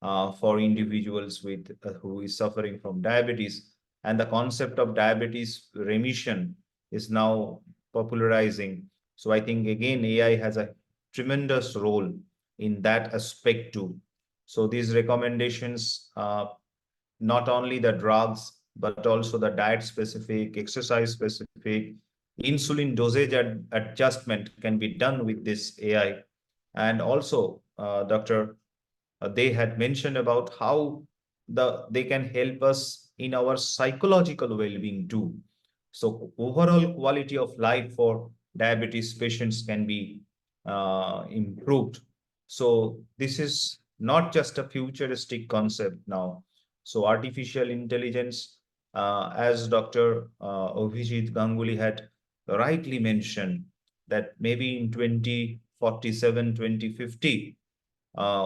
for individuals with who is suffering from diabetes. And the concept of diabetes remission is now popularizing. So I think again, AI has a tremendous role in that aspect too. So these recommendations, not only the drugs, but also the diet specific, exercise specific, insulin dosage adjustment can be done with this AI. And also, Dr. They had mentioned about how they can help us in our psychological well-being too. So overall quality of life for diabetes patients can be improved. So this is not just a futuristic concept now. So artificial intelligence, as Dr. Avijit Ganguly had rightly mentioned, that maybe in 2047, 2050,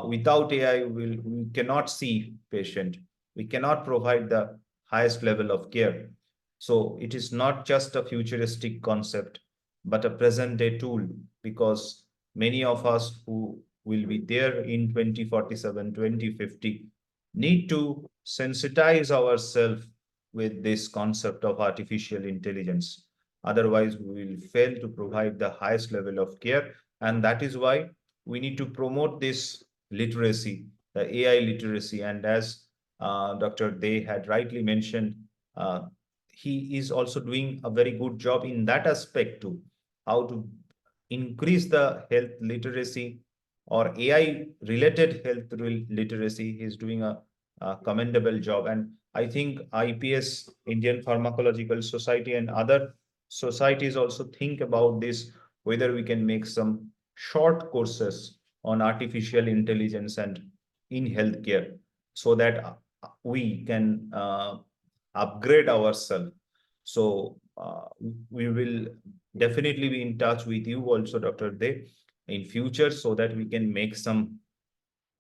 without AI, we cannot see patient. We cannot provide the highest level of care. So it is not just a futuristic concept, but a present day tool, because many of us who will be there in 2047, 2050 need to sensitize ourselves with this concept of artificial intelligence. Otherwise, we will fail to provide the highest level of care. And that is why we need to promote this literacy, the AI literacy. And as Dr. Dey had rightly mentioned, uh, he is also doing a very good job in that aspect too, how to increase the health literacy or AI related health literacy. He's doing a commendable job. And I think Indian Pharmacological Society, and other societies also think about this whether we can make some short courses on artificial intelligence and in healthcare, so that we can upgrade ourselves. So we will definitely be in touch with you also, Dr. Dey, in future, so that we can make some,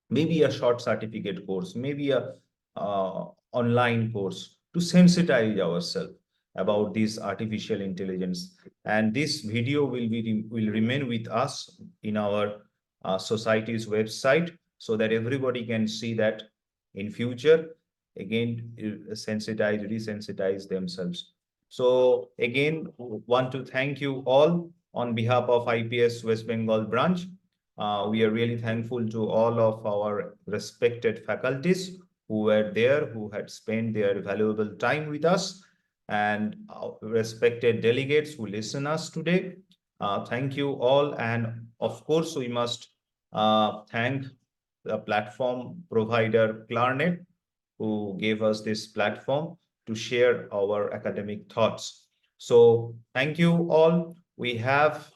maybe a short certificate course, maybe a online course to sensitize ourselves about this artificial intelligence. And this video will remain with us in our society's website, so that everybody can see that in future, again, resensitize themselves. So again, want to thank you all on behalf of IPS West Bengal branch. We are really thankful to all of our respected faculties who were there, who had spent their valuable time with us, and respected delegates who listen us today. Thank you all. And of course, we must thank the platform provider Clarnet, who gave us this platform to share our academic thoughts. So thank you all. We have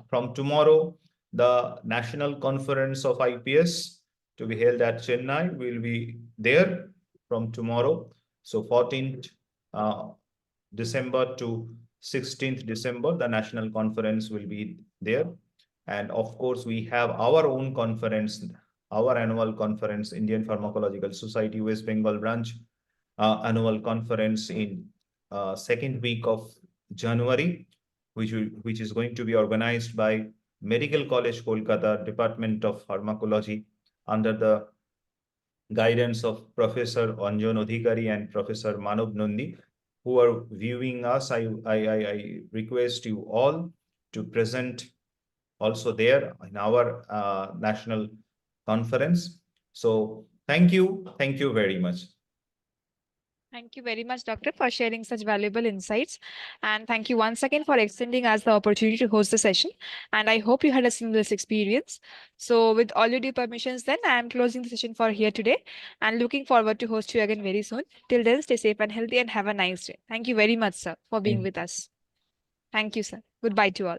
from tomorrow, the National Conference of IPS to be held at Chennai will be there from tomorrow. So 14th December to 16th December, the national conference will be there. And of course, we have our own conference, our annual conference, Indian Pharmacological Society West Bengal branch annual conference in second week of January, which is going to be organized by Medical College Kolkata Department of Pharmacology under the guidance of Professor Anjan Adhikari and Professor Manav Nandi, who are viewing us. I request you all to present also there in our national conference. So thank you very much. Thank you very much, Doctor, for sharing such valuable insights. And thank you once again for extending us the opportunity to host the session. And I hope you had a seamless experience. So with all your due permissions, then I am closing the session for here today and looking forward to host you again very soon. Till then, stay safe and healthy and have a nice day. Thank you very much, sir, for being with us. Thank you, sir. Goodbye to all.